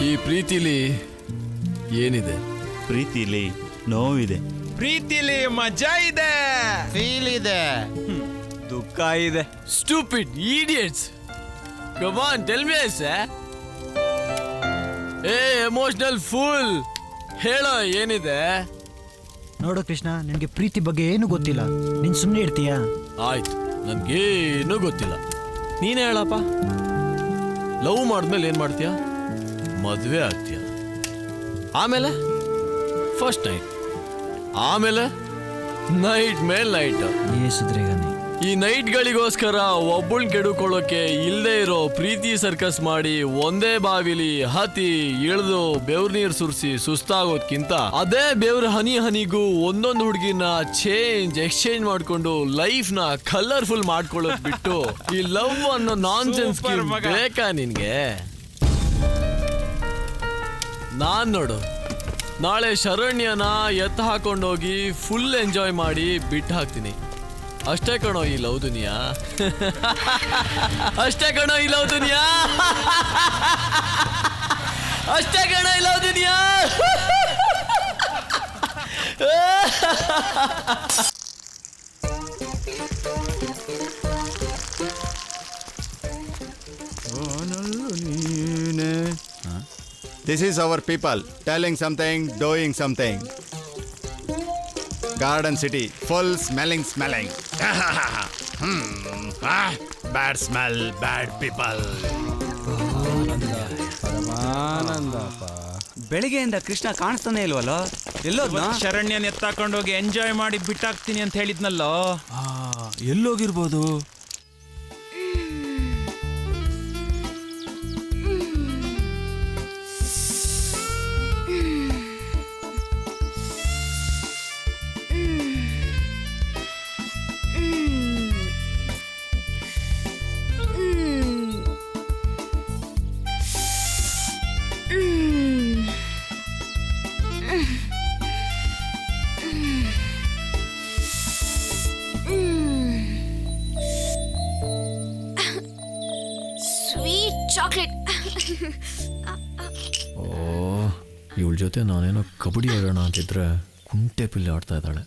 Speaker 16: ಈ ಪ್ರೀತಿಲಿ ಏನಿದೆ?
Speaker 9: ಪ್ರೀತಿಲಿ ನೋವಿದೆ,
Speaker 10: ಪ್ರೀತಿಲಿ ಮಜಾ ಇದೆ,
Speaker 11: ಫೀಲ್ ಇದೆ, ದುಃಖ ಇದೆ.
Speaker 16: Stupid idiots, come on tell me ಏ ಎಮೋಷನಲ್ ಫುಲ್, ಹೇಳೋ ಏನಿದೆ?
Speaker 18: ನೋಡು ಕೃಷ್ಣ, ನಿನಗೆ ಪ್ರೀತಿ ಬಗ್ಗೆ ಏನು ಗೊತ್ತಿಲ್ಲ, ನೀನ್ ಸುಮ್ಮನೆ ಇರ್ತೀಯಾ?
Speaker 16: ಆಯ್ತು, ನನ್ಗೇನು ಗೊತ್ತಿಲ್ಲ, ನೀನೇ ಹೇಳಪ್ಪ. ಲವ್ ಮಾಡಿದ್ಮೇಲೆ ಏನ್ ಮಾಡ್ತೀಯ? ಮದ್ವೆ ಆಗ್ತೀಯ, ಆಮೇಲೆ ಫಸ್ಟ್ ನೈಟ್, ಆಮೇಲೆ ನೈಟ್ ಮೇಲೆ ನೈಟ್. ಈ ನೈಟ್ಗಳಿಗೋಸ್ಕರ ಒಬ್ಬಳ್ ಕೆಡುಕೊಳ್ಳೋಕೆ ಇಲ್ಲದೆ ಇರೋ ಪ್ರೀತಿ ಸರ್ಕಸ್ ಮಾಡಿ ಒಂದೇ ಬಾವಿಲಿ ಹತ್ತಿ ಇಳಿದು ಬೆವ್ರ ನೀರು ಸುರಿಸಿ ಸುಸ್ತಾಗೋದ್ಕಿಂತ ಅದೇ ಬೆವ್ರ ಹನಿ ಹನಿಗೂ ಒಂದೊಂದು ಹುಡುಗಿನ ಎಕ್ಸ್ಚೇಂಜ್ ಮಾಡ್ಕೊಂಡು ಲೈಫ್ ನ ಕಲರ್ಫುಲ್ ಮಾಡ್ಕೊಳ್ಳೋದ್ ಬಿಟ್ಟು ಈ ಲವ್ ಅನ್ನೋ ನಾನ್ಸೆನ್ಸ್ ಬೇಕಾ ನಿನ್ಗೆ? ನಾನ್ ನೋಡು, ನಾಳೆ ಶರಣ್ಯನ ಎತ್ತ ಹಾಕೊಂಡೋಗಿ ಫುಲ್ ಎಂಜಾಯ್ ಮಾಡಿ ಬಿಟ್ಟು ಹಾಕ್ತೀನಿ. ಅಷ್ಟೇ ಕಣೋ ಈ ಲವ್ ದುನಿಯಾ, ಅಷ್ಟೇ ಕಣೋ ಈ ಲವ್ ದುನಿಯಾ, ಅಷ್ಟೇ ಕಣೋ ಈ love Duniya.
Speaker 5: This is our people telling something, doing something. Garden city, full smelling. Bad smell, bad people.
Speaker 11: ಬೆಳಿಗ್ಗೆಯಿಂದ ಕೃಷ್ಣ ಕಾಣಿಸ್ತಾನೆ ಇಲ್ವಲ್ಲ, ಎಲ್ಲೋದ್ನ?
Speaker 10: ಶರಣ್ಯನ್ ಎತ್ತಾಕೊಂಡೋಗಿ ಎಂಜಾಯ್ ಮಾಡಿ ಬಿಟ್ಟಾಕ್ತೀನಿ ಅಂತ ಹೇಳಿದ್ನಲ್ಲೋ.
Speaker 21: ಎಲ್ಲೋಗಿರ್ಬೋದು?
Speaker 2: ಚಾಕ್ಲೇಟ್.
Speaker 16: ಇವಳ ಜೊತೆ ನಾನೇನೋ ಕಬಡ್ಡಿ ಆಡೋಣ ಅಂತಿದ್ರೆ ಕುಂಟೆ ಪಿಲ್ಲೆ ಆಡ್ತಾ ಇದ್ದಾಳೆ.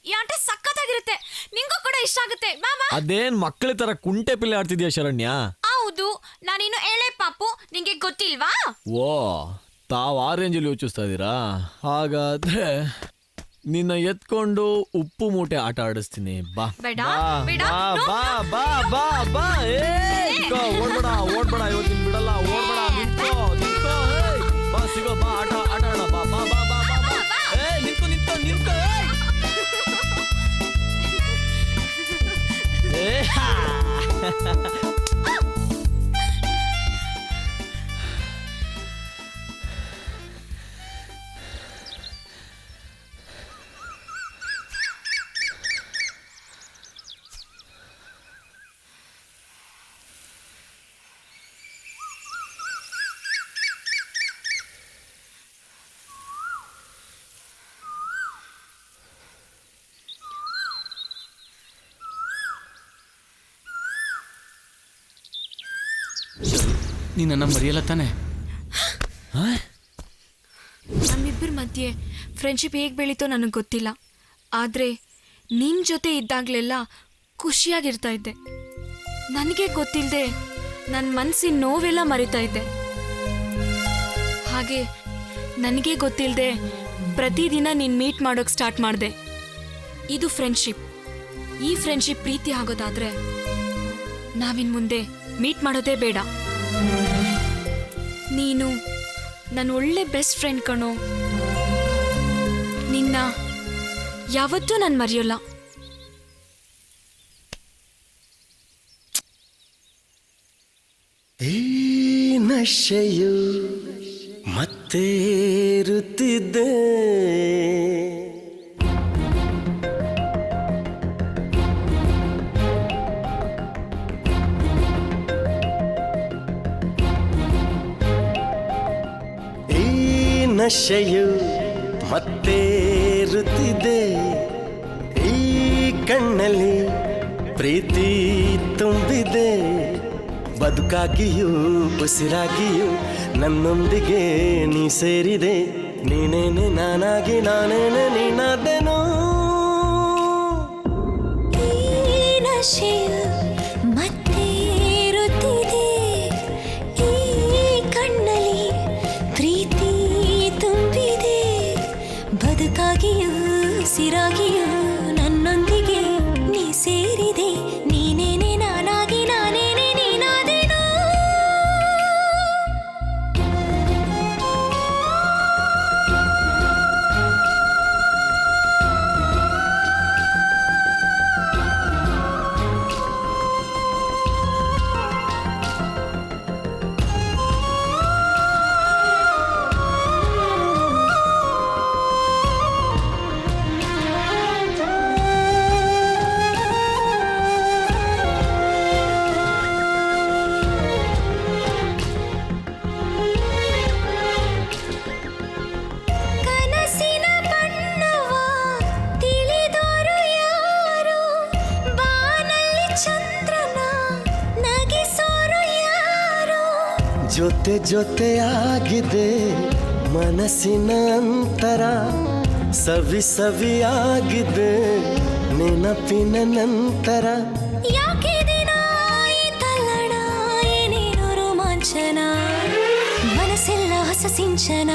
Speaker 2: ಈ ಆಟ ಸಖತ್ತಾಗಿರುತ್ತೆ, ನಿಂಗೂ ಕೂಡ ಇಷ್ಟ ಆಗುತ್ತೆ. ಬಾ ಬಾ.
Speaker 16: ಅದೇನ್ ಮಕ್ಕಳ ತರ ಕುಂಟೆ ಪಿಲ್ಲೆ ಆಡ್ತಿದ್ಯಾ ಶರಣ್ಯ?
Speaker 2: ಹೌದು, ನಾನಿನ್ನು ಎಳೆ ಪಾಪು, ನಿಂಗೆ ಗೊತ್ತಿಲ್ವಾ?
Speaker 16: ಓ, ತಾವ್ ಆ ರೇಂಜಲ್ಲಿ ಯೋಚಿಸ್ತಾ ಇದ್ದೀರಾ? ಹಾಗಾದ್ರೆ ನಿನ್ನ ಎತ್ಕೊಂಡು ಉಪ್ಪು ಮೂಟೆ ಆಟ ಆಡಿಸ್ತೀನಿ. ಬಾ
Speaker 2: ಬೇಡ,
Speaker 16: ಬಾ
Speaker 2: ಬೇಡ,
Speaker 16: ಬಾ
Speaker 2: ನೋ,
Speaker 16: ಬಾ ಬಾ ಬಾ ಬಾ. ಓಡ್ಬೇಡ ಓಡ್ಬೇಡ, ಇವತ್ತಿನ ಬಿಡಲ್ಲ. ಓಡ್ಬೇಡ, ನಿಂತ್ಕೋ ನಿಂತ್ಕೋ. ಬಾ ಸಿಗೋ, ಬಾ ಆಟ ಆಡೋಣ. ಬಾ ಬಾ ಬಾ ಬಾ ಬಾ ಬಾ. ನಿಂತ್ಕೋ ನಿಂತ್ಕೋ ನಿಂತ್ಕೋ.
Speaker 1: ನೀ ನನ್ನ ಮರೆಯಲ್ಲ ತಾನೆ?
Speaker 2: ನಮ್ಮಿಬ್ಬರ ಮಧ್ಯೆ ಫ್ರೆಂಡ್ಶಿಪ್ ಹೇಗೆ ಬೆಳೀತೋ ನನಗೆ ಗೊತ್ತಿಲ್ಲ, ಆದರೆ ನಿನ್ನ ಜೊತೆ ಇದ್ದಾಗಲೆಲ್ಲ ಖುಷಿಯಾಗಿರ್ತಾ ಇದ್ದೆ. ನನಗೆ ಗೊತ್ತಿಲ್ಲದೆ ನನ್ನ ಮನಸ್ಸಿನ ನೋವೆಲ್ಲ ಮರಿತಾ ಇದ್ದೆ. ಹಾಗೆ ನನಗೆ ಗೊತ್ತಿಲ್ಲದೆ ಪ್ರತಿದಿನ ನೀನು ಮೀಟ್ ಮಾಡೋಕ್ಕೆ ಸ್ಟಾರ್ಟ್ ಮಾಡಿದೆ. ಇದು ಫ್ರೆಂಡ್ಶಿಪ್. ಈ ಫ್ರೆಂಡ್ಶಿಪ್ ಪ್ರೀತಿ ಆಗೋದಾದರೆ ನಾವಿನ್ ಮುಂದೆ ಮೀಟ್ ಮಾಡೋದೇ ಬೇಡ. ನೀನು ನನ್ನ ಒಳ್ಳೆ ಬೆಸ್ಟ್ ಫ್ರೆಂಡ್ ಕಣೋ. ನಿನ್ನ ಯಾವತ್ತೂ ನಾನು ಮರೆಯೋಲ್ಲ.
Speaker 14: ಈ ನಶೆಯು ಮತ್ತೇರುತ್ತಿದ್ದೆ, ನಶೆಯು ಮತ್ತೇರುತ್ತಿದೆ, ಈ ಕಣ್ಣಲ್ಲಿ ಪ್ರೀತಿ ತುಂಬಿದೆ. ಬದುಕಾಗಿಯೂ ಉಸಿರಾಗಿಯೂ ನನ್ನೊಂದಿಗೆ ನೀ ಸೇರಿದೆ. ನೀನೇನೆ ನಾನಾಗಿ ನಾನೇನೆ ನೀನಾದೆನೋ.
Speaker 15: ಈ ನಶೆಯು ಮತ್ತೇರುತ್ತಿದೆ, ಈ ಕಣ್ಣಲ್ಲಿ ಪ್ರೀತಿ ತುಂಬಿದೆ. ಬದುಕಾಗಿಯೂ ಉಸಿರಾಗಿಯೂ ನನ್ನೊಂದಿಗೆ ನೀ ಸೇರಿದೆ. ನೀನೇನೆ ನಾನಾಗಿ ನಾನೇನೆ ನೀನಾದೆನೋ. ಕನಸಿನ ಬಣ್ಣವ ತಿಳಿದೋರು ಯಾರು, ಬಾನಲ್ಲಿ ಚಂದ್ರನ ನಗಿಸೋರು ಯಾರು.
Speaker 14: ಜೊತೆ ಜೊತೆಯಾಗಿದೆ ಮನಸ್ಸಿನ ಅಂತರ, ಸವಿ ಸವಿಯಾಗಿದೆ ನೆನಪಿನ ನಂತರ.
Speaker 15: ಯಾಕೆ ದಿನ ಈ ತಲ್ಲಣ, ಏನೇನೋ ರೋಮಾಂಚನ, ಮನಸ್ಸೆಲ್ಲ ಹೊಸ ಸಿಂಚನ.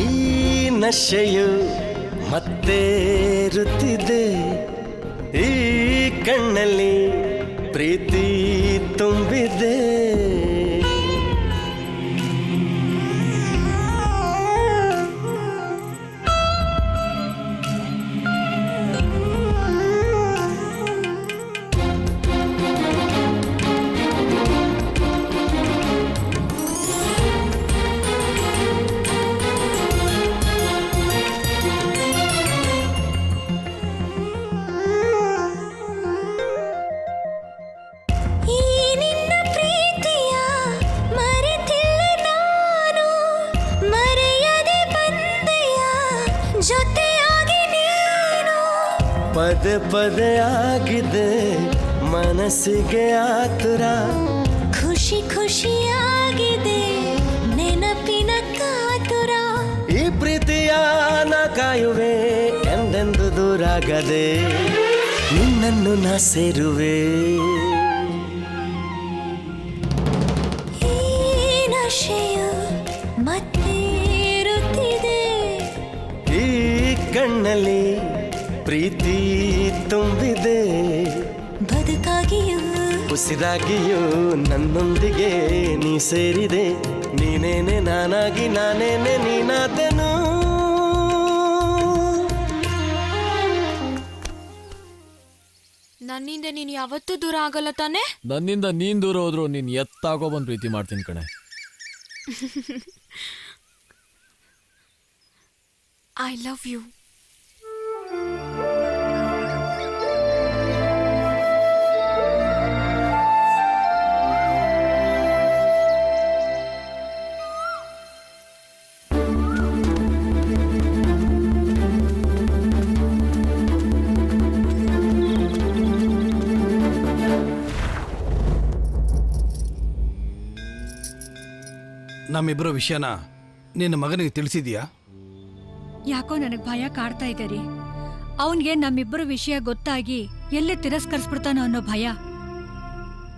Speaker 14: ಈ ನಶೆಯು ಮತ್ತೇರುತ್ತಿದೆ, ಈ ಕಣ್ಣಲ್ಲಿ ಪ್ರೀತಿ ತುಂಬಿದೆ.
Speaker 15: ಈ ನಿನ್ನ ಪ್ರೀತಿಯ ಮರೆತಿಲ್ಲ ನಾನು, ಮರೆಯದೆ ಬಂದೆಯ ಜೊತೆಯಾಗಿ ನೀನು.
Speaker 14: ಪದೇ ಪದೇ ಆಗಿದೆ ಮನಸ್ಸಿಗೆ ಆತುರ,
Speaker 15: ಖುಷಿ ಖುಷಿಯಾಗಿದೆ ನೆನಪಿನ ಕಾತುರ.
Speaker 14: ಈ ಪ್ರೀತಿಯ ಕಾಯುವೆ ಎಂದೆಂದು ದೂರಾಗದೆ ನಿನ್ನನ್ನು ನಾ ಸೇರುವೆ. ಈ ಕಣ್ಣಲ್ಲಿ ಪ್ರೀತಿ ತುಂಬಿದೆ,
Speaker 15: ಬದುಕಾಗಿಯೂ
Speaker 14: ಉಸಿರಾಗಿಯೂ ನನ್ನೊಂದಿಗೆ ನೀ ಸೇರಿದೆ. ನೀನೇನೆ ನಾನಾಗಿ ನಾನೇನೆ ನೀನಾದೆನು.
Speaker 2: ನನ್ನಿಂದ ನೀನು ಯಾವತ್ತೂ ದೂರ ಆಗಲ್ಲ ತಾನೆ?
Speaker 16: ನನ್ನಿಂದ ನೀನ್ ದೂರ ಹೋದ್ರು ನೀನ್ ಎತ್ತಾಗೋ ಬಂದು ಪ್ರೀತಿ ಮಾಡ್ತೀನಿ ಕಣೆ.
Speaker 2: I love you.
Speaker 4: ನಮ್ಮಿಬ್ಬರ ವಿಷಯನ ನಿನ್ನ ಮಗನಿಗೆ ತಿಳಿಸಿದ್ಯಾ?
Speaker 17: ಯಾಕೋ ನನಗೆ ಭಯ ಕಾಡ್ತಾ ಇದೆ ರೀ. ಅವನ್ಗೆ ನಮ್ಮಿಬ್ಬರ ವಿಷಯ ಗೊತ್ತಾಗಿ ಎಲ್ಲಿ ತಿರಸ್ಕರಿಸ್ಬಿಡ್ತಾನೋ ಅನ್ನೋ ಭಯ.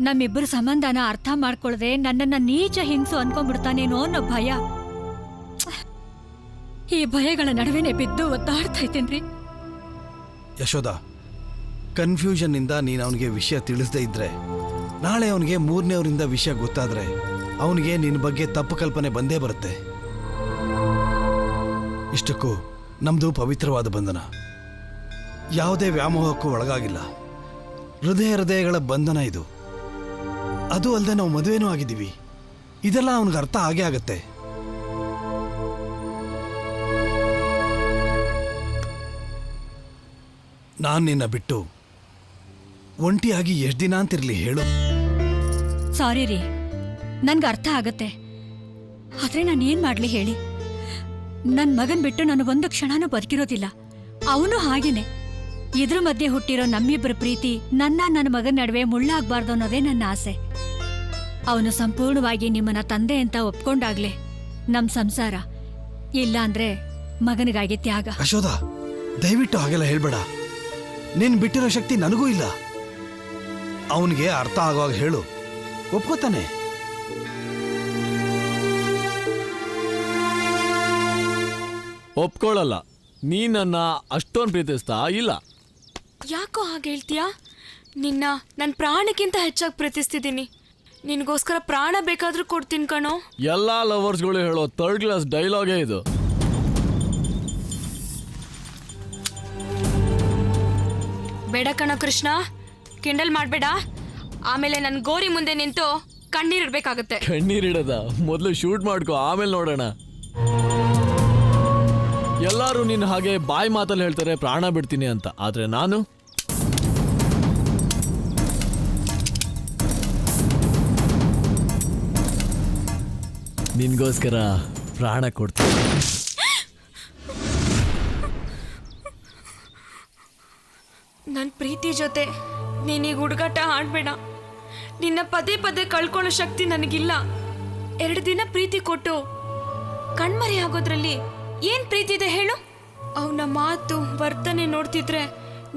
Speaker 17: ನಮ್ಮಿಬ್ಬರ ಸಂಬಂಧನ ಅರ್ಥ ಮಾಡ್ಕೊಳ್ದೆ ನನ್ನನ್ನ ನೀಚ ಹಿಂಸು ಅನ್ಕೊಂಡ್ಬಿಡ್ತಾನೇನೋ ಅನ್ನೋ ಭಯ. ಈ ಭಯಗಳ ನಡುವೆನೆ ಬಿದ್ದು ಒತ್ತಾಡ್ತಾ ಇದ್ದೇನ್ರಿ.
Speaker 4: ಯಶೋದ, ಕನ್ಫ್ಯೂಷನ್ನಿಂದ ನೀನು ಅವನಿಗೆ ವಿಷಯ ತಿಳಿಸದೇ ಇದ್ರೆ ನಾಳೆ ಅವನಿಗೆ ಮೂರನೇವರಿಂದ ವಿಷಯ ಗೊತ್ತಾದ್ರೆ ಅವನಿಗೆ ನಿನ್ನ ಬಗ್ಗೆ ತಪ್ಪು ಕಲ್ಪನೆ ಬಂದೇ ಬರುತ್ತೆ. ಇಷ್ಟಕ್ಕೂ ನಮ್ಮದು ಪವಿತ್ರವಾದ ಬಂಧನ, ಯಾವುದೇ ವ್ಯಾಮೋಹಕ್ಕೂ ಒಳಗಾಗಿಲ್ಲ. ಹೃದಯಗಳ ಬಂಧನ ಇದು. ಅದು ಅಲ್ಲದೆ ನಾವು ಮದುವೆನೂ ಆಗಿದ್ದೀವಿ. ಇದೆಲ್ಲ ಅವನಿಗೆ ಅರ್ಥ ಆಗೇ ಆಗತ್ತೆ. ನಾನು ನಿನ್ನ ಬಿಟ್ಟು ಒಂಟಿಯಾಗಿ ಎಷ್ಟು ದಿನ ಅಂತಿರ್ಲಿ ಹೇಳು?
Speaker 17: ಸಾರಿ ರೀ, ನನ್ಗೆ ಅರ್ಥ ಆಗತ್ತೆ. ಆದ್ರೆ ನಾನು ಏನ್ ಮಾಡ್ಲಿ ಹೇಳಿ? ನನ್ ಮಗನ್ ಬಿಟ್ಟು ನಾನು ಒಂದು ಕ್ಷಣನೂ ಬದುಕಿರೋದಿಲ್ಲ. ಅವನು ಹಾಗೇನೆ. ಇದ್ರ ಮಧ್ಯೆ ಹುಟ್ಟಿರೋ ನಮ್ಮಿಬ್ಬರ ಪ್ರೀತಿ ನನ್ನ ಮಗನ ನಡುವೆ ಮುಳ್ಳಾಗ್ಬಾರ್ದು ಅನ್ನೋದೇ ನನ್ನ ಆಸೆ. ಅವನು ಸಂಪೂರ್ಣವಾಗಿ ನಿಮ್ಮನ್ನ ತಂದೆ ಅಂತ ಒಪ್ಕೊಂಡಾಗ್ಲೇ ನಮ್ ಸಂಸಾರ, ಇಲ್ಲ ಅಂದ್ರೆ ಮಗನಿಗಾಗಿ ತ್ಯಾಗ.
Speaker 4: ಯಶೋದ, ದಯವಿಟ್ಟು ಹಾಗೆಲ್ಲ ಹೇಳ್ಬೇಡ. ನೀನ್ ಬಿಟ್ಟಿರೋ ಶಕ್ತಿ ನನಗೂ ಇಲ್ಲ. ಅವನಿಗೆ ಅರ್ಥ ಆಗುವಾಗ ಹೇಳು, ಒಪ್ಕೋತಾನೆ.
Speaker 16: ಒಪ್ಕೊಳ್ಳಲ್ಲ. ನೀ ನನ್ನ ಅಷ್ಟೊಂದು ಪ್ರೀತಿಸ್ತಾ ಇಲ್ಲ.
Speaker 2: ಯಾಕೋ ಹಾಗೆ ಹೇಳ್ತೀಯಾ? ನಿನ್ನ ನನ್ನ ಪ್ರಾಣಕ್ಕಿಂತ ಹೆಚ್ಚಾಗಿ ಪ್ರೀತಿಸ್ತಿದ್ದೀನಿ. ನಿನಗೋಸ್ಕರ ಪ್ರಾಣ ಬೇಕಾದ್ರೂ ಕೊಡ್ತೀನಿ ಕಣೋ.
Speaker 16: ಎಲ್ಲಾ ಲವರ್ಸ್ಗಳು ಹೇಳೋ ಥರ್ಡ್ ಕ್ಲಾಸ್ ಡೈಲಾಗೇ ಇದು.
Speaker 2: ಬೇಡ ಕಣೋ ಕೃಷ್ಣ, ಕಿಂಡಲ್ ಮಾಡಬೇಡ. ಆಮೇಲೆ ನನ್ನ ಗೋರಿ ಮುಂದೆ ನಿಂತು ಕಣ್ಣೀರಿಡ್ಬೇಕಾಗತ್ತೆ.
Speaker 16: ಕಣ್ಣೀರಿಡದ ಮೊದಲು ಶೂಟ್ ಮಾಡ್ಕೊ, ಆಮೇಲೆ ನೋಡೋಣ. ಎಲ್ಲರೂ ನಿನ್ನ ಹಾಗೆ ಬಾಯಿ ಮಾತಲ್ಲಿ ಹೇಳ್ತಾರೆ ಪ್ರಾಣ ಬಿಡ್ತೀನಿ ಅಂತ. ಆದ್ರೆ ನಾನು ನಿನ್ಗೋಸ್ಕರ ಪ್ರಾಣ ಕೊಡ್ತೀನಿ.
Speaker 2: ನನ್ನ ಪ್ರೀತಿ ಜೊತೆ ನೀನೀಗ ಹುಡುಗಾಟ ಆಡ್ಬೇಡ. ನಿನ್ನ ಪದೇ ಪದೇ ಕಳ್ಕೊಳ್ಳೋ ಶಕ್ತಿ ನನಗಿಲ್ಲ. 2 ದಿನ ಪ್ರೀತಿ ಕೊಟ್ಟು ಕಣ್ಮರೆ ಆಗೋದ್ರಲ್ಲಿ ಏನ್ ಪ್ರೀತಿ ಇದೆ ಹೇಳು? ಅವನ ಮಾತು ವರ್ತನೆ ನೋಡ್ತಿದ್ರೆ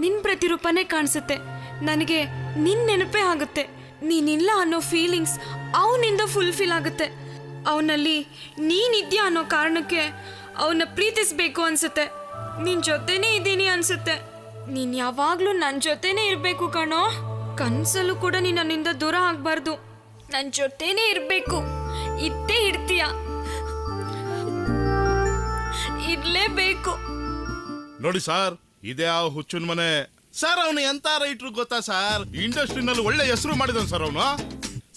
Speaker 2: ನಿನ್ ಪ್ರತಿರೂಪನೇ ಕಾಣಿಸುತ್ತೆ. ನನಗೆ ನಿನ್ ನೆನಪೇ ಆಗುತ್ತೆ. ನೀನಿಲ್ಲ ಅನ್ನೋ ಫೀಲಿಂಗ್ಸ್ ಅವನಿಂದ ಫುಲ್ಫಿಲ್ ಆಗುತ್ತೆ. ಅವನಲ್ಲಿ ನೀನಿದ್ಯಾ ಅನ್ನೋ ಕಾರಣಕ್ಕೆ ಅವನ ಪ್ರೀತಿಸ್ಬೇಕು ಅನ್ಸುತ್ತೆ. ನಿನ್ ಜೊತೆನೇ ಇದ್ದೀನಿ ಅನ್ಸುತ್ತೆ. ನೀನ್ ಯಾವಾಗ್ಲೂ ನನ್ನ ಜೊತೆನೇ ಇರ್ಬೇಕು ಕಣೋ. ಕನ್ಸಲ್ಲೂ ಕೂಡ ನೀನ್ ನನ್ನಿಂದ ದೂರ ಆಗ್ಬಾರ್ದು. ನನ್ನ ಜೊತೆನೇ ಇರ್ಬೇಕು. ಇದ್ದೇ ಇರ್ತೀಯ, ಇರ್ಲೇಬೇಕು.
Speaker 22: ನೋಡಿ ಸರ್, ಇದೇ ಆ ಹುಚ್ಚುನ್ ಮನೆ ಸರ್. ಅವನು ಎಂತ ರೈಟ್ರು ಗೊತ್ತಾ ಸರ್? ಇಂಡಸ್ಟ್ರಿನಲ್ಲಿ ಒಳ್ಳೆ ಹೆಸರು ಮಾಡಿದನ್ ಸರ್ ಅವನು.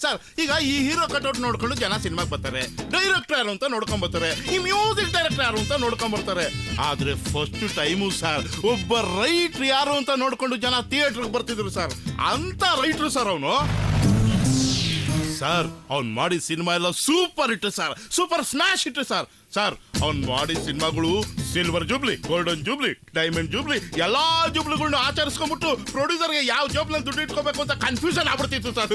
Speaker 22: ಸರ್, ಈಗ ಈ ಹೀರೋ ಕಟ್ಔಟ್ ನೋಡ್ಕೊಂಡು ಜನ ಸಿನಿಮಾಗೆ ಬರ್ತಾರೆ. ಡೈರೆಕ್ಟರ್ ಯಾರು ಅಂತ ನೋಡ್ಕೊಂಡ್ ಬರ್ತಾರೆ. ಈ ಮ್ಯೂಸಿಕ್ ಡೈರೆಕ್ಟರ್ ಯಾರು ಅಂತ ನೋಡ್ಕೊಂಡ್ ಬರ್ತಾರೆ. ಆದ್ರೆ ಫಸ್ಟ್ ಟೈಮು ಸರ್, ಒಬ್ಬ ರೈಟ್ರ್ ಯಾರು ಅಂತ ನೋಡ್ಕೊಂಡು ಜನ ಥಿಯೇಟರ್ಗೆ ಬರ್ತಿದ್ರು ಸರ್. ಅಂತ ರೈಟ್ರು ಸರ್ ಅವನು. ಸರ್, ಅವ್ನು ಮಾಡಿದ ಸಿನಿಮಾ ಎಲ್ಲ super hit sir, super smash hit sir. Sir, ಅವ್ನು ಮಾಡಿದ ಸಿನಿಮಾಗಳು silver jubilee, golden jubilee, diamond jubilee, ಎಲ್ಲಾ ಜೂಬ್ಲಿಗಳನ್ನ ಆಚರಿಸ್ಕೊಂಡ್ಬಿಟ್ಟು ಪ್ರೊಡ್ಯೂಸರ್ಗೆ ಯಾವ ಜೋಬ್ನಲ್ಲಿ ದುಡ್ಡು ಇಟ್ಕೋಬೇಕು ಅಂತ ಕನ್ಫ್ಯೂಷನ್ ಆಗ್ಬಿಡ್ತಿತ್ತು ಸರ್.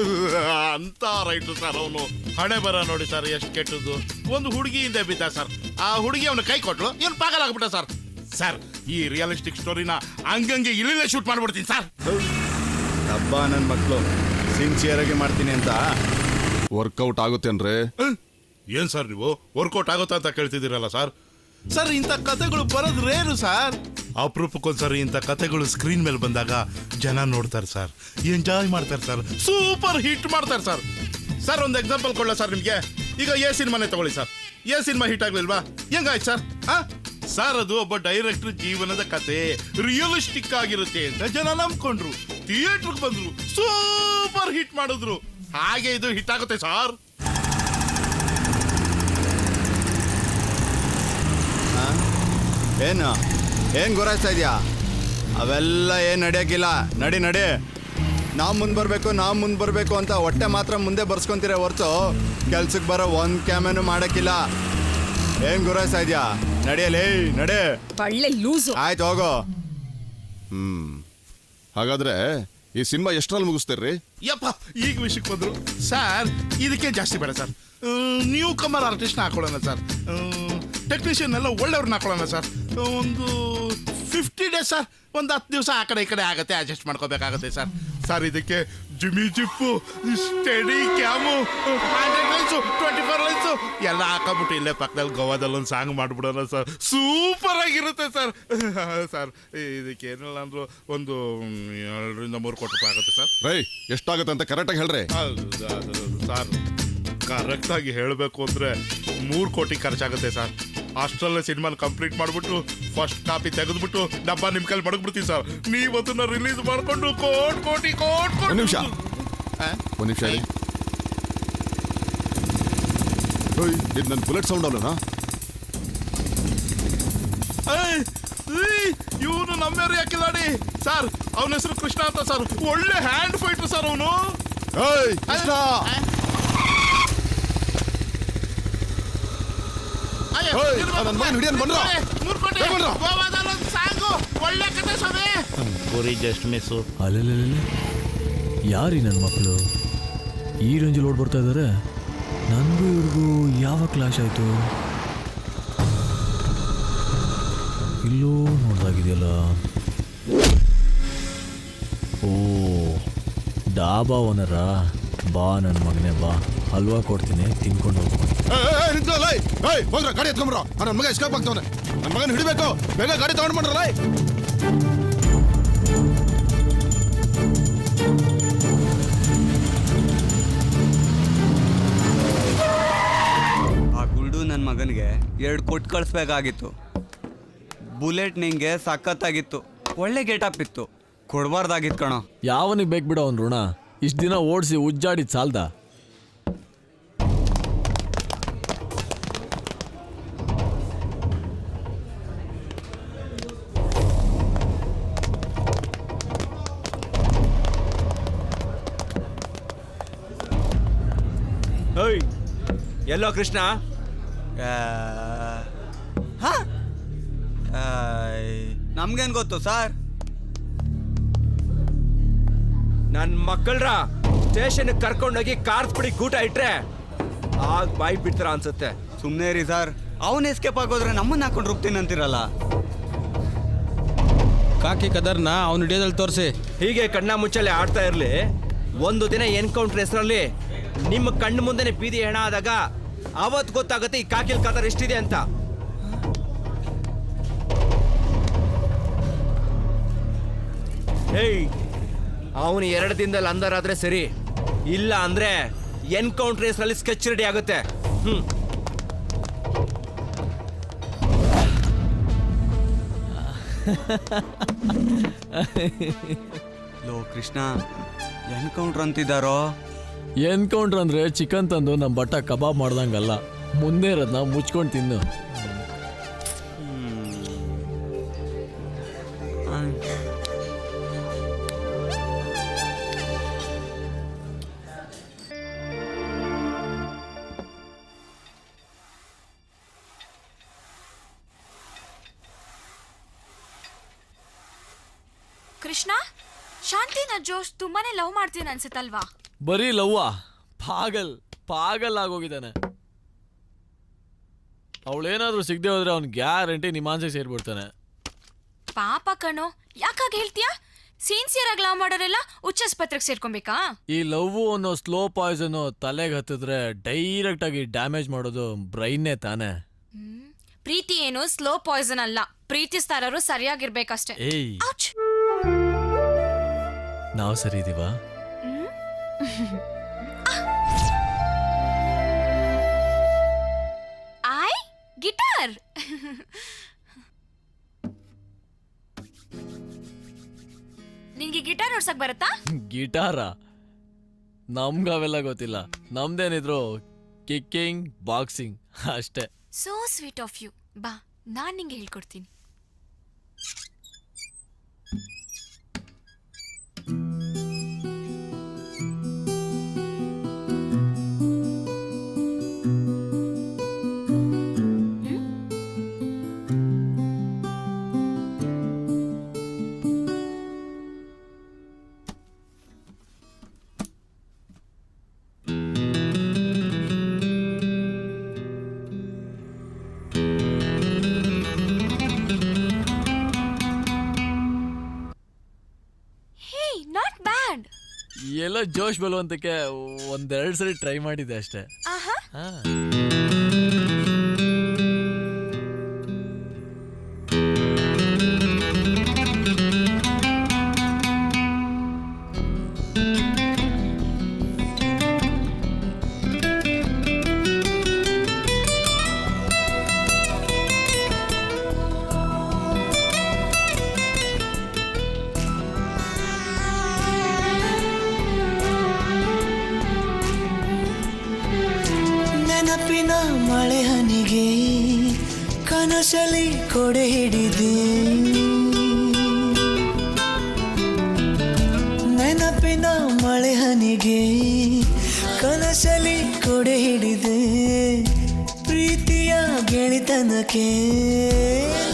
Speaker 22: ಅಂತ ರೈಟ್ರು ಸರ್ ಅವನು. ಹಣೆ ಬರ ನೋಡಿ ಸರ್ ಎಷ್ಟು ಕೆಟ್ಟದ್ದು. ಒಂದು ಹುಡುಗಿ ಹಿಂದೆ ಬಿದ್ದ ಸರ್. ಆ ಹುಡುಗಿ ಅವನ ಕೈ ಕೊಟ್ಲು, ಇವನು ಪಾಗಲ್ ಆಗ್ಬಿಟ್ಟ ಸರ್. ಸರ್ ಈ ರಿಯಲಿಸ್ಟಿಕ್ ಸ್ಟೋರಿನ ಹಂಗಂಗೆ ಇಲ್ಲೇ ಶೂಟ್ ಮಾಡ್ಬಿಡ್ತೀನಿ ಸರ್.
Speaker 5: ಹಬ್ಬ ನನ್ನ ಮಕ್ಕಳು ಸಿನ್ಸಿಯರ್ ಆಗಿ ಮಾಡ್ತೀನಿ ಅಂತ
Speaker 6: ವರ್ಕೌಟ್ ಆಗುತ್ತೇನ್ರಿ?
Speaker 22: ಏನ್ ಸರ್ ನೀವು ವರ್ಕೌಟ್ ಆಗುತ್ತಾ ಅಂತ ಕೇಳ್ತಿದ್ದೀರಲ್ಲ ಸರ್. ಸರ್ ಇಂಥ ಕತೆಗಳು ಬರೋದು ರೇರು ಸರ್. ಅಪರೂಪಕ್ಕೊಂದ್ಸರಿ ಇಂಥ ಕತೆಗಳು ಸ್ಕ್ರೀನ್ ಮೇಲೆ ಬಂದಾಗ ಜನ ನೋಡ್ತಾರೆ ಸರ್, ಎಂಜಾಯ್ ಮಾಡ್ತಾರೆ ಸರ್, ಸೂಪರ್ ಹಿಟ್ ಮಾಡ್ತಾರೆ ಸರ್. ಸರ್ ಒಂದು ಎಕ್ಸಾಂಪಲ್ ಕೊಡ್ಲಾ ಸರ್ ನಿಮಗೆ? ಈಗ ಎ ಸಿನಿಮಾನೇ ತಗೊಳ್ಳಿ ಸರ್. ಎ ಸಿನಿಮಾ ಹಿಟ್ ಆಗ್ಲಿಲ್ವಾ? ಹೆಂಗಾಯ್ತು ಸರ್? ಸರ್ ಅದು ಒಬ್ಬ ಡೈರೆಕ್ಟರ್ ಜೀವನದ ಕತೆ ರಿಯಲಿಸ್ಟಿಕ್ ಆಗಿರುತ್ತೆ ಅಂತ ಜನ ನಂಬ್ಕೊಂಡ್ರು, ಥಿಯೇಟರ್ಗೆ ಬಂದ್ರು, ಸೂಪರ್ ಹಿಟ್ ಮಾಡಿದ್ರು. ಹಾಗೆ ಇದು ಹಿಟ್ ಆಗುತ್ತೆ ಸರ್.
Speaker 5: ಏನ್ ಗುರಾಯಿಸ್ತಾ ಇದೆಯಾ? ಅವೆಲ್ಲ ಏನ್ ನಡೆಯಕ್ಕಿಲ್ಲ. ನಡಿ ನಾವು ಮುಂದೆ ಬರಬೇಕು ಅಂತ ಹೊಟ್ಟೆ ಮಾತ್ರ ಮುಂದೆ ಬರ್ಸ್ಕೊಂತೀರ ಹೊರತು ಕೆಲ್ಸಕ್ಕೆ ಬರೋ ಒಂದು ಕ್ಯಾಮೆನು ಮಾಡಕ್ಕಿಲ್ಲ. ಏನ್ ಗುರಾಯಿಸ್ತಾ ಇದೆಯಾ? ನಡೆಯಲೇ ನಡೆ.
Speaker 2: ಒಳ್ಳೆ ಲೂಸು.
Speaker 5: ಆಯ್ತು ಹೋಗೋ.
Speaker 6: ಹಾಗಾದ್ರೆ ಈ ಸಿನಿಮಾ ಎಷ್ಟರಲ್ಲಿ ಮುಗಿಸ್ತೀರ್ರಿ?
Speaker 22: ಯಪ್ಪ ಈಗ ವಿಷಯಕ್ಕೆ ಬಂದ್ರು ಸರ್. ಇದಕ್ಕೆ ಜಾಸ್ತಿ ಬೇಡ ಸರ್. ನ್ಯೂ ಕಮರ್ ಆರ್ಟಿಸ್ಟ್ ಹಾಕೊಳ್ಳೋಣ ಸರ್. ಟೆಕ್ನಿಷಿಯನ್ ಎಲ್ಲ ಒಳ್ಳೆಯವ್ರನ್ನ ಹಾಕೊಳ್ಳೋಣ ಸರ್. ಒಂದು 50 ಡೇಸ್ ಸರ್. ಒಂದು 10 ದಿವಸ ಆ ಕಡೆ ಈ ಕಡೆ ಆಗುತ್ತೆ, ಅಡ್ಜಸ್ಟ್ ಮಾಡ್ಕೋಬೇಕಾಗುತ್ತೆ ಸರ್. ಸರ್ ಇದಕ್ಕೆ jimmy jib, steadicam, 100 lines, 24 lines ಎಲ್ಲ ಹಾಕೊಂಬಿಟ್ಟು ಇಲ್ಲೇ ಪಕ್ಕದಲ್ಲಿ ಗೋವಾದಲ್ಲಿ ಒಂದು ಸಾಂಗ್ ಮಾಡ್ಬಿಡೋಣ ಸರ್. ಸೂಪರ್ ಆಗಿರುತ್ತೆ ಸರ್. ಸರ್ ಇದಕ್ಕೆ ಏನಿಲ್ಲ ಅಂದ್ರು ಒಂದು 2 ರಿಂದ 3 ಕೋಟಿ ರೂಪಾಯಿ ಆಗುತ್ತೆ ಸರ್.
Speaker 6: ರೈ ಎಷ್ಟಾಗುತ್ತೆ ಅಂತ ಕರೆಕ್ಟಾಗಿ ಹೇಳ್ರಿ.
Speaker 22: ಸರ್ ಕರೆಕ್ಟಾಗಿ ಹೇಳಬೇಕು ಅಂದರೆ 3 ಕೋಟಿ ಖರ್ಚಾಗುತ್ತೆ ಸರ್. ಅಷ್ಟರಲ್ಲೇ ಸಿನಿಮಾನ ಕಂಪ್ಲೀಟ್ ಮಾಡಿಬಿಟ್ಟು ಫಸ್ಟ್ ಕಾಪಿ ತೆಗೆದ್ಬಿಟ್ಟು ಡಬ್ಬ ನಿಮ್ಮ ಕೈಲಿ ಮಡಗ್ಬಿಡ್ತೀವಿ ಸರ್. ನೀವು ಅದನ್ನ ರಿಲೀಸ್ ಮಾಡಿಕೊಂಡು ಕೋಟಿ
Speaker 6: ಒಂದು ನಿಮಿಷ ಇದು ನನ್ನ ಬುಲೆಟ್ ಸೌಂಡ್ ಅಲ್ಲನಾ?
Speaker 22: ಇವನು ನಮ್ಮೇರು ಯಾಕಿಲ್ಲಾಡಿ ಸರ್. ಅವನ ಹೆಸರು ಕೃಷ್ಣ ಅಂತ ಸರ್. ಒಳ್ಳೆ ಹ್ಯಾಂಡ್ ಫೈಟರ್ ಸರ್ ಅವನು.
Speaker 16: ಅಲ್ಲೇ ಯಾರೀ ನನ್ನ ಮಕ್ಕಳು ಈ ರೇಂಜಲ್ಲಿ ಓಡ್ ಬರ್ತಾ ಇದ್ದಾರೆ? ನನಗೂ ಇವ್ರಿಗೂ ಯಾವ ಕ್ಲಾಶ್ ಆಯ್ತು? ಇಲ್ಲೂ ನೋಡ್ದಾಗಿದೆಯಲ್ಲ. ಓ ಡಾಬಾ ಓನರಾ? ಬಾ ನನ್ನ ಮಗನೇ ಬಾ, ಹಲ್ವಾ ಕೊಡ್ತೀನಿ, ತಿನ್ಕೊಂಡು ಹೋಗ್ಬೋದು.
Speaker 6: ಗಾಡಿ ಎತ್ಕೊಂಡ್ರ ನನ್ನ ಮಗ ಎಸ್ಕೇಪ್ ಆಗ್ತಾವನೆ. ನನ್ನ ಮಗನ ಹಿಡಿಬೇಕು, ಬೇಗ ಗಾಡಿ ತಗೊಂಡು ಮಾಡ್ರಲ್ಲ.
Speaker 11: ಆ ಗುಲ್ಡು ನನ್ನ ಮಗನಿಗೆ 2 ಕೊಟ್ಟು ಕಳಿಸ್ಬೇಕಾಗಿತ್ತು. ಬುಲೆಟ್ ನಿಂಗೆ ಸಖತ್ತಾಗಿತ್ತು, ಒಳ್ಳೆ ಗೇಟಪ್ ಇತ್ತು, ಕೊಡಬಾರ್ದಾಗಿತ್ತು ಕಣೋ.
Speaker 16: ಯಾವನಿಗೆ ಬೇಕು ಬಿಡೋ ಅವ್ನು ಋಣ? ಇಷ್ಟು ದಿನ ಓಡಿಸಿ ಉಜ್ಜಾಡಿದ ಸಾಲ್ದ?
Speaker 14: ಎಲ್ಲೋ ಕೃಷ್ಣ?
Speaker 11: ನಮ್ಗೇನ್ ಗೊತ್ತು ಸರ್?
Speaker 14: ನನ್ನ ಮಕ್ಕಳ್ರ ಸ್ಟೇಷನ್ ಕರ್ಕೊಂಡೋಗಿ ಕಾರ್ಸ್ಬಿಡಿ ಗೂಟ ಇಟ್ರೆ ಆಗ ಬಾಯಿ ಬಿಡ್ತಾರ ಅನ್ಸುತ್ತೆ.
Speaker 11: ಸುಮ್ಮನೆ ರೀ ಸರ್. ಅವನ್ ಎಸ್ಕೇಪ್ ಆಗೋದ್ರೆ ನಮ್ಮನ್ನ ಹಾಕೊಂಡು ರುಬ್ತೀನಿ ಅಂತಿರಲ್ಲ.
Speaker 1: ಕಾಕಿ ಕದರ್ನ ಅವನು ಹಿಡಿಯೋದಲ್ಲಿ ತೋರಿಸಿ.
Speaker 14: ಹೀಗೆ ಕಣ್ಣ ಮುಚ್ಚಲೆ ಆಡ್ತಾ ಇರ್ಲಿ. ಒಂದು ದಿನ ಎನ್ಕೌಂಟರ್ ಹೆಸರಲ್ಲಿ ನಿಮ್ಮ ಕಣ್ಣು ಮುಂದೆನೆ ಬೀದಿ ಹೆಣ ಆದಾಗ ಅವತ್ತು ಗೊತ್ತಾಗುತ್ತೆ ಈ ಕಾಕಿಲ್ ಕದರ್ ಎಷ್ಟಿದೆ ಅಂತ. ಹೇಯ್, ಅವನು 2 ದಿನದಲ್ಲಿ ಅಂದರಾದ್ರೆ ಸರಿ, ಇಲ್ಲ ಅಂದ್ರೆ ಎನ್ಕೌಂಟರ್ ಹೆಸರಲ್ಲಿ ಸ್ಕೆಚ್ ರೆಡಿ ಆಗುತ್ತೆ.
Speaker 11: ಲೋ ಕೃಷ್ಣ, ಎನ್ಕೌಂಟರ್ ಅಂತಿದ್ದಾರೋ?
Speaker 16: ಎನ್ಕೌಂಟ್ರ್ ಅಂದ್ರೆ ಚಿಕನ್ ತಂದು ನಮ್ಮ ಬಟ್ಟ ಕಬಾಬ್ ಮಾಡ್ದಂಗಲ್ಲ, ಮುಂದೆ ಇರೋದನ್ನ ಮುಚ್ಕೊಂಡು ತಿನ್ನು.
Speaker 2: ಕೃಷ್ಣ, ಶಾಂತಿನ ಜೋಶ್ ತುಂಬಾನೇ ಲವ್ ಮಾಡ್ತೀನಿ ಅನ್ಸುತ್ತಲ್ವಾ?
Speaker 16: ಬರೀ ಲವ್ವಾ? ಪಾಗಲ್ ಆಗೋಗಿದ್ದಾನೆ. ಅವಳೇನಾದ್ರೂ ಸಿಗದೆ ಹೋದ್ರೆ ಅವ್ನು ಗ್ಯಾರಂಟಿ ನಿಮಾನ್ಸಿಗೆ ಸೇರ್ಬಿಡ್ತಾನೆ.
Speaker 2: ಪಾಪ ಕಣೋ, ಯಾಕಾಗ ಹೇಳ್ತೀಯಾ? ಸಿನ್ಸಿಯರ್ ಆಗಿ ಲವ್ ಮಾಡೋರೆಲ್ಲ ಉಚ್ಚಾಸ್ಪತ್ರೆಗೆ ಸೇರ್ಕೊಬೇಕಾ?
Speaker 16: ಈ ಲವ್ ಅನ್ನೋ ಸ್ಲೋ ಪಾಯ್ಸನ್ ತಲೆಗೆ ಹತ್ತಿದ್ರೆ ಡೈರೆಕ್ಟ್ ಆಗಿ ಡ್ಯಾಮೇಜ್ ಮಾಡೋದು ಬ್ರೈನ್ನೇ ತಾನೆ.
Speaker 2: ಪ್ರೀತಿ ಏನು ಸ್ಲೋ ಪಾಯ್ಸನ್ ಅಲ್ಲ, ಪ್ರೀತಿಸ್ತಾರರು ಸರಿಯಾಗಿರ್ಬೇಕಷ್ಟೇ.
Speaker 16: ಏಯ್, ನಾವು ಸರಿ ಇದೀವಾ?
Speaker 2: ಗಿಟಾರ್ ನಿನ್ಗೆ ಗಿಟಾರ್ ಓಡ್ಸಕ್ ಬರತ್ತಾ?
Speaker 16: ಗಿಟಾರ ನಮ್ಗವೆಲ್ಲ ಗೊತ್ತಿಲ್ಲ. ನಮ್ದೇನಿದ್ರು ಕಿಕ್ಕಿಂಗ್, ಬಾಕ್ಸಿಂಗ್ ಅಷ್ಟೇ.
Speaker 2: So sweet of you. ಬಾ, ನಾನ್ ನಿಂಗೆ ಹೇಳ್ಕೊಡ್ತೀನಿ.
Speaker 16: ಎಲ್ಲ ಜೋಶ್ ಬಲುವಂತಕ್ಕೆ ಒಂದೆರಡು ಸರಿ ಟ್ರೈ ಮಾಡಿದೆ ಅಷ್ಟೇ.
Speaker 8: ನೆನಪಿನ ಮಳೆ ಹನಿಗೆ ಕನಸಲಿ ಕೊಡೆ ಹಿಡಿದೆ, ನೆನಪಿನ ಮಳೆ ಹನಿಗೆ ಕನಸಲಿ ಕೊಡೆ ಹಿಡಿದೆ, ಪ್ರೀತಿಯ ಗೆಳೆತನಕ್ಕೆ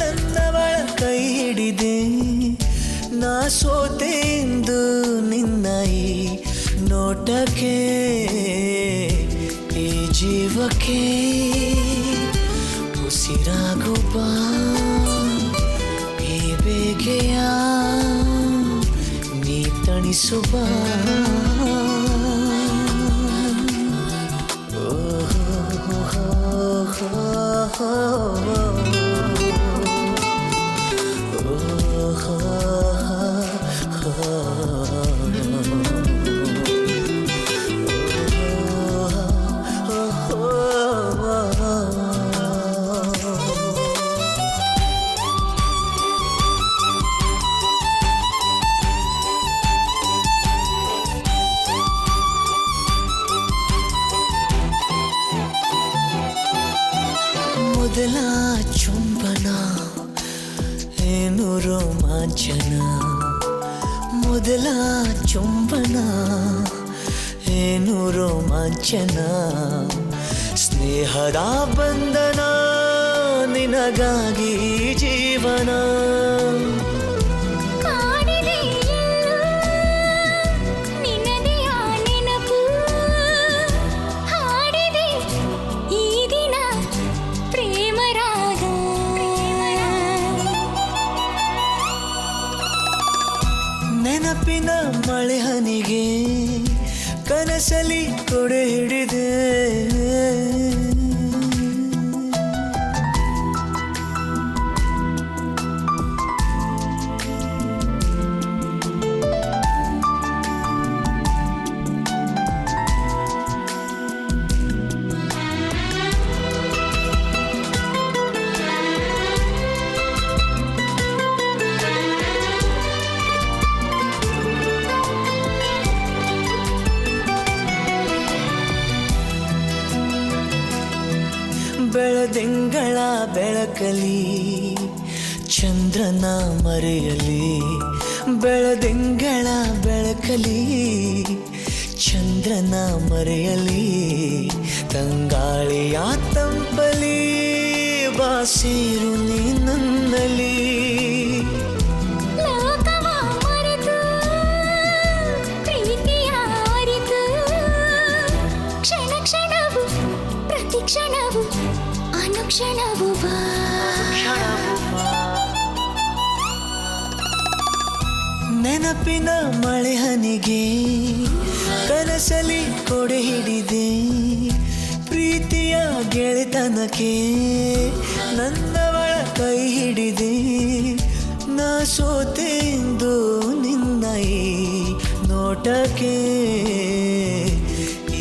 Speaker 8: ನನ್ನವಳ ಕೈ ಹಿಡಿದೆ, ನಾ ಸೋತೆ ಎಂದು ನಿನ್ನ ಈ ನೋಟಕ್ಕೆ, ಈ ಜೀವಕ್ಕೆ ಉಸಿರಾಗು ಬಾ, ಈ ಬೇಗೆಯ ನೀ ತಣಿಸು ಬಾ. ಮೊದಲ ಚುಂಬನ ಏನು ರೋಮಾಂಚನ, ಮೊದಲ ಚುಂಬನ ಏನು ರೋಮಾಂಚನ, ಸ್ನೇಹದ ಬಂಧನ ನಿನಗಾಗಿ ಜೀವನ. ನೆನಪಿನ ಮಳೆ ಹನಿಗೆ ಕನಸಲಿ ಕೊಡೆ ಹಿಡಿದೆ, ಬೆಳದಿಂಗಳ ಬೆಳಕಲಿ ಚಂದ್ರನ ಮರೆಯಲಿ, ಬೆಳದಿಂಗಳ ಬೆಳಕಲಿ ಚಂದ್ರನ ಮರೆಯಲಿ, ತಂಗಾಳಿಯ ತಂಪಲಿ ಬಾಸಿರು ನೀ ನನ್ನಲಿ.
Speaker 15: ಕ್ಷಣವು ಅನುಕ್ಷಣವು ಬಾ,
Speaker 8: ನೆನಪಿನ ಮಳೆ ಹನಿಗೆ ಕನಸಲಿ ಕೊಡೆ ಹಿಡಿದೆ ಪ್ರೀತಿಯ ಗೆಳೆತನಕ್ಕೆ ನನ್ನವಳ ಕೈ ಹಿಡಿದೆ ನಾ ಸೋತೆಂದು ನಿನ್ನ ಈ ನೋಟಕ್ಕೆ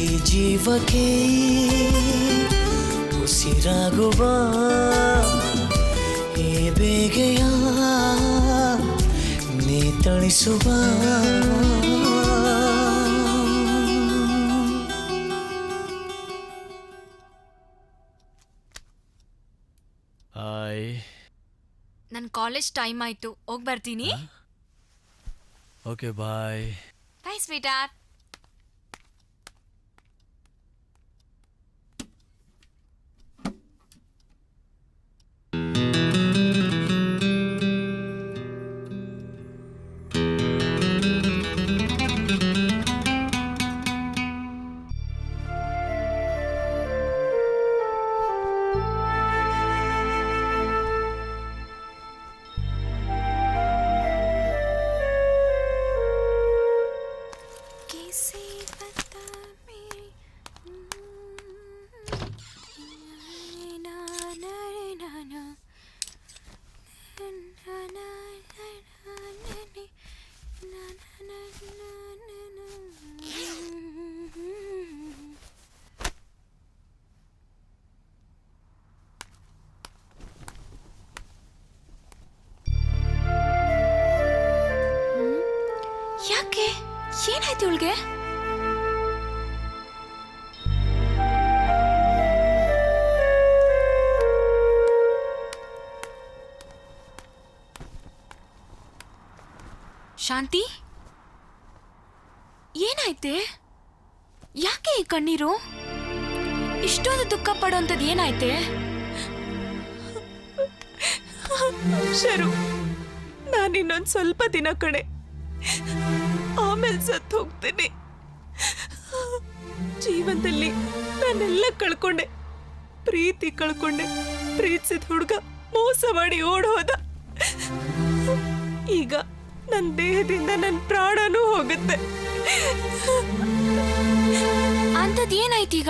Speaker 8: ಈ ಜೀವಕ್ಕೆ ಉಸಿರಾಗುವ ಈ ಬೇಗೆಯ ನೀ ತಳಿಸುವ
Speaker 16: ಹಾಯ್.
Speaker 2: ನನ್ನ ಕಾಲೇಜ್ ಟೈಮ್ ಆಯ್ತು, ಹೋಗಿ ಬರ್ತೀನಿ.
Speaker 16: Okay bye.
Speaker 2: Bye sweetheart. ಯಾಕೆ ಏನಾಯ್ತು ಇವಳಿಗೆ? ಶಾಂತಿ, ಏನಾಯ್ತೆ? ಯಾಕೆ ಈ ಕಣ್ಣೀರು? ಇಷ್ಟೊಂದು ದುಃಖ ಪಡೋಂಥದ್ದು ಏನಾಯ್ತೆ?
Speaker 7: ಶರು, ನಾನಿನ್ನೊಂದು ಸ್ವಲ್ಪ ದಿನ ಕಣೆ, ಆಮೇಲೆ ಸತ್ತು ಹೋಗ್ತೇನೆ. ಜೀವನದಲ್ಲಿ ನಾನೆಲ್ಲ ಕಳ್ಕೊಂಡೆ, ಪ್ರೀತಿ ಕಳ್ಕೊಂಡೆ. ಪ್ರೀತಿಸಿದ ಹುಡುಗ ಮೋಸ ಮಾಡಿ ಓಡೋದ. ಈಗ ನನ್ನ ದೇಹದಿಂದ ನನ್ನ ಪ್ರಾಣನೂ ಹೋಗುತ್ತೆ.
Speaker 2: ಅಂಥದ್ದು ಏನಾಯ್ತೀಗ?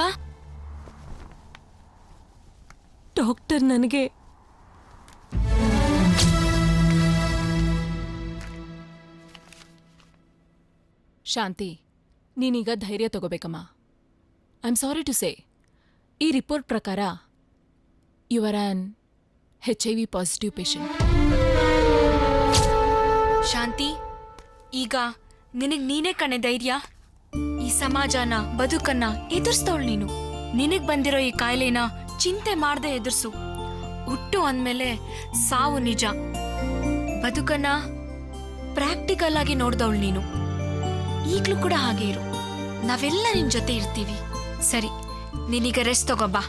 Speaker 7: ಡಾಕ್ಟರ್ ನನಗೆ
Speaker 12: ಶಾಂತಿ, ನೀನೀಗ ಧೈರ್ಯ ತಗೋಬೇಕಮ್ಮ. I am sorry to say, ಈ ರಿಪೋರ್ಟ್ ಪ್ರಕಾರ you are an HIV positive patient.
Speaker 2: Shanti, ಈಗ ನಿನಗ್ ನೀನೇ ಕಣೆ ಧೈರ್ಯ. ಈ ಸಮಾಜನ, ಬದುಕನ್ನ ಎದುರಿಸ್ತವಳು ನೀನು. ನಿನಗ್ ಬಂದಿರೋ ಈ ಕಾಯಿಲೆನ ಚಿಂತೆ ಮಾಡದೆ ಎದುರಿಸು. ಹುಟ್ಟು ಅಂದ್ಮೇಲೆ ಸಾವು ನಿಜ. ಬದುಕನ್ನ ಪ್ರಾಕ್ಟಿಕಲ್ ಆಗಿ ನೋಡ್ದವಳು ನೀನು. ಈಗ್ಲೂ ಕೂಡ ಹಾಗೆ ಇರು, ನಾವೆಲ್ಲ ನಿನ್ ಜೊತೆ ಇರ್ತೀವಿ. ಸರಿ, ನೀನೀಗ ರೆಸ್ಟ್ ತಗೋಬಾ.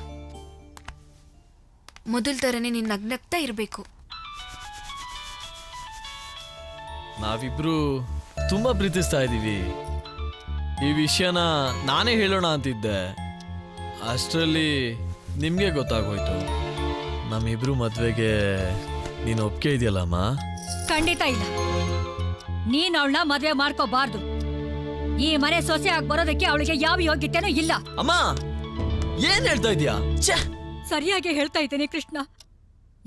Speaker 2: ಮೊದಲ ಥರನೇ ನೀನ್ ನಗ್ನಗ್ತಾ ಇರಬೇಕು.
Speaker 16: ನಾವಿಬ್ರು ತುಂಬಾ ಪ್ರೀತಿಸ್ತಾ ಇದ್ದೀವಿ. ಈ ವಿಷಯನ ನಾನೇ ಹೇಳೋಣ ಅಂತಿದ್ದೆ, ಅಷ್ಟರಲ್ಲಿ ನಿಮಗೆ ಗೊತ್ತಾಗೋಯ್ತು. ನಮ್ಮಿಬ್ರು ಮದ್ವೆಗೆ ನೀನು ಒಪ್ಪಿಗೆ ಇದೆಯಲ್ಲಮ್ಮ?
Speaker 17: ಖಂಡಿತ ಇಲ್ಲ. ನೀನ್ ಅವಳನ್ನ ಮದ್ವೆ ಮಾಡ್ಕೋಬಾರ್ದು. ಈ ಮನೆ ಸೊಸೆ ಆಗಿ ಬರೋದಕ್ಕೆ ಅವಳಿಗೆ ಯಾವ ಯೋಗ್ಯತೆನೂ ಇಲ್ಲ.
Speaker 16: ಅಮ್ಮ, ಏನ್ ಹೇಳ್ತಾ ಇದೀಯಾ?
Speaker 17: ಸರಿಯಾಗಿ ಹೇಳ್ತಾ ಇದ್ದೇನೆ ಕೃಷ್ಣ.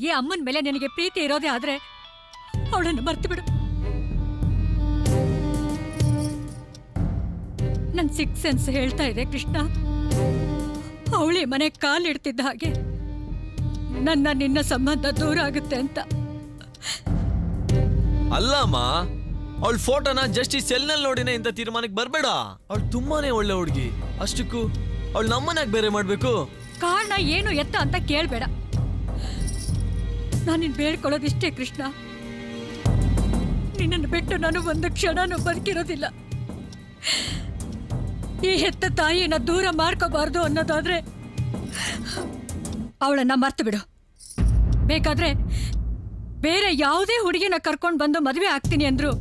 Speaker 17: ಈ ಅಮ್ಮನ ಮೇಲೆ ನಿನಗೆ ಪ್ರೀತಿ ಇರೋದೇ ಆದ್ರೆ ಅವಳನ್ನು ಮರ್ತು ಬಿಡು. ನನ್ ಸಿಕ್ಸ್ ಸೆನ್ಸ್ ಹೇಳ್ತಾ ಇದೆ ಕೃಷ್ಣ, ಅವಳಿ ಮನೆ ಕಾಲಿಡ್ತಿದ್ದ ಹಾಗೆ ನಿನ್ನ ಸಂಬಂಧ ದೂರ ಆಗುತ್ತೆ ಅಂತ.
Speaker 16: ಅಲ್ಲಮ್ಮ, ಅವಳ ಫೋಟೋನ ಜಸ್ಟ್ ಈ ಸೆಲ್ನಲ್ಲಿ ನೋಡಿನೇ ಇಂಥ ತೀರ್ಮಾನಕ್ಕೆ ಬರಬೇಡ. ಅವಳು ತುಂಬಾನೇ ಒಳ್ಳೆ ಹುಡುಗಿ, ಅಷ್ಟಕ್ಕೂ ಅವಳು ನಮ್ಮನ್ನಾಗ ಬೇರೆ ಮಾಡ್ಬೇಕು.
Speaker 17: ಕಾರಣ ಏನು ಎತ್ತ ಅಂತ ಕೇಳ್ಬೇಡ. ನಾನಿನ್ ಬೇಡ್ಕೊಳ್ಳೋದಿಷ್ಟೇ ಕೃಷ್ಣ, ನಿನ್ನನ್ನು ಬಿಟ್ಟು ನಾನು ಒಂದು ಕ್ಷಣನೂ ಬದುಕಿರೋದಿಲ್ಲ. ಈ ಹೆತ್ತ ತಾಯಿನ ದೂರ ಮಾಡ್ಕೋಬಾರ್ದು ಅನ್ನೋದಾದ್ರೆ ಅವಳನ್ನ ಮರ್ತು ಬಿಡು. ಬೇಕಾದ್ರೆ ಬೇರೆ ಯಾವುದೇ ಹುಡುಗಿನ ಕರ್ಕೊಂಡು ಬಂದು ಮದುವೆ ಆಗ್ತೀನಿ ಅಂದ್ರು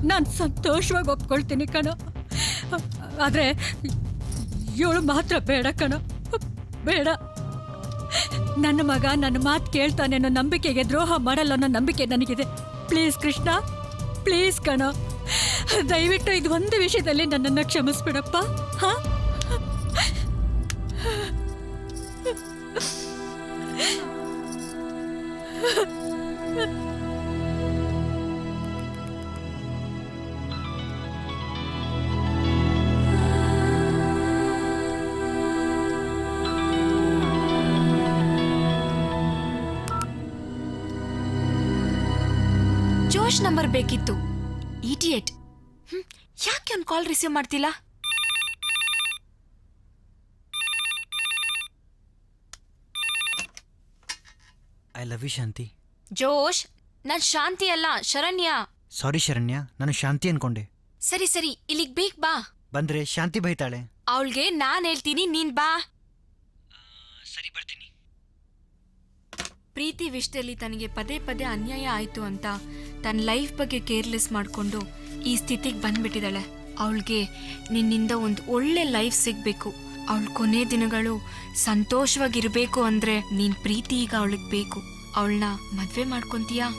Speaker 17: ನಾನು ಸಂತೋಷವಾಗಿ ಒಪ್ಕೊಳ್ತೀನಿ ಕಣೋ. ಆದ್ರೆ ಇವಳು ಮಾತ್ರ ಬೇಡ ಕಣೋ, ಬೇಡ. ನನ್ನ ಮಗ ನನ್ನ ಮಾತು ಕೇಳ್ತಾನೆ ಅನ್ನೋ ನಂಬಿಕೆಗೆ ದ್ರೋಹ ಮಾಡಲ್ಲ ಅನ್ನೋ ನಂಬಿಕೆ ನನಗಿದೆ. ಪ್ಲೀಸ್ ಕೃಷ್ಣ, ಪ್ಲೀಸ್ ಕಣ, ದಯವಿಟ್ಟು ಇದು ಒಂದು ವಿಷಯದಲ್ಲಿ ನನ್ನನ್ನು ಕ್ಷಮಿಸ್ಬಿಡಪ್ಪ. ಹಾ,
Speaker 2: ಜೋಶ್ ನಂಬರ್ ಬೇಕಿತ್ತು. ಇಡಿಯಟ್. ಯಾಕೆ ಅವ್ನು ಕಾಲ್ ರಿಸೀವ್ ಮಾಡ್ತಿಲ್ಲ?
Speaker 18: ಐ ಲವ್ ಯು ಶಾಂತಿ.
Speaker 2: ಜೋಶ್, ನಾನ್ ಶಾಂತಿ ಅಲ್ಲ, ಶರಣ್ಯ.
Speaker 18: ಸಾರಿ ಶರಣ್ಯ, ನಾನು ಶಾಂತಿ ಅನ್ಕೊಂಡೆ.
Speaker 2: ಸರಿ ಸರಿ, ಇಲ್ಲಿಗ್ ಬೇಗ ಬಾ.
Speaker 18: ಬಂದ್ರೆ ಶಾಂತಿ ಬೈತಾಳೆ.
Speaker 2: ಅವಳಿಗೆ ನಾನ್ ಹೇಳ್ತೀನಿ, ನೀನ್ ಬಾ.
Speaker 18: ಸರಿ, ಬರ್ತೀನಿ.
Speaker 2: ಪ್ರೀತಿ ವಿಷಯದಲ್ಲಿ ತನಗೆ ಪದೇ ಪದೇ ಅನ್ಯಾಯ ಆಯ್ತು ಅಂತ ತನ್ನ ಲೈಫ್ ಬಗ್ಗೆ ಕೇರ್ಲೆಸ್ ಮಾಡ್ಕೊಂಡು ಈ ಸ್ಥಿತಿಗೆ ಬಂದ್ಬಿಟ್ಟಿದ್ದಾಳೆ. ಅವಳಿಗೆ ನಿನ್ನಿಂದ ಒಂದು ಒಳ್ಳೆ ಲೈಫ್ ಸಿಗ್ಬೇಕು. ಅವಳ ಕೊನೆ ದಿನಗಳು ಸಂತೋಷವಾಗಿರ್ಬೇಕು ಅಂದ್ರೆ ನೀನ್ ಪ್ರೀತಿ ಈಗ ಅವಳಿಗೆ ಬೇಕು. ಅವಳನ್ನ ಮದ್ವೆ ಮಾಡ್ಕೊಂತೀಯಾ?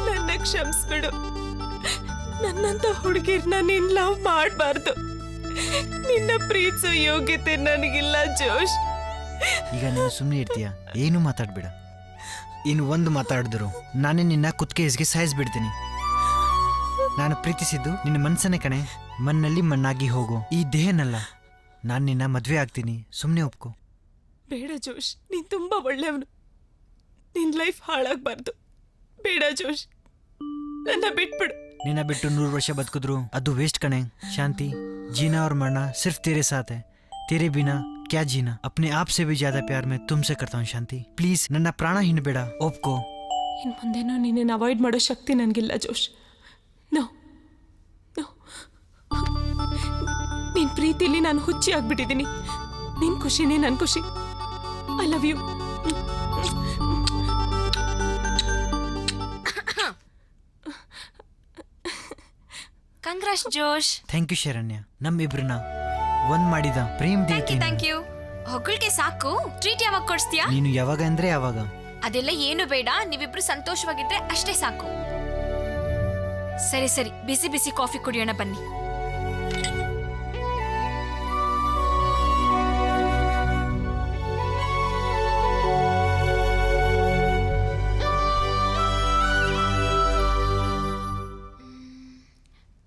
Speaker 7: ನನ್ನ ಕ್ಷಮಿಸ್ಬಿಡು. ನನ್ನಂತ ಹುಡುಗಿರ್ನ ನೀನ್ ಲವ್ ಮಾಡಬಾರ್ದು. ನಿನ್ನ ಪ್ರೀತಿಸೋ ಯೋಗ್ಯತೆ ನನಗಿಲ್ಲ ಜೋಶ್.
Speaker 18: ಈಗ ನೀನು ಸುಮ್ಮನೆ ಇರ್ತೀಯ, ಏನು ಮಾತಾಡ್ಬೇಡ. ಇನ್ನು ಒಂದು ಮಾತಾಡಿದ್ರು ನಾನೇ ನಿನ್ನ ಕುತ್ತಿಗೆ ಸಾಯಿಸ್ಬಿಡ್ತೀನಿ. ನಾನು ಪ್ರೀತಿಸಿದ್ದು ನಿನ್ನ ಮನ್ಸನ್ನೇ ಕಣೆ. ಮಣ್ಣಲ್ಲಿ ಮಣ್ಣಾಗಿ ಹೋಗು, ಈ ದೇಹನಲ್ಲ. ನಾನು ನಿನ್ನ ಮದುವೆ ಆಗ್ತೀನಿ, ಸುಮ್ಮನೆ ಒಪ್ಕೋ.
Speaker 7: ಬೇಡ ಜೋಶ್, ನೀನ್ ತುಂಬಾ ಒಳ್ಳೆಯವನು. ನಿನ್ ಲೈಫ್ ಹಾಳಾಗ್ಬಾರ್ದು. ಬೇಡ ಜೋಶ್, ನನ್ನ ಬಿಟ್ಬಿಡು.
Speaker 18: ನಿನ್ನ ಬಿಟ್ಟು 100 ವರ್ಷ ಬದುಕಿದ್ರು ಅದು ವೇಸ್ಟ್ ಕಣೆ. ಶಾಂತಿ, जीना और मरना सिर्फ तेरे साथ है. तेरे बिना क्या जीना. अपने आप से भी ज्यादा प्यार मैं तुमसे करता हूँ शांति. प्लीज ನನ್ನ ಪ್ರಾಣ ಹಿಂಡಬೇಡ, ಒಪ್ಕೋ.
Speaker 7: ಇನ್ ಮುಂದೇನೋ ನೀನೇನು ಅವಾಯ್ಡ್ ಮಾಡೋ ಶಕ್ತಿ ನನಗಿಲ್ಲ ಜೋಶ್. ನೋ ನೋ, ನಿನ್ ಪ್ರೀತಿಲಿ ನಾನು ಹುಚ್ಚಿ ಆಗ್ಬಿಟ್ಟಿದ್ದೀನಿ. ನಿನ್ ಖುಷಿನೇ ನನ್ನ ಖುಷಿ. I love you.
Speaker 2: Congrats Josh.
Speaker 18: Thank you Sharanya. ನಮ್ಮಿಬ್ರನ್ನ ಒಂದ್ ಮಾಡಿದ ಪ್ರೇಮ್ ದೇವಿ.
Speaker 2: Thank you. ಹೊಗಳಿಗೆ ಸಾಕು. ಟ್ರೀಟ್ ಯಾವಾಗ ಕೊಡ್ಸ್ತೀಯಾ?
Speaker 18: ನೀನು ಯಾವಾಗ ಅಂದ್ರೆ ಯಾವಾಗ.
Speaker 2: ಅದೆಲ್ಲ ಏನು ಬೇಡ, ನೀವಿಬ್ರು ಸಂತೋಷವಾಗಿದ್ರೆ ಅಷ್ಟೇ ಸಾಕು. ಸರಿ ಸರಿ, ಬಿಸಿ ಬಿಸಿ ಕಾಫಿ ಕುಡಿಯೋಣ ಬನ್ನಿ.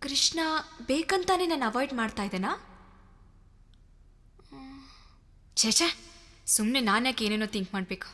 Speaker 2: ಕೃಷ್ಣ ಬೇಕಂತಾನೆ ನಾನು ಅವಾಯ್ಡ್ ಮಾಡ್ತಾ ಇದ್ದೇನಾ? ಛೇ, ಸುಮ್ಮನೆ ನಾನ್ಯಾಕೆ ಏನೇನೋ ಥಿಂಕ್ ಮಾಡಬೇಕು.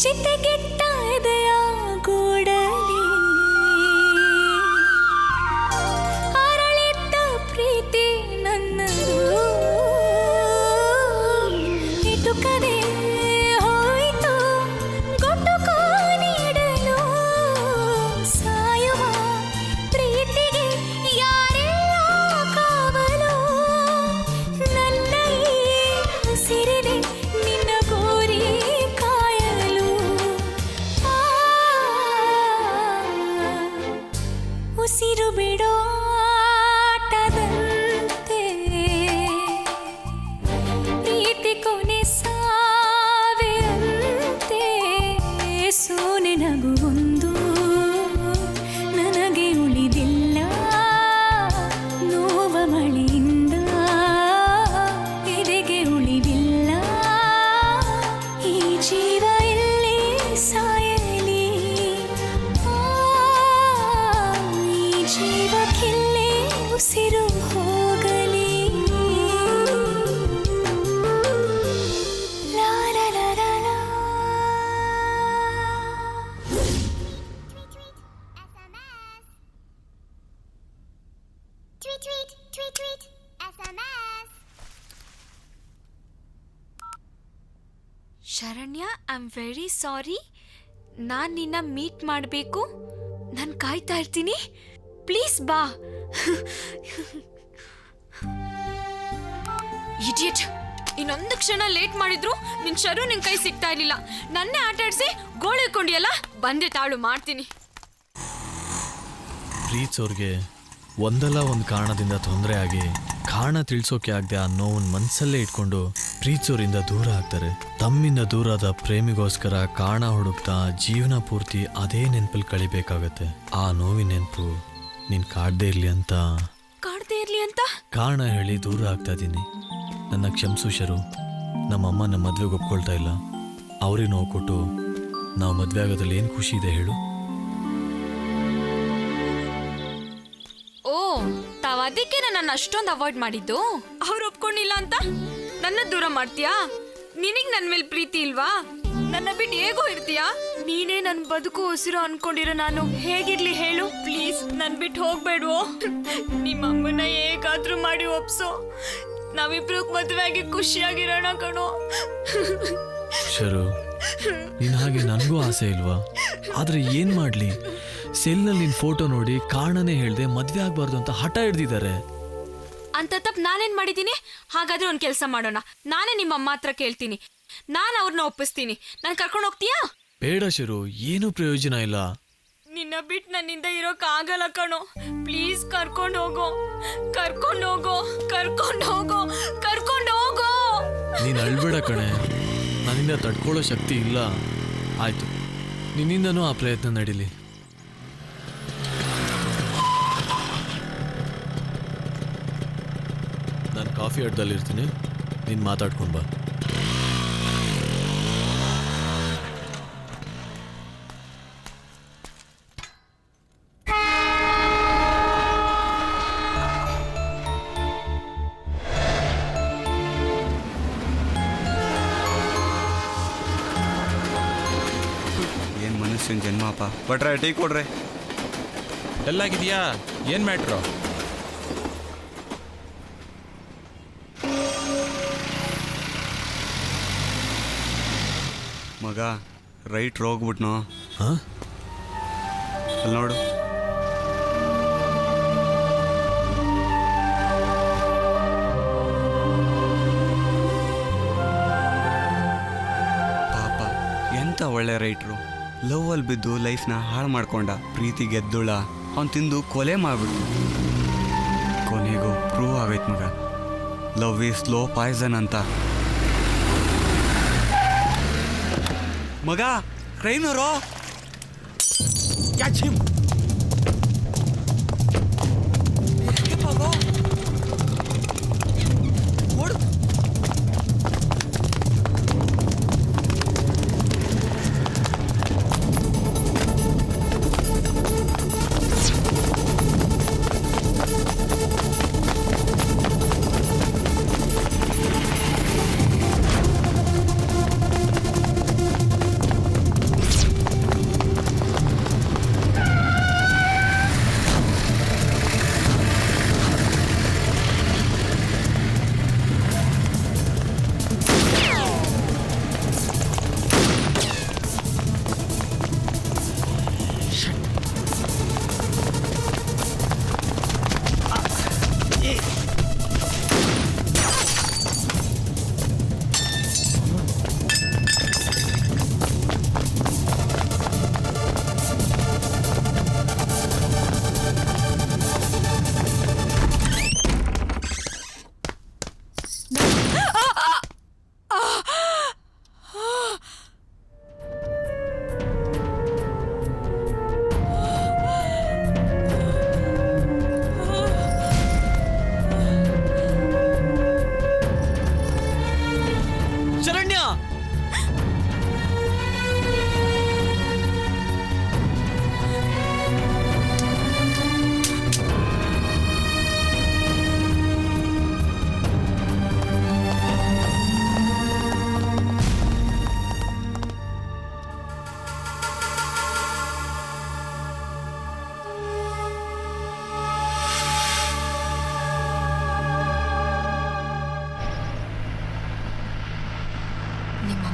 Speaker 2: ಚಿತೆಗೆಟ್ಟ ಎದೆಯ ಗೂಡಲಿ ಅರಳಿದ್ದ ಪ್ರೀತಿ ನನ್ನದು ಇಟುಕದೆ ಹೋಯಿತು ಗುಟುಕು ನೀಡಲು ಸಾಯುವ ಪ್ರೀತಿಗೆ ಯಾರೆಲ್ಲ ಕಾವಲು ನನ್ನ ಈ ಉಸಿರಿದೆ ನಿನ್ನ ಗೋರಿ ಕಾಯಲು ಉಸಿರು ಬಿಡೋ ಆಟದಂತೆ ಪ್ರೀತಿ ಕೊನೆ ಸಾವಿರಂತೆ ಸೋನೆ ನಗುವೊಂದು ನನಗೆ ಉಳಿದಿಲ್ಲ ನೋವ ಮಳೆಯಿಂದ ಎದೆಗೆ ಉಳಿದಿಲ್ಲ ಈ ಜೀವ ಎಲ್ಲೇ ಸಾಯಲಿ ಈ ಜೀವಕ್ಕೆಲ್ಲೇ ಉಸಿರು ಹೋಗಲಿ ಲಾ ಲಾ ಲಾ ಲಾ ಲಾ. Sharanya, I am very sorry. ನಾನು ನಿನ್ನ ಮೀಟ್ ಮಾಡಬೇಕು. ನಾನು ಕಾಯ್ತಾ ಇರ್ತೀನಿ. ಪ್ಲೀಸ್ ಬಾ. ಇಡಿಯಟ್, ಇನ್ನೊಂದು ಕ್ಷಣ ಲೇಟ್ ಮಾಡಿದ್ರು ನಿನ್ ಶರು ನಿನ್ ಕೈ ಸಿಗ್ತಾ ಇರ್ಲಿಲ್ಲ. ನನ್ನೇ ಆಟ ಆಡಿಸಿ ಗೋಳಿಕೊಂಡಿಯಲ್ಲ. ಬಂದೆ ತಾಳು, ಮಾಡ್ತೀನಿ.
Speaker 16: ಪ್ರೀತ್ಸೋರ್ಗೆ ಒಂದಲ್ಲ ಒಂದು ಕಾರಣದಿಂದ ತೊಂದರೆ ಆಗಿ ಕಾರಣ ತಿಳಿಸೋಕೆ ಆಗದೆ ಆ ನೋವನ್ನು ಮನಸ್ಸಲ್ಲೇ ಇಟ್ಕೊಂಡು ಪ್ರೀತ್ಸೋರಿಂದ ದೂರ ಆಗ್ತಾರೆ. ತಮ್ಮಿಂದ ದೂರಾದ ಪ್ರೇಮಿಗೋಸ್ಕರ ಕಾರಣ ಹುಡುಕ್ತಾ ಜೀವನ ಪೂರ್ತಿ ಅದೇ ನೆನಪಲ್ಲಿ ಕಳಿಬೇಕಾಗತ್ತೆ. ಆ ನೋವಿನ ನೆನಪು ನೀನ್ ಕಾಡ್ದೇ ಇರ್ಲಿ ಅಂತ ಕಾರಣ ಹೇಳಿ ದೂರ ಆಗ್ತಾ ಇದ್ದೀನಿ. ನನ್ನ ಕ್ಷಮಿಸು ಶರು. ನಮ್ಮಮ್ಮ ನಮ್ಮ ಮದ್ವೆಗೆ ಒಪ್ಕೊಳ್ತಾ ಇಲ್ಲ. ಅವ್ರಿಗೆ ನೋವು ಕೊಟ್ಟು ನಾವು ಮದ್ವೆ ಆಗೋದ್ರಲ್ಲಿ ಏನು ಖುಷಿ ಇದೆ ಹೇಳು?
Speaker 2: ಓ, ತಾವ್ ಅದಕ್ಕೆ ನನ್ನ ಅಷ್ಟೊಂದು ಅವಾಯ್ಡ್ ಮಾಡಿದ್ದು? ಅವ್ರು ಒಪ್ಕೊಂಡಿಲ್ಲ ಅಂತ ನನ್ನ ದೂರ ಮಾಡ್ತೀಯಾ? ನಿನಗ್ ನನ್ ಮೇಲೆ ಪ್ರೀತಿ ಇಲ್ವಾ? ನನ್ನ ಬಿಟ್ಟು ಹೇಗೋ ಇರ್ತೀಯಾ? ನೀನೇ ನನ್ ಬದುಕು ಉಸಿರು ಅನ್ಕೊಂಡಿರೋ ನಾನು ಹೇಗಿರ್ಲಿ ಹೇಳು? ಪ್ಲೀಸ್ ನನ್ ಬಿಟ್ಟು ಹೋಗ್ಬೇಡ್ವೋ. ನಿಮ್ಮ ಅಮ್ಮನ ಹೇಗಾದ್ರೂ ಮಾಡಿ ಒಪ್ಸೋ. ನಾವಿಬ್ರು ಮದುವೆ ಆಗಿ ಖುಷಿಯಾಗಿರೋಣ ಕಣೋ.
Speaker 16: ಶರು, ನೀನ್ ಹಾಗೆ ನನಗೂ ಆಸೆ ಇಲ್ವಾ? ಆದ್ರೆ ಏನ್ ಮಾಡ್ಲಿ, ಸೆಲ್ನಲ್ಲಿ ನಿನ್ ಫೋಟೋ ನೋಡಿ ಕಾರಣನೇ ಹೇಳ್ದೆ ಮದ್ವೆ ಆಗ್ಬಾರ್ದು ಅಂತ ಹಠ ಹಿಡ್ದಿದ್ದಾರೆ.
Speaker 2: ಅಂತ ತಪ್ಪು ನಾನೇನ್ ಮಾಡಿದ್ದೀನಿ? ಹಾಗಾದ್ರೆ ಒಂದ್ ಕೆಲ್ಸ ಮಾಡೋಣ. ನಾನೇ ನಿಮ್ಮ ಅಮ್ಮ ಹತ್ರ ಕೇಳ್ತೀನಿ. ನಾನು ಅವ್ರನ್ನ ಒಪ್ಪಿಸ್ತೀನಿ. ನಾನು ಕರ್ಕೊಂಡು ಹೋಗ್ತೀಯಾ?
Speaker 16: ಬೇಡ ಶರು, ಏನೂ ಪ್ರಯೋಜನ ಇಲ್ಲ.
Speaker 2: ನಿನ್ನ ಬಿಟ್ಟು ನನ್ನಿಂದ ಇರೋಕ್ ಆಗಲ್ಲ ಕಣೋ. ಪ್ಲೀಸ್ ಕರ್ಕೊಂಡು ಹೋಗೋ, ಕರ್ಕೊಂಡು ಹೋಗೋ, ಕರ್ಕೊಂಡು ಹೋಗೋ, ಕರ್ಕೊಂಡು ಹೋಗೋ.
Speaker 16: ನೀನ್ ಅಳ್ಬೇಡ ಕಣೆ, ನನ್ನಿಂದ ತಡ್ಕೊಳ್ಳೋ ಶಕ್ತಿ ಇಲ್ಲ. ಆಯ್ತು, ನಿನ್ನಿಂದನೂ ಆ ಪ್ರಯತ್ನ ನಡೀಲಿ. ನಾನು ಕಾಫಿ ಅಡ್ಡದಲ್ಲಿ ಇರ್ತೀನಿ, ನೀನು ಮಾತಾಡ್ಕೊಂಡು ಬಾ.
Speaker 11: ಏನ್ ಮನುಷ್ಯನ ಜನ್ಮಪ್ಪ. ಬಟ್ರೆ ಟೀ ಕೊಡ್ರೆ.
Speaker 10: ಎಲ್ಲಾಗಿದೆಯಾ? ಏನು ಮ್ಯಾಟ್ರು?
Speaker 11: ಮಗ ರೈಟ್ ಹೋಗ್ಬಿಟ್ನೋ. ಅಲ್ಲಿ ನೋಡು. ಪಾಪ ಎಂತ ಒಳ್ಳೆ ರೈಟ್ರು. ಲವ್ ಅಲ್ಲಿ ಬಿದ್ದು ಲೈಫ್ನ ಹಾಳು ಮಾಡ್ಕೊಂಡ. ಪ್ರೀತಿ ಗೆದ್ದುಳ ಅವನ್ ತಿಂದು ಕೊಲೆ ಮಾಡ್ಬಿಟ್ಟು. ಕೊನೆಗೂ ಪ್ರೂವ್ ಆಗೈತ್ ಮಗ, ಲವ್ ಈಸ್ ಸ್ಲೋ ಪಾಯ್ಸನ್ ಅಂತ. ಮಗ ಕ್ರೈಮ್ನವರು.
Speaker 21: Catch him.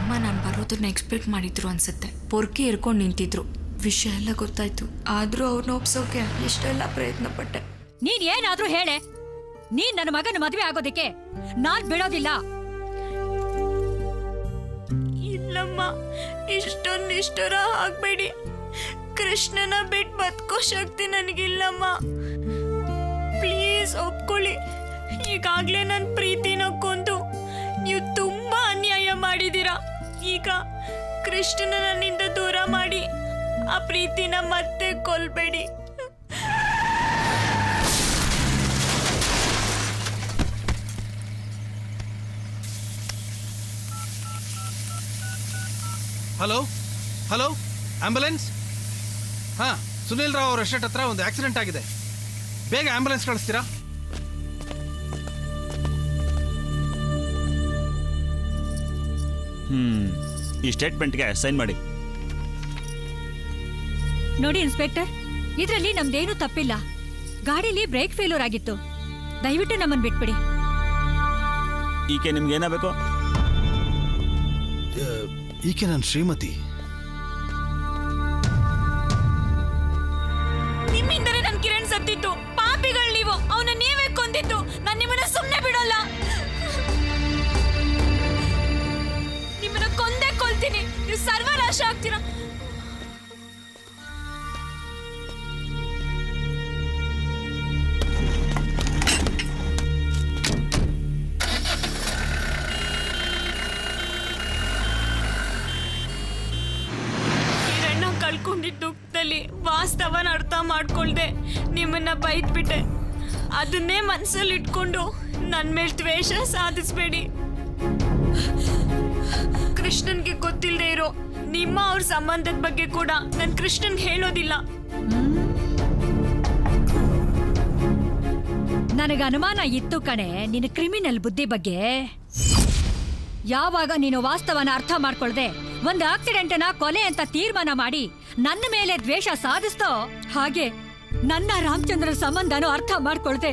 Speaker 2: ಅಮ್ಮ ನಾನು ಬರೋದನ್ನ ಎಕ್ಸ್ಪೆಕ್ಟ್ ಮಾಡಿದ್ರು ಅನ್ಸುತ್ತೆ. ಪೊರ್ಕೆ ಇರ್ಕೊಂಡು ನಿಂತಿದ್ರು. ವಿಷಯ ಎಲ್ಲ ಗೊತ್ತಾಯ್ತು. ಆದರೂ ಅವ್ರನ್ನ ಒಪ್ಸೋಕೆ ಎಷ್ಟೆಲ್ಲ ಪ್ರಯತ್ನ ಪಟ್ಟೆ.
Speaker 17: ನೀನ್ ಏನಾದ್ರೂ ಹೇಳೆ, ನೀನ್ ನನ್ನ ಮಗನ ಮದುವೆ ಆಗೋದಕ್ಕೆ ನಾನ್ ಬಿಡೋದಿಲ್ಲ.
Speaker 2: ಇಲ್ಲಮ್ಮ, ಇಷ್ಟೊಂದು ನಿಷ್ಠುರ ಆಗ್ಬೇಡಿ. ಕೃಷ್ಣನ ಬಿಟ್ಟು ಬದುಕೋ ಶಕ್ತಿ ನನಗಿಲ್ಲಮ್ಮ. ಪ್ಲೀಸ್ ಒಪ್ಕೊಳ್ಳಿ. ಈಗಾಗ್ಲೇ ನನ್ನ ಪ್ರೀತಿನ ಕೊಂದು ನೀವು ತುಂಬಾ ಅನ್ಯಾಯ ಮಾಡಿದ್ದೀರಾ. ಈಗ ಕೃಷ್ಣನ ನನ್ನಿಂದ ದೂರ ಮಾಡಿ ಆ ಪ್ರೀತಿನ ಮತ್ತೆ ಕೊಲ್ಬೇಡಿ.
Speaker 4: Hello hello, ambulance? ಹಾಂ, ಸುನಿಲ್ ರಾವ್ ಅವ್ರ ಎಸ್ಟೇಟ್ ಹತ್ರ ಒಂದು ಆಕ್ಸಿಡೆಂಟ್ ಆಗಿದೆ. ಬೇಗ ಆಂಬ್ಯುಲೆನ್ಸ್ ಕಳಿಸ್ತೀರಾ?
Speaker 9: ಈ ಸ್ಟೇಟ್ಮೆಂಟ್ಗೆ ಸೈನ್ ಮಾಡಿ.
Speaker 17: ನೋಡಿ ಇನ್ಸ್ಪೆಕ್ಟರ್, ಇದರಲ್ಲಿ ನಮ್ದೇನೂ ತಪ್ಪಿಲ್ಲ. ಗಾಡಿಲಿ ಬ್ರೇಕ್ ಫೇಲ್ಯೂರ್ ಆಗಿತ್ತು. ದಯವಿಟ್ಟು ನಮ್ಮನ್ನು ಬಿಟ್ಬಿಡಿ.
Speaker 9: ಈಕೆ ನಿಮ್ಗೆ ಏನಾಗಬೇಕು?
Speaker 4: ಈಕೆ ನನ್ನ ಶ್ರೀಮತಿ.
Speaker 2: ನಿಮ್ಮಿಂದಲೇ ನನ್ ಕಿರಣ್ ಸತ್ತಿತ್ತು. ಪಾಪಿಗಳು ನೀವು. ಅವನ ನೀವೇ ಕೊಂದಿತ್ತು. ನಾನು ನಿಮ್ಮನ್ನ ಸುಮ್ಮನೆ ಬಿಡೋಲ್ಲ. ನಿಮ್ಮನ್ನ ಕೊಂದೇ ಕೊಲ್ತೀನಿ. ನೀವು ಸರ್ವನಾಶ ಆಗ್ತೀರಾ. ಕಳ್ಕೊಂಡಿದ್ದ ದುಃಖದಲ್ಲಿ ವಾಸ್ತವನ ಅರ್ಥ ಮಾಡ್ಕೊಳ್ದೆ ನಿಮ್ಮನ್ನ ಬೈದ್ಬಿಟ್ಟೆ. ಅದನ್ನೇ ಮನಸ್ಸಲ್ಲಿ ಇಟ್ಕೊಂಡು ನನ್ನ ಮೇಲೆ ದ್ವೇಷ ಸಾಧಿಸ್ಬೇಡಿ. ಕೃಷ್ಣನ್ಗೆ ಗೊತ್ತಿಲ್ಲದೆ ಇರೋ ನಿಮ್ಮ ಅವ್ರ ಸಂಬಂಧದ ಬಗ್ಗೆ ಕೂಡ ನಾನು ಕೃಷ್ಣನ್ಗೆ ಹೇಳೋದಿಲ್ಲ.
Speaker 17: ನನಗೆ ಅನುಮಾನ ಇತ್ತು ಕಣೆ ನಿನ್ನ ಕ್ರಿಮಿನಲ್ ಬುದ್ಧಿ ಬಗ್ಗೆ. ಯಾವಾಗ ನೀನು ವಾಸ್ತವನ ಅರ್ಥ ಮಾಡ್ಕೊಳ್ದೆ ಒಂದು ಆಕ್ಸಿಡೆಂಟ್ನ ಕೊಲೆ ಅಂತ ತೀರ್ಮಾನ ಮಾಡಿ ನನ್ನ ಮೇಲೆ ದ್ವೇಷ ಸಾಧಿಸ್ತೋ, ಹಾಗೆ ನನ್ನ ರಾಮಚಂದ್ರ ಸಂಬಂಧನೂ ಅರ್ಥ ಮಾಡ್ಕೊಳ್ದೆ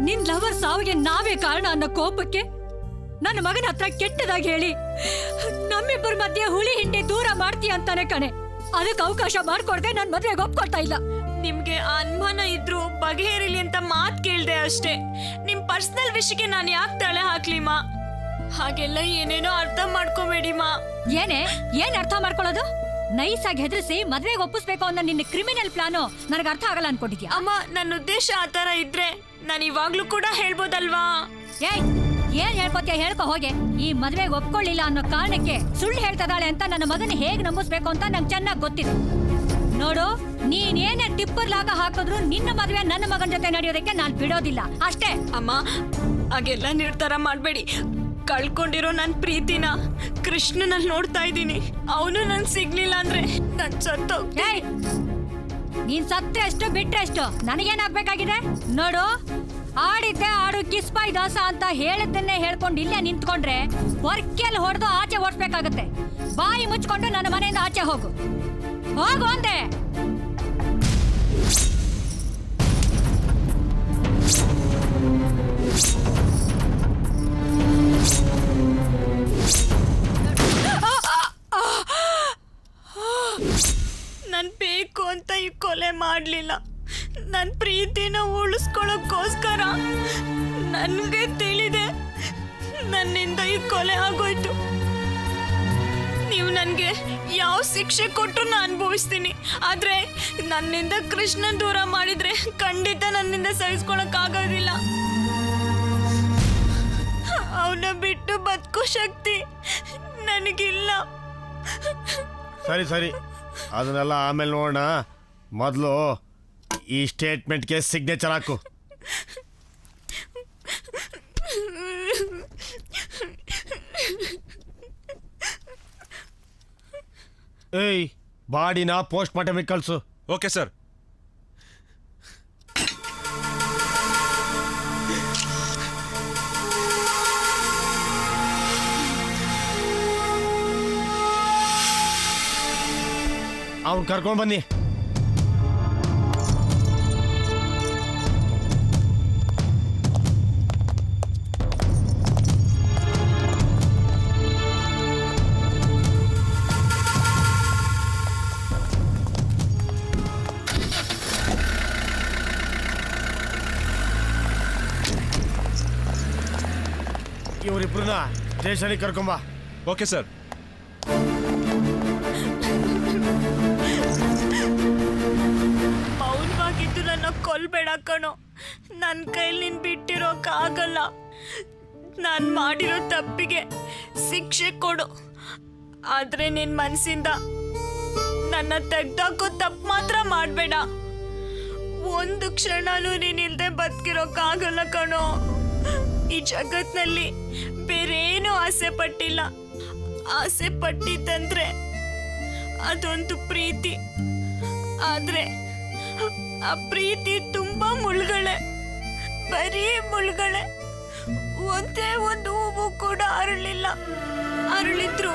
Speaker 17: ನಿನ್ ಲವರ್ ಸಾವಿಗೆ ನಾವೇ ಕಾರಣ ಅನ್ನೋ ಕೋಪಕ್ಕೆ ನನ್ನ ಮಗನ ಹತ್ರ ಕೆಟ್ಟದಾಗಿ ಹೇಳಿ ನಮ್ಮಿಬ್ಬರ ಮಧ್ಯೆ ಹುಳಿ ಹಿಂಡಿ ದೂರ ಮಾಡ್ತೀಯ ಅಂತಾನೆ ಕಣೆ. ಅದಕ್ಕೆ ಅವಕಾಶ ಮಾಡ್ಕೊಡ್ದೆ ನನ್ನ ಮದ್ವೆಗೆ ಒಪ್ಕೊಳ್ತಾ ಇಲ್ಲ.
Speaker 2: ನಿಮ್ಗೆ ಅನುಮಾನ ಇದ್ರು ಬಗೆಹರಿಲಿ ಅಂತ ಮಾತು ಕೇಳ್ದೆ ಅಷ್ಟೇ. ನಿಮ್ ಪರ್ಸನಲ್ ವಿಷಯಕ್ಕೆ ನಾನು ಯಾಕೆ ತಲೆ ಹಾಕ್ಲಿಮ್ಮ? ಹಾಗೆಲ್ಲ ಏನೇನೋ ಅರ್ಥ ಮಾಡ್ಕೋಬೇಡಿ ಮಾ.
Speaker 17: ಏನ್ ಅರ್ಥ ಮಾಡ್ಕೊಳ್ಳೋದು? ನೈಸ್ ಆಗಿ ಹೆದರಿಸಿ ಮದ್ವೆಗೆ ಒಪ್ಪಿಸ್ಬೇಕು ಅನ್ನೋ ನಿನ್ನ ಕ್ರಿಮಿನಲ್ ಪ್ಲಾನು ನನಗೆ ಅರ್ಥ ಆಗಲ್ಲ ಅನ್ಕೊಂಡಿದ್ಯಾ?
Speaker 2: ಅಮ್ಮ, ನನ್ನ ಉದ್ದೇಶ ಆತರ ಇದ್ರೆ ನಾನು ಇವಾಗ್ಲೂ ಕೂಡ ಹೇಳ್ಬೋದಲ್ವಾ?
Speaker 17: ಏನ್ ಹೇಳ್ಕೊತೀಯ ಹೇಳ್ಕೊ ಹೋಗೆ. ಈ ಮದ್ವೆಗೆ ಒಪ್ಕೊಳ್ಳಿಲ್ಲ ಅನ್ನೋ ಕಾರಣಕ್ಕೆ ಸುಳ್ಳು ಹೇಳ್ತದಾಳೆ ಅಂತ ನನ್ನ ಮಗನ ಹೇಗ್ ನಂಬಿಸ್ಬೇಕು ಅಂತ ನಂಗೆ ಚೆನ್ನಾಗಿ ಗೊತ್ತಿದೆ. ನೋಡು, ನೀನೇನೇ ಟಿಪ್ಪರ್ ಲಾಗ ಹಾಕಿದ್ರು ನಿನ್ನ ಮದ್ವೆ ನನ್ನ ಮಗನ ಜೊತೆ ನಡೆಯೋದಕ್ಕೆ ನಾನು ಬಿಡೋದಿಲ್ಲ ಅಷ್ಟೇ.
Speaker 2: ಅಮ್ಮ, ಹಾಗೆಲ್ಲ ನಿರ್ಧಾರ ಮಾಡ್ಬೇಡಿ. ಕಳ್ಕೊಂಡಿರೋ ನನ್ನ ಪ್ರೀತಿನ ಕೃಷ್ಣನಲ್ಲಿ ನೋಡ್ತಾ ಇದ್ದೀನಿ. ಅವನು ನನ್ ಸಿಗ್ಲಿಲ್ಲ ಅಂದ್ರೆ ನನ್ ಸತ್ತೋಗ್ತೀನಿ.
Speaker 17: ನೀನ್ ಸತ್ರೆ ಎಷ್ಟು ಬಿಟ್ರೆ ಎಷ್ಟು ನನಗೇನಾಗ್ಬೇಕಾಗಿದೆ? ನೋಡು, ಆಡಿದ್ದೆ ಆಡು ಕಿಸ್ಪಾಯ್ ದಾಸ ಅಂತ ಹೇಳಿದ್ದನ್ನೇ ಹೇಳ್ಕೊಂಡು ಇಲ್ಲೇ ನಿಂತ್ಕೊಂಡ್ರೆ ವರ್ಕೆಲ್ ಹೊಡೆದು ಆಚೆ ಓಡಿಸ್ಬೇಕಾಗತ್ತೆ. ಬಾಯಿ ಮುಚ್ಕೊಂಡು ನನ್ನ ಮನೆಯಿಂದ ಆಚೆ ಹೋಗು ಅಂದೆ.
Speaker 2: ನನ್ ಬೇಕು ಅಂತ ಈ ಕೊಲೆ ಮಾಡ್ಲಿಲ್ಲ. ನನ್ನ ಪ್ರೀತಿನ ಉಳಿಸ್ಕೊಳ್ಳೋಕ್ಕೋಸ್ಕರ ನನಗೆ ತಿಳಿದೆ ನನ್ನಿಂದ ಈ ಕೊಲೆ ಆಗೋಯ್ತು. ನೀವು ನನಗೆ ಯಾವ ಶಿಕ್ಷೆ ಕೊಟ್ಟರು ನಾನು ಅನುಭವಿಸ್ತೀನಿ. ಆದ್ರೆ ನನ್ನಿಂದ ಕೃಷ್ಣನ್ ದೂರ ಮಾಡಿದ್ರೆ ಖಂಡಿತ ನನ್ನಿಂದ ಸಹಿಸ್ಕೊಳಕ್ಕಾಗೋದಿಲ್ಲ. ಅವನ ಬಿಟ್ಟು ಬದುಕೋ ಶಕ್ತಿ ನನಗಿಲ್ಲ.
Speaker 13: ಸರಿ ಸರಿ, ಅದನ್ನೆಲ್ಲ ಆಮೇಲೆ ನೋಡೋಣ. ಮೊದಲು ಈ ಸ್ಟೇಟ್ಮೆಂಟ್ಗೆ ಸಿಗ್ನೇಚರ್ ಹಾಕು. ಏಯ್, ಬಾಡಿನ ಪೋಸ್ಟ್ ಮಾರ್ಟಮಿಗೆ ಕಳಿಸು.
Speaker 21: Okay sir.
Speaker 13: ಅವ್ನು ಕರ್ಕೊಂಡು ಬನ್ನಿ. ಇವಳನ್ನ ಸ್ಟೇಷನಿಗೆ ಕರ್ಕೊಂಬ.
Speaker 3: Okay sir.
Speaker 2: ಮೌನವಾಗಿದ್ದು ನನ್ನ ಕೊಲ್ಬೇಡ ಕಣೋ. ನನ್ನ ಕೈಲಿ ನೀನ್ ಬಿಟ್ಟಿರೋಕ್ಕಾಗಲ್ಲ. ನಾನು ಮಾಡಿರೋ ತಪ್ಪಿಗೆ ಶಿಕ್ಷೆ ಕೊಡು. ಆದ್ರೆ ನಿನ್ ಮನ್ಸಿಂದ ನನ್ನ ತೆಗ್ದಾಕೋ ತಪ್ಪು ಮಾತ್ರ ಮಾಡಬೇಡ. ಒಂದು ಕ್ಷಣನೂ ನೀನಿಲ್ದೆ ಬದುಕಿರೋಕ್ಕಾಗಲ್ಲ ಕಣೋ. ಈ ಜಗತ್ನಲ್ಲಿ ಬೇರೇನೂ ಆಸೆ ಪಟ್ಟಿಲ್ಲ. ಆಸೆ ಪಟ್ಟಿದ್ದಂದ್ರೆ ಅದೊಂದು ಪ್ರೀತಿ. ಆದ್ರೆ ಆ ಪ್ರೀತಿ ತುಂಬಾ ಮುಳ್ಗಳೆ, ಬರೀ ಮುಳ್ಗಳೆ. ಒಂದೇ ಒಂದು ಹೂವು ಕೂಡ ಅರಳಿಲ್ಲ. ಅರಳಿದ್ರು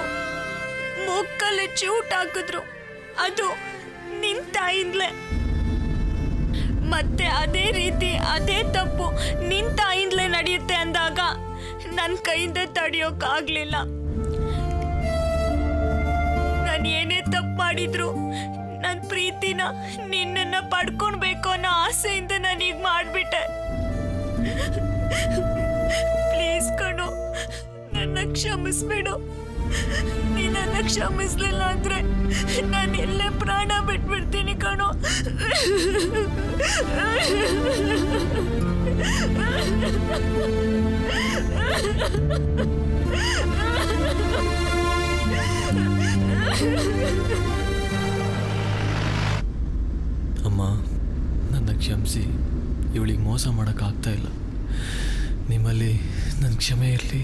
Speaker 2: ಮುಕ್ಕಲ್ಲಿ ಚೂಟ್ ಹಾಕಿದ್ರು. ಅದು ನಿನ್ ತಾಯಿಂದ್ಲೆ. ಮತ್ತೆ ಅದೇ ರೀತಿ ಅದೇ ತಪ್ಪು ನಿನ್ ತಾಯಿಂದ್ಲೆ ನಡೆಯುತ್ತೆ ಅಂದಾಗ ನನ್ನ ಕೈಯಿಂದ ತಡೆಯೋಕ್ಕಾಗ್ಲಿಲ್ಲ. ನಾನು ಏನೇ ತಪ್ಪು ಮಾಡಿದ್ರು ನನ್ನ ಪ್ರೀತಿನ ನಿನ್ನನ್ನ ಪಡ್ಕೊಳ್ಬೇಕು ಅನ್ನೋ ಆಸೆಯಿಂದ ನಾನೀಗ ಮಾಡ್ಬಿಟ್ಟೆ. ಪ್ಲೀಸ್ ಕಣೋ, ನನ್ನ ಕ್ಷಮಿಸ್ಬಿಡು. ನೀ ನನ್ನ ಕ್ಷಮಿಸ್ಲಿಲ್ಲ ಅಂದ್ರೆ ನಾನು ಎಲ್ಲೇ ಪ್ರಾಣ ಬಿಟ್ಬಿಡ್ತೀನಿ ಕಣೋ.
Speaker 16: ಅಮ್ಮ, ನನ್ನ ಕ್ಷಮಿಸಿ. ಇವಳಿಗೆ ಮೋಸ ಮಾಡೋಕ್ಕಾಗ್ತಾ ಇಲ್ಲ. ನಿಮ್ಮಲ್ಲಿ ನನ್ನ ಕ್ಷಮೆ ಇರಲಿ.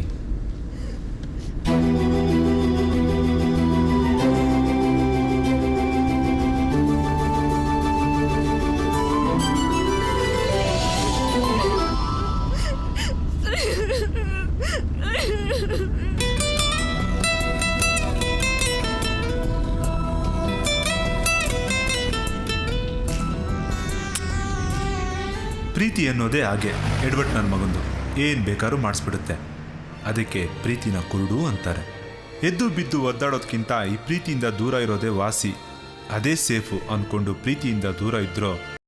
Speaker 3: ಪ್ರೀತಿ ಅನ್ನೋದೇ ಹಾಗೆ ಎಡ್ವರ್ಟ್ ನನ್ನ ಮಗಂದು ಏನು ಬೇಕಾದ್ರೂ ಮಾಡಿಸ್ಬಿಡುತ್ತೆ. ಅದಕ್ಕೆ ಪ್ರೀತಿನ ಕುರುಡು ಅಂತಾರೆ. ಎದ್ದು ಬಿದ್ದು ಒದ್ದಾಡೋದ್ಕಿಂತ ಈ ಪ್ರೀತಿಯಿಂದ ದೂರ ಇರೋದೇ ವಾಸಿ. ಅದೇ ಸೇಫು ಅಂದ್ಕೊಂಡು ಪ್ರೀತಿಯಿಂದ ದೂರ ಇದ್ರೋ